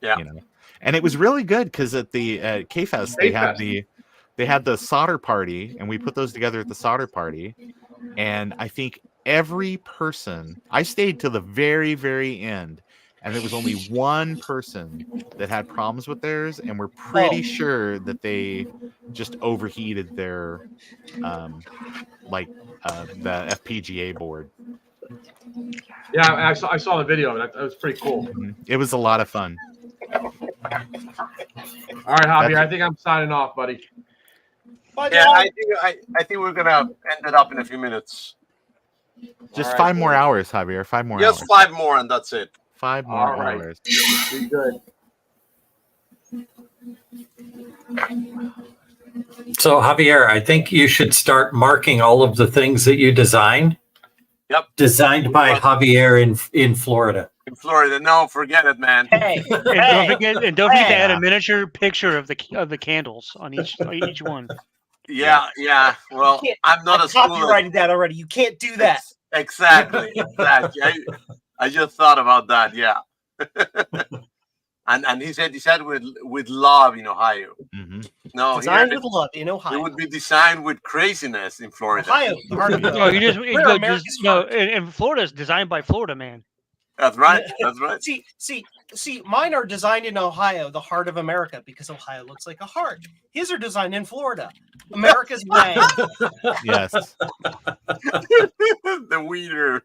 Yeah, you know. And it was really good because at the K-Fest they had the solder party, and we put those together at the solder party. And I think every person, I stayed till the very, very end, and there was only one person that had problems with theirs, and we're pretty sure that they just overheated their the FPGA board. Yeah, I saw the video of it. That was pretty cool. It was a lot of fun. All right, Javier, I think I'm signing off, buddy. Bye, Yeah, Dad. I think we're gonna end it up in a few minutes. Just 5 more hours, Javier. 5 more hours. Just 5 more, and that's it. 5 more All right. hours. Be good. So Javier, I think you should start marking all of the things that you design. Yep. Designed by Javier in Florida. In Florida, no, forget it, man. Hey, Don't forget to add a miniature picture of the candles on each one. Yeah. Well, I'm not a copyrighted that already. You can't do that. Exactly. I just thought about that. Yeah. and he said with love in Ohio. Mm-hmm. No, designed with love in Ohio. It would be designed with craziness in Florida. Ohio, the heart of No, you just in Florida is designed by Florida man. That's right. That's right. See, mine are designed in Ohio, the heart of America, because Ohio looks like a heart. His are designed in Florida, America's wang. Yes. The weeder.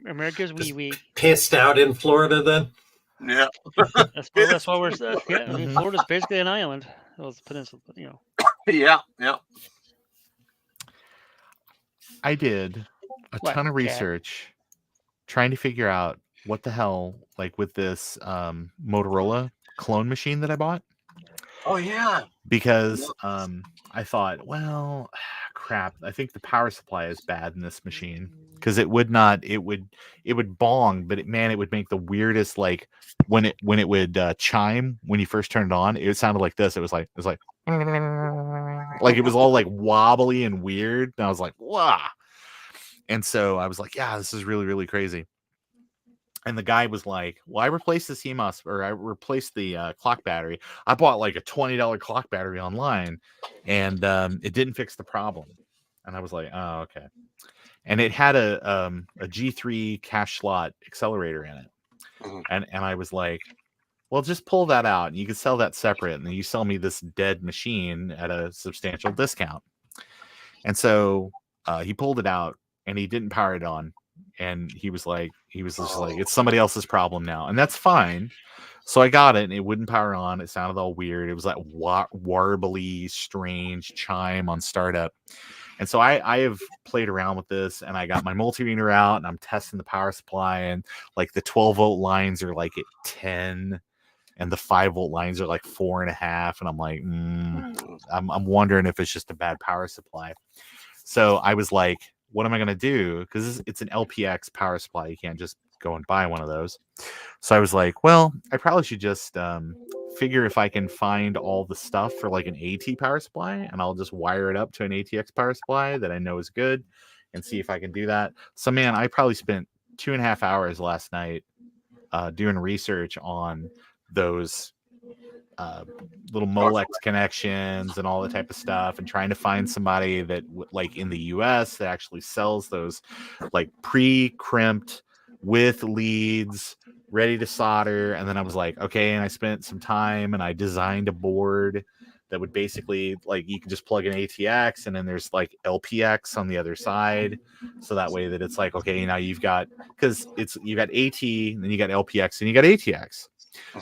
America's wee. Pissed out in Florida, then. Yeah. That's why we're. Yeah, I mean, Florida's basically an island. Well, it's a peninsula, but Yeah. I did a ton of research trying to figure out what the hell, like with this Motorola clone machine that I bought. Oh yeah. Because I thought, well, crap, I think the power supply is bad in this machine because it would bong, but it would make the weirdest, like when it would chime when you first turned it on, it sounded like this. It was like it was all like wobbly and weird. And I was like, wow. And so I was like, yeah, this is really, really crazy. And the guy was like, well, I replaced the CMOS, or I replaced the clock battery. I bought like a $20 clock battery online, and it didn't fix the problem. And I was like, oh, okay. And it had a G3 cache slot accelerator in it. And I was like, well, just pull that out, and you can sell that separate, and then you sell me this dead machine at a substantial discount. And so he pulled it out, and he didn't power it on. And he was just like, it's somebody else's problem now. And that's fine. So I got it, and it wouldn't power on. It sounded all weird. It was that warbly, strange chime on startup. And so I have played around with this, and I got my multimeter out, and I'm testing the power supply, and like the 12-volt lines are like at 10, and the 5-volt lines are like 4.5. And I'm like, I'm wondering if it's just a bad power supply. So I was like, what am I going to do? Because it's an LPX power supply. You can't just go and buy one of those. So I was like, well, I probably should just figure if I can find all the stuff for like an AT power supply, and I'll just wire it up to an ATX power supply that I know is good and see if I can do that. So, man, I probably spent 2.5 hours last night doing research on those little Molex connections and all that type of stuff, and trying to find somebody that like in the US that actually sells those like pre-crimped with leads ready to solder. And then I was like, okay, and I spent some time and I designed a board that would basically, like, you can just plug in ATX, and then there's like LPX on the other side, so that way that it's like, okay, now you've got, because you got AT, and then you got LPX, and you got ATX.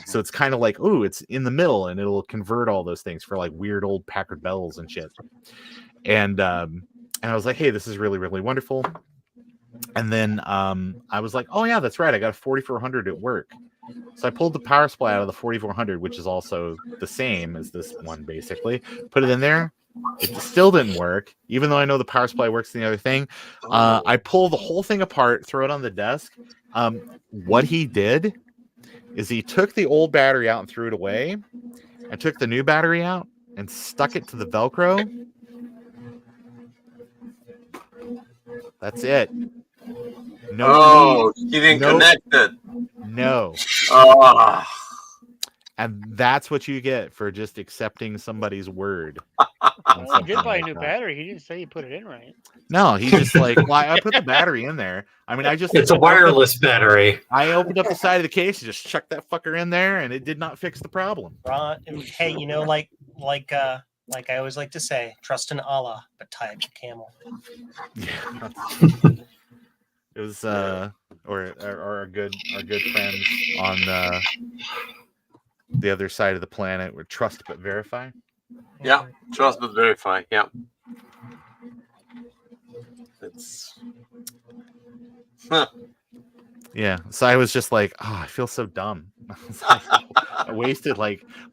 So it's kind of like, oh, it's in the middle, and it'll convert all those things for like weird old Packard Bells and shit. And I was like, hey, this is really, really wonderful. And then I was like, oh yeah, that's right, I got a 4400 at work. So I pulled the power supply out of the 4400, which is also the same as this one, basically. Put it in there. It still didn't work, even though I know the power supply works in the other thing. I pull the whole thing apart, throw it on the desk. What he did is he took the old battery out and threw it away, and took the new battery out and stuck it to the Velcro. That's it. No. He didn't connect it. No. And that's what you get for just accepting somebody's word. Well, he did buy a new battery. He didn't say you put it in right. No, he just like, well, I put the battery in there. I mean, It's a wireless battery. I opened up the side of the case and just chucked that fucker in there, and it did not fix the problem. Hey, you know, like I always like to say, trust in Allah, but tie up your camel. Yeah. It was or our good friends on the other side of the planet were trust but verify. Yeah, trust but verify. Yeah. It's Yeah. So I was just like, oh, I feel so dumb. I wasted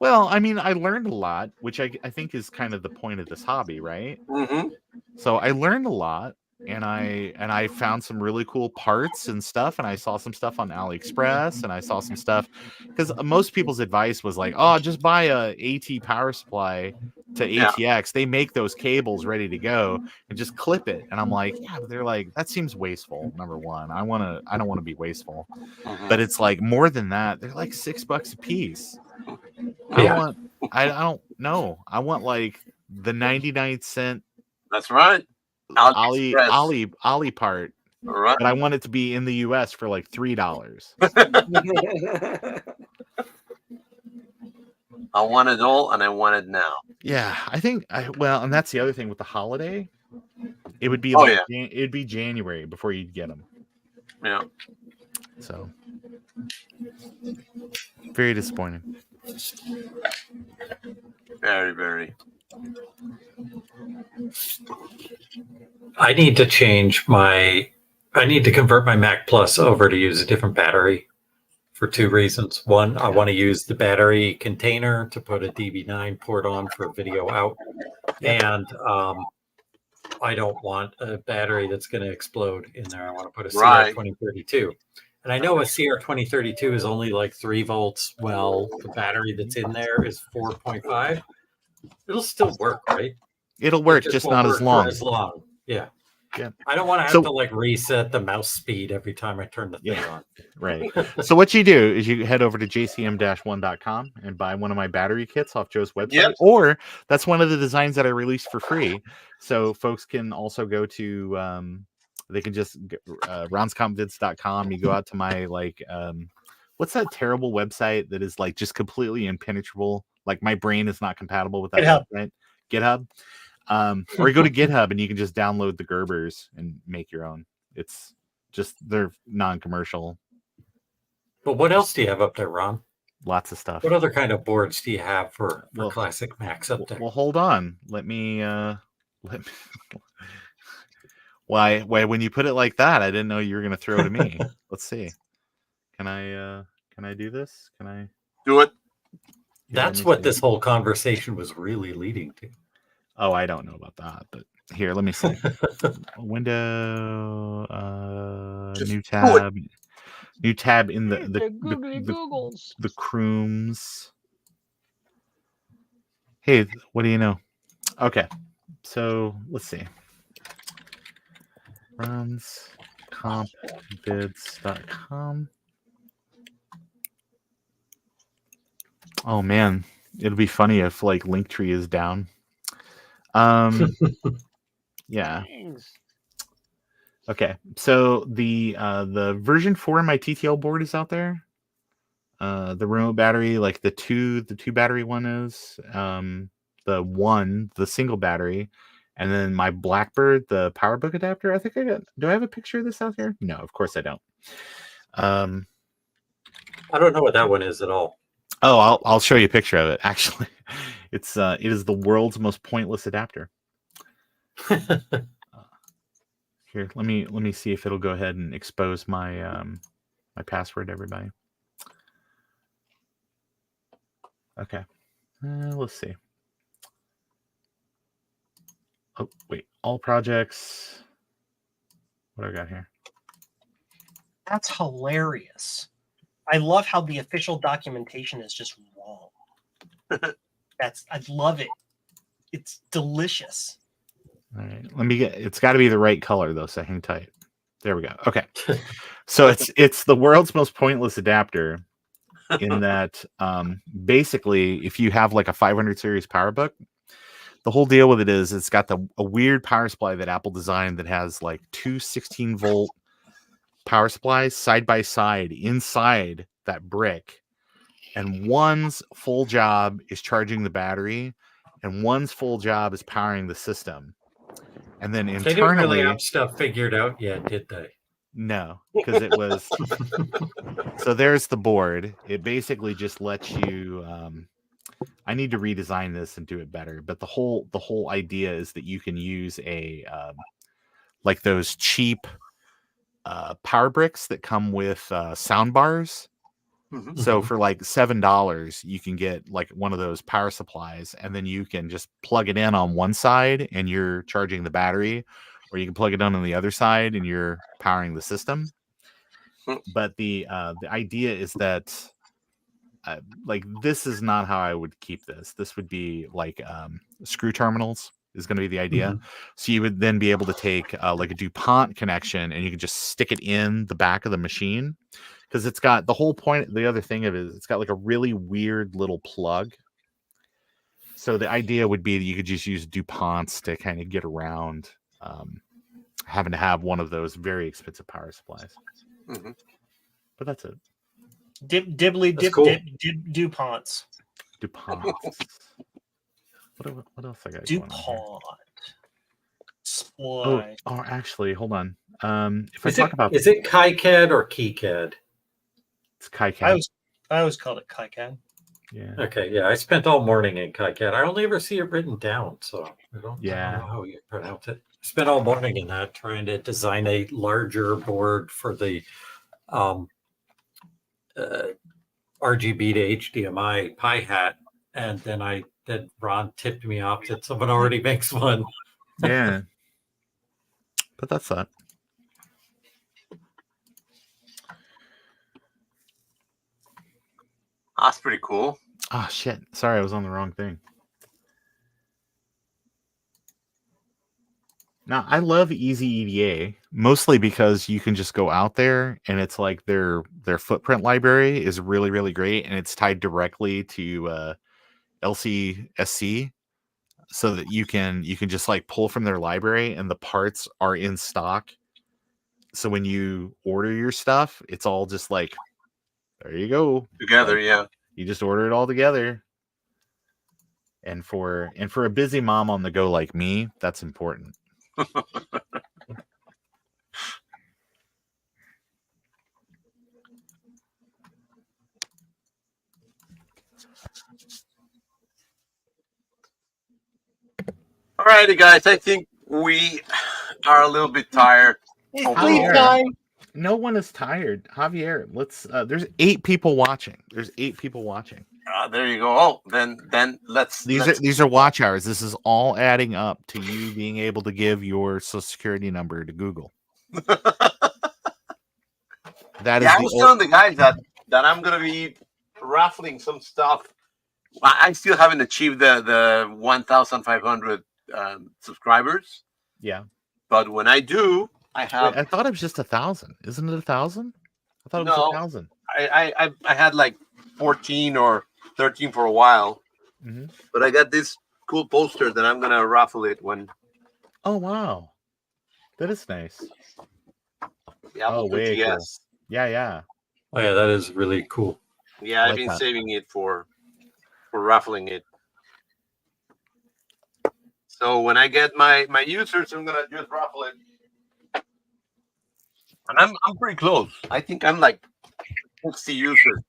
well, I mean, I learned a lot, which I think is kind of the point of this hobby, right? Mm-hmm. So I learned a lot, and I found some really cool parts and stuff, and I saw some stuff on AliExpress, and I saw some stuff because most people's advice was like, oh, just buy a AT power supply to ATX. They make those cables ready to go and just clip it. And I'm like, yeah, but they're like, that seems wasteful. Number one, I don't want to be wasteful, but it's like more than that. They're like $6 a piece. I don't know. I want like the 99-cent. That's right. Ali part. Right. But I want it to be in the US for like $3. I want it all, and I want it now. Yeah, I think and that's the other thing with the holiday. It would be it'd be January before you'd get them. Yeah. So very disappointing. Very, very. I need to convert my Mac Plus over to use a different battery for two reasons. One, I want to use the battery container to put a DB9 port on for video out. And I don't want a battery that's going to explode in there. I want to put a CR2032. And I know a CR2032 is only like 3 volts. Well, the battery that's in there is 4.5. It'll still work, right? It'll work, just not as long. Yeah. Yeah. I don't want to have to like reset the mouse speed every time I turn the thing on. Right. So what you do is you head over to jcm-1.com and buy one of my battery kits off Joe's website. Yep. Or that's one of the designs that I released for free. So folks can also go to they can just roundscompvids.com. You go out to my what's that terrible website that is like just completely impenetrable? Like my brain is not compatible with that website. GitHub. Or you go to GitHub and you can just download the Gerbers and make your own. It's just, they're non-commercial. But what else do you have up there, Ron? Lots of stuff. What other kind of boards do you have for classic Macs up there? Well, hold on. Let me why when you put it like that, I didn't know you were going to throw to me. Let's see. Can I do this? Can I do it? That's what this whole conversation was really leading to. Oh, I don't know about that, but here, let me see. Window, new tab in the Chrooms. Hey, what do you know? Okay, so let's see. Runscompvids.com. Oh man, it'll be funny if like Linktree is down. Yeah. Okay, so the version 4 of my TTL board is out there. The remote battery, like the two battery one is the single battery, and then my Blackbird, the PowerBook adapter. I think do I have a picture of this out here? No, of course I don't. I don't know what that one is at all. Oh, I'll show you a picture of it. Actually, it is the world's most pointless adapter. Here, let me see if it'll go ahead and expose my my password to everybody. Okay, let's see. Oh wait, all projects. What do I got here? That's hilarious. I love how the official documentation is just wrong. I love it. It's delicious. All right, it's got to be the right color though, so hang tight. There we go. Okay, so it's the world's most pointless adapter. in that basically, if you have like a 500 series PowerBook, the whole deal with it is it's got a weird power supply that Apple designed that has like two 16-volt power supplies side by side inside that brick. And one's full job is charging the battery, and one's full job is powering the system. And then They didn't really internally, have stuff figured out yet, did they? no, because it was. So there's the board. It basically just lets you. I need to redesign this and do it better. But the whole idea is that you can use a like those cheap power bricks that come with sound bars. So for like $7, you can get like one of those power supplies, and then you can just plug it in on one side and you're charging the battery, or you can plug it in on the other side and you're powering the system. But the idea is that like this is not how I would keep this. This would be like screw terminals is going to be the idea. So you would then be able to take like a DuPont connection, and you can just stick it in the back of the machine. Because it's got the whole point. The other thing of it is it's got like a really weird little plug. So the idea would be that you could just use DuPonts to kind of get around having to have one of those very expensive power supplies. But that's it. DuPonts. DuPonts. What else I got? DuPont. Oh, actually, hold on. If I talk about, is it KiCad or KiCad? It's KiCad. I always called it KiCad. Yeah. Okay, yeah. I spent all morning in KiCad. I only ever see it written down, so I don't know how you pronounce it. I spent all morning in that trying to design a larger board for the RGB to HDMI Pi Hat, and then Ron tipped me off that someone already makes one. Yeah. But that's that. That's pretty cool. Oh, shit. Sorry, I was on the wrong thing. Now, I love Easy EDA, mostly because you can just go out there and it's like their footprint library is really, really great, and it's tied directly to LCSC, so that you can just like pull from their library and the parts are in stock. So when you order your stuff, it's all just like, there you go. Together, like, yeah. You just order it all together. And for a busy mom on the go like me, that's important. Alrighty, guys. I think we are a little bit tired. No one is tired. Javier, let's there's 8 people watching. There you go. Oh, then let's These are watch hours. This is all adding up to you being able to give your social security number to Google. That is I was telling the guys that I'm gonna be raffling some stuff. I still haven't achieved the 1,500 subscribers. Yeah. But when I do, I have. Wait, I thought it was just 1,000. Isn't it 1,000? I thought it was 1,000. I had like 14 or 13 for a while. But I got this cool poster that I'm gonna raffle it when. Oh wow, that is nice. Yeah. Way cool. Yeah. Oh yeah, that is really cool. Yeah, I've been saving it for raffling it. So when I get my users, I'm gonna just raffle it. And I'm pretty close. I think I'm like 60 users.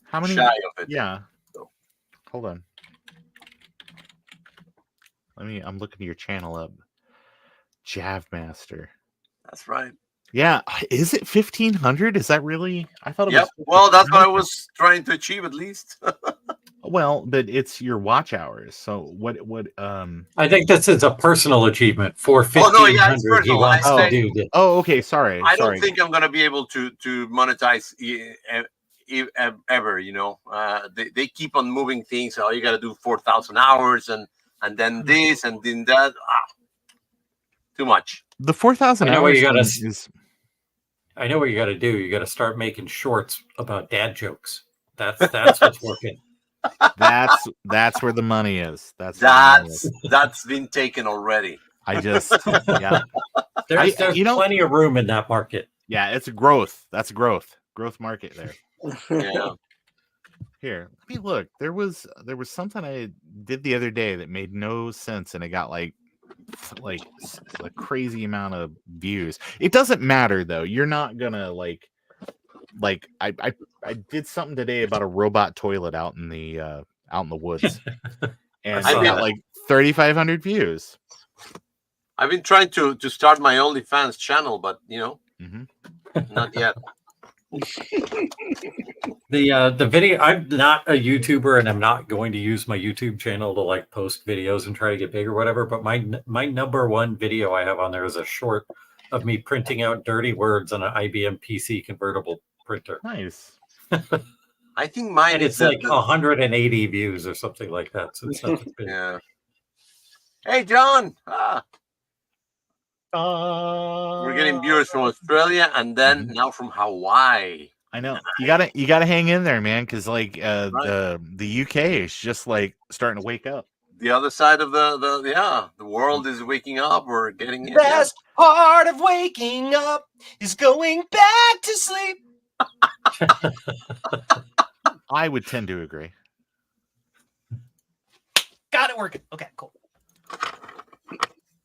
How many? Shy of it. Yeah. So. Hold on. I'm looking at your channel up. Javmaster. That's right. Yeah. Is it 1,500? Is that really? I thought it was. Well, that's what I was trying to achieve at least. Well, but it's your watch hours. So what I think this is a personal achievement for 1,500. Oh no, yeah, it's personal. He wants to do this. Oh, okay, sorry. I don't think I'm gonna be able to monetize ever, you know. They keep on moving things. Oh, you gotta do 4,000 hours and then this and then that. Too much. The 4,000 hours I know what you gotta do. You gotta start making shorts about dad jokes. That's what's working. That's where the money is. That's where the money is. That's been taken already. I just yeah. There's plenty of room in that market. Yeah, it's growth. That's growth market there. Yeah. Here, let me look. There was something I did the other day that made no sense, and it got like a crazy amount of views. It doesn't matter though. You're not gonna like I did something today about a robot toilet out in the woods, and I got like 3,500 views. I've been trying to start my OnlyFans channel, but not yet. The video, I'm not a YouTuber and I'm not going to use my YouTube channel to like post videos and try to get big or whatever, but my number one video I have on there is a short of me printing out dirty words on an IBM PC convertible printer. Nice. I think mine is like 180 views or something like that, so it's not big. Yeah. Hey John. We're getting viewers from Australia and then now from Hawaii. I know you gotta hang in there, man, because like the UK is just like starting to wake up. The other side of the world is waking up. We're getting the best part of waking up is going back to sleep. I would tend to agree. Got it working. Okay, cool.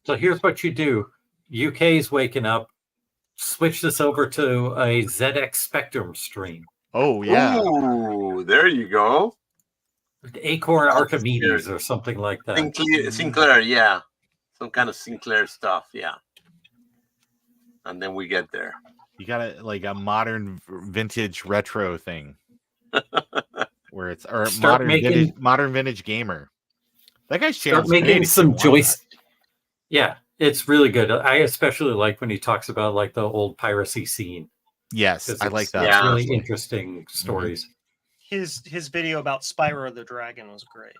So here's what you do. UK's waking up. Switch this over to a ZX Spectrum stream. Oh, yeah. Oh, there you go. Acorn Archimedes or something like that. Sinclair, yeah. Some kind of Sinclair stuff, yeah. And then we get there. You got like a modern vintage retro thing. Where it's modern vintage gamer. That guy's channel. Start making some joysticks. Yeah, it's really good. I especially like when he talks about like the old piracy scene. Yes, I like that. It's really interesting stories. His video about Spyro the Dragon was great.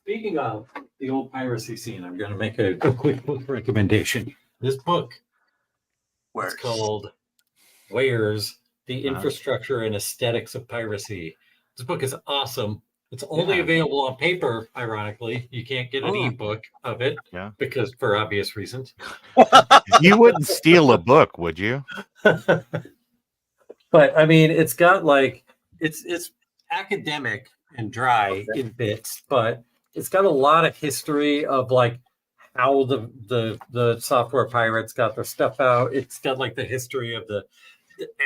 Speaking of the old piracy scene, I'm going to make a quick book recommendation. This book, it's called Where's the Infrastructure and Aesthetics of Piracy. This book is awesome. It's only available on paper, ironically. You can't get an ebook of it because for obvious reasons. You wouldn't steal a book, would you? But I mean, it's got like it's academic and dry in bits, but it's got a lot of history of like how the software pirates got their stuff out. It's got like the history of the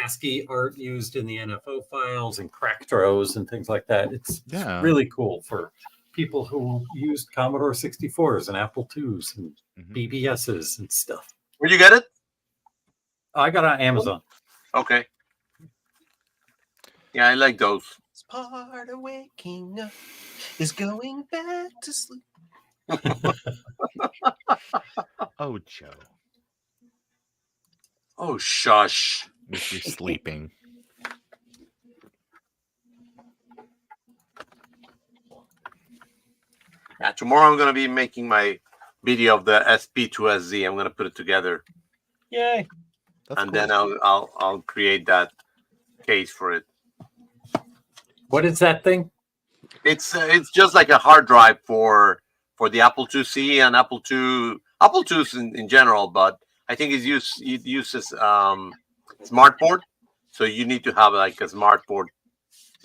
ASCII art used in the NFO files and crack throws and things like that. It's really cool for people who used Commodore 64s and Apple IIs and BBSs and stuff. Where'd you get it? I got it on Amazon. Okay. Yeah, I like those. It's part of waking up is going back to sleep. Oh, Joe. Oh, shush. You're sleeping. Yeah, tomorrow I'm going to be making my video of the SP to SZ. I'm going to put it together. Yay. And then I'll create that case for it. What is that thing? It's just like a hard drive for the Apple IIc and Apple IIs in general, but I think it uses smart board, so you need to have like a smart board,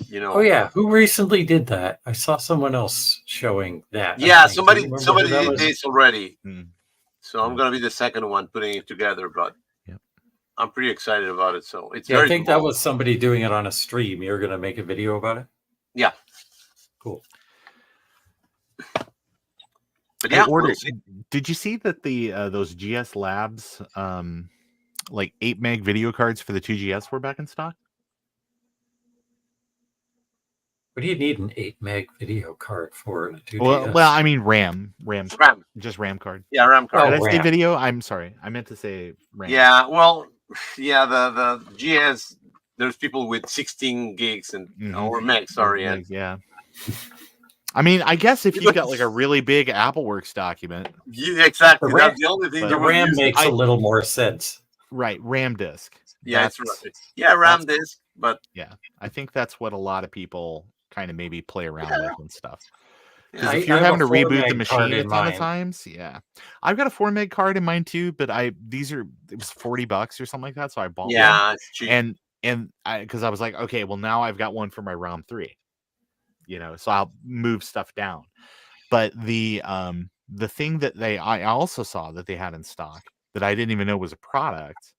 you know. Oh yeah, who recently did that? I saw someone else showing that. Yeah, somebody did this already. So I'm gonna be the second one putting it together, but I'm pretty excited about it. So it's I think that was somebody doing it on a stream. You're gonna make a video about it? Yeah. Cool. But yeah, did you see that the those GS Labs like 8 meg video cards for the 2GS were back in stock? What do you need an 8 meg video card for? 2GS? Well, I mean RAM, just RAM card. Yeah, RAM card. Did I say video? I'm sorry, I meant to say RAM. Yeah, well, yeah, the GS. There's people with 16 gigs and or megs. Sorry, yeah. I mean, I guess if you've got like a really big AppleWorks document. Yeah, exactly. That's the only thing. The RAM makes a little more sense. Right, RAM disk. Yeah, That's- RAM disk, but yeah, I think that's what a lot of people kind of maybe play around with and stuff. Because I- if you're I have having a to 4 reboot the meg card machine a in ton of mine. times, yeah, I've got a 4 meg card in mine too. But it was $40 or something like that, so I bought one. yeah, it's cheap. And because I was like, okay, well now I've got one for my ROM 3, so I'll move stuff down. But the thing that I also saw that they had in stock that I didn't even know was a product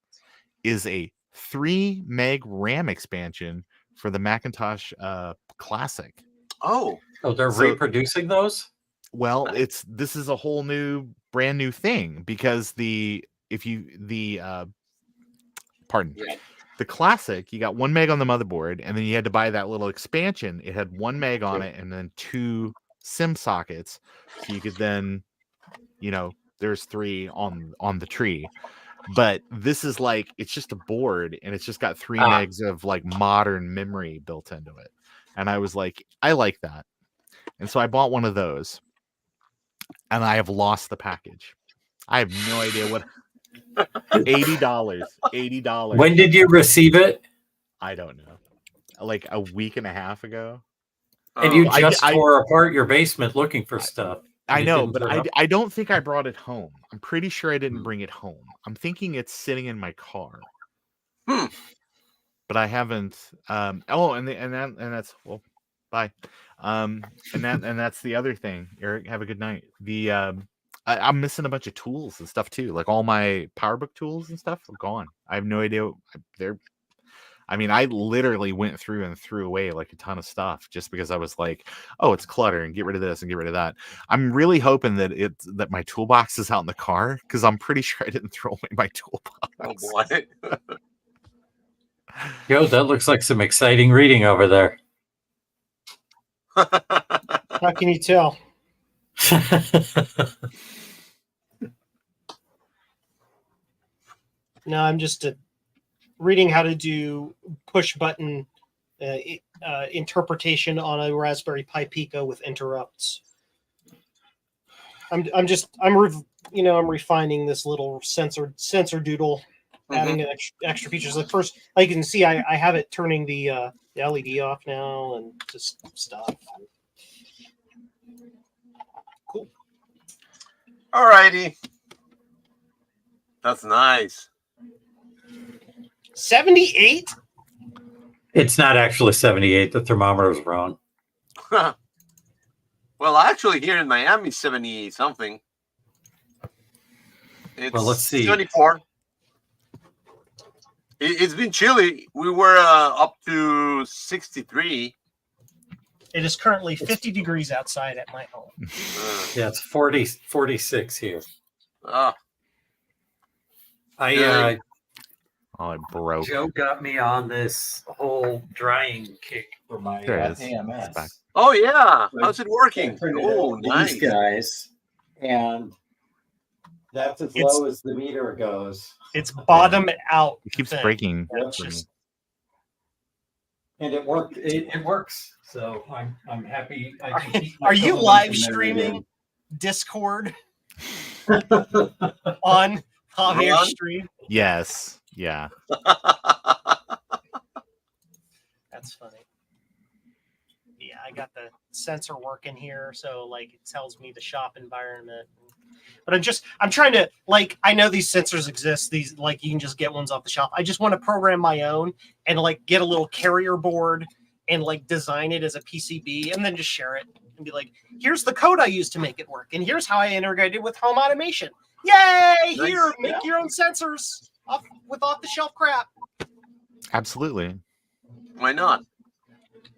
is a 3 meg RAM expansion for the Macintosh Classic. Oh, they're reproducing those? Well, this is a whole brand new thing because the Classic, you got 1 meg on the motherboard, and then you had to buy that little expansion. It had 1 meg on it, and then 2 SIM sockets, so you could then, there's 3 on the tree. But this is like, it's just a board, and it's just got 3 megs of like modern memory built into it. And I was like, I like that, and so I bought one of those, and I have lost the package. I have no idea what. $80. When did you receive it? I don't know. Like a week and a half ago. And you just tore apart your basement looking for stuff. I know, but I don't think I brought it home. I'm pretty sure I didn't bring it home. I'm thinking it's sitting in my car. But I haven't. And that's well. Bye. And that's the other thing. Eric, have a good night. I'm missing a bunch of tools and stuff too. Like all my PowerBook tools and stuff are gone. I have no idea. I literally went through and threw away like a ton of stuff just because I was like, oh, it's clutter and get rid of this and get rid of that. I'm really hoping that my toolbox is out in the car because I'm pretty sure I didn't throw away my toolbox. Oh boy. Yo, that looks like some exciting reading over there. How can you tell? No, I'm just reading how to do push button interpretation on a Raspberry Pi Pico with interrupts. I'm refining this little sensor doodle, adding an extra features. Like first, like you can see, I have it turning the LED off now and just stuff. Cool. All righty. That's nice. 78? It's not actually 78. The thermometer is wrong. Well, actually, here in Miami, 70 something. Well, let's see. 74. It's been chilly. We were up to 63. It is currently 50 degrees outside at my home. Yeah, it's 46 here. I broke. Joe got me on this whole drying kick for my AMS. Oh yeah, how's it working? Oh, nice. These guys, and that's as low as the meter goes. It's bottom out. It keeps breaking. And it worked. It works. So I'm happy. Are you live streaming Discord on Javier's stream? Yes. Yeah. That's funny. Yeah, I got the sensor working here, so like it tells me the shop environment. But I'm trying to, like, I know these sensors exist. These, like, you can just get ones off the shelf. I just want to program my own and like get a little carrier board and like design it as a PCB and then just share it and be like, here's the code I used to make it work, and here's how I integrated with home automation. Yay! Here, make your own sensors with off-the-shelf crap. Absolutely. Why not?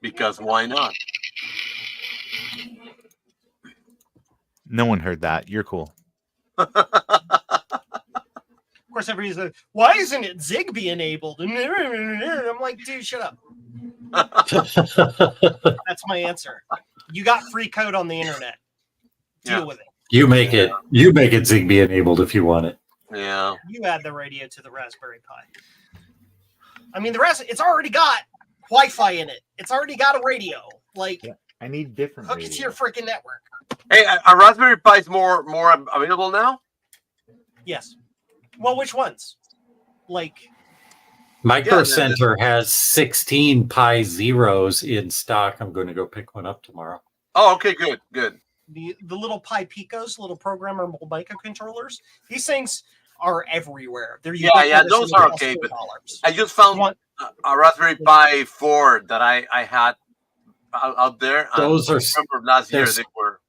Because why not? No one heard that. You're cool. Of course, everybody's like, why isn't it Zigbee enabled? And I'm like, dude, shut up. That's my answer. You got free code on the internet. Deal with it. You make it Zigbee enabled if you want it. Yeah. You add the radio to the Raspberry Pi. I mean, it's already got Wi-Fi in it. It's already got a radio. Like, I need different. Hook it to your freaking network. Hey, are Raspberry Pis more available now? Yes. Well, which ones? Like, Micro Center has 16 Pi Zeros in stock. I'm going to go pick one up tomorrow. Oh, okay, good. The little Pi Picos, little programmable microcontrollers. These things are everywhere. They're those are okay. But I just found a Raspberry Pi 4 that I had out there. Those are. I remember last year they were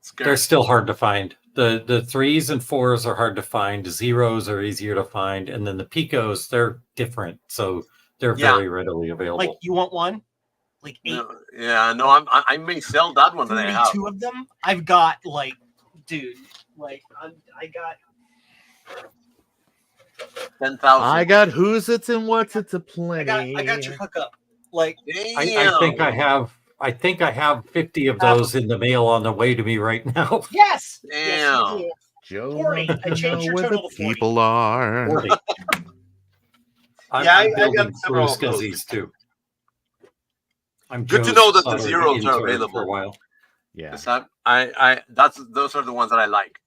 scary. They're still hard to find. The 3s and 4s are hard to find. Zeros are easier to find, and then the Picos, they're different, so they're very readily available. Like, you want one? Like 8? No, I may sell that one that I have. 32 of them. I've got I got 10,000. I got who's it's and what's it's a plenty. I got your hookup. Like, I think I have 50 of those in the mail on the way to me right now. Yes. Damn. Yes, Joe, 40. I changed your total to 40. People are. 40. I got building several through of those. Scuzzies too. I'm Good to Joe's know that the soldered zeros are intern available for a while. Yeah. Those are the ones that I like.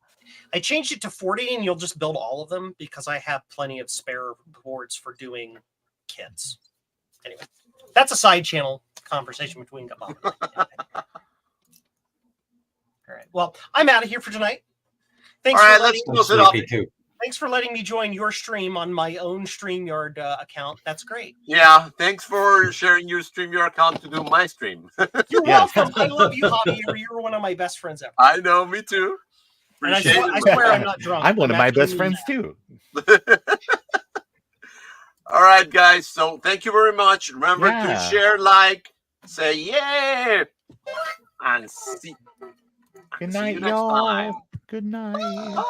I changed it to 40, and you'll just build all of them because I have plenty of spare boards for doing kits. Anyway, that's a side channel conversation between Gabon. All right. Well, I'm out of here for tonight. Thanks All right, for let's letting, close it up. thanks for letting me join your stream on my own StreamYard account. That's great. Yeah, thanks for sharing your StreamYard account to do my stream. You're welcome. I love you, Javier. You're one of my best friends ever. I know, me too. And I Appreciate it. swear I'm not drunk. I'm one of my actually best friends too. All right, guys. So thank you very much. Remember to Yeah. share, like, say yeah, and see. Good See you night, next y'all. time. Good night.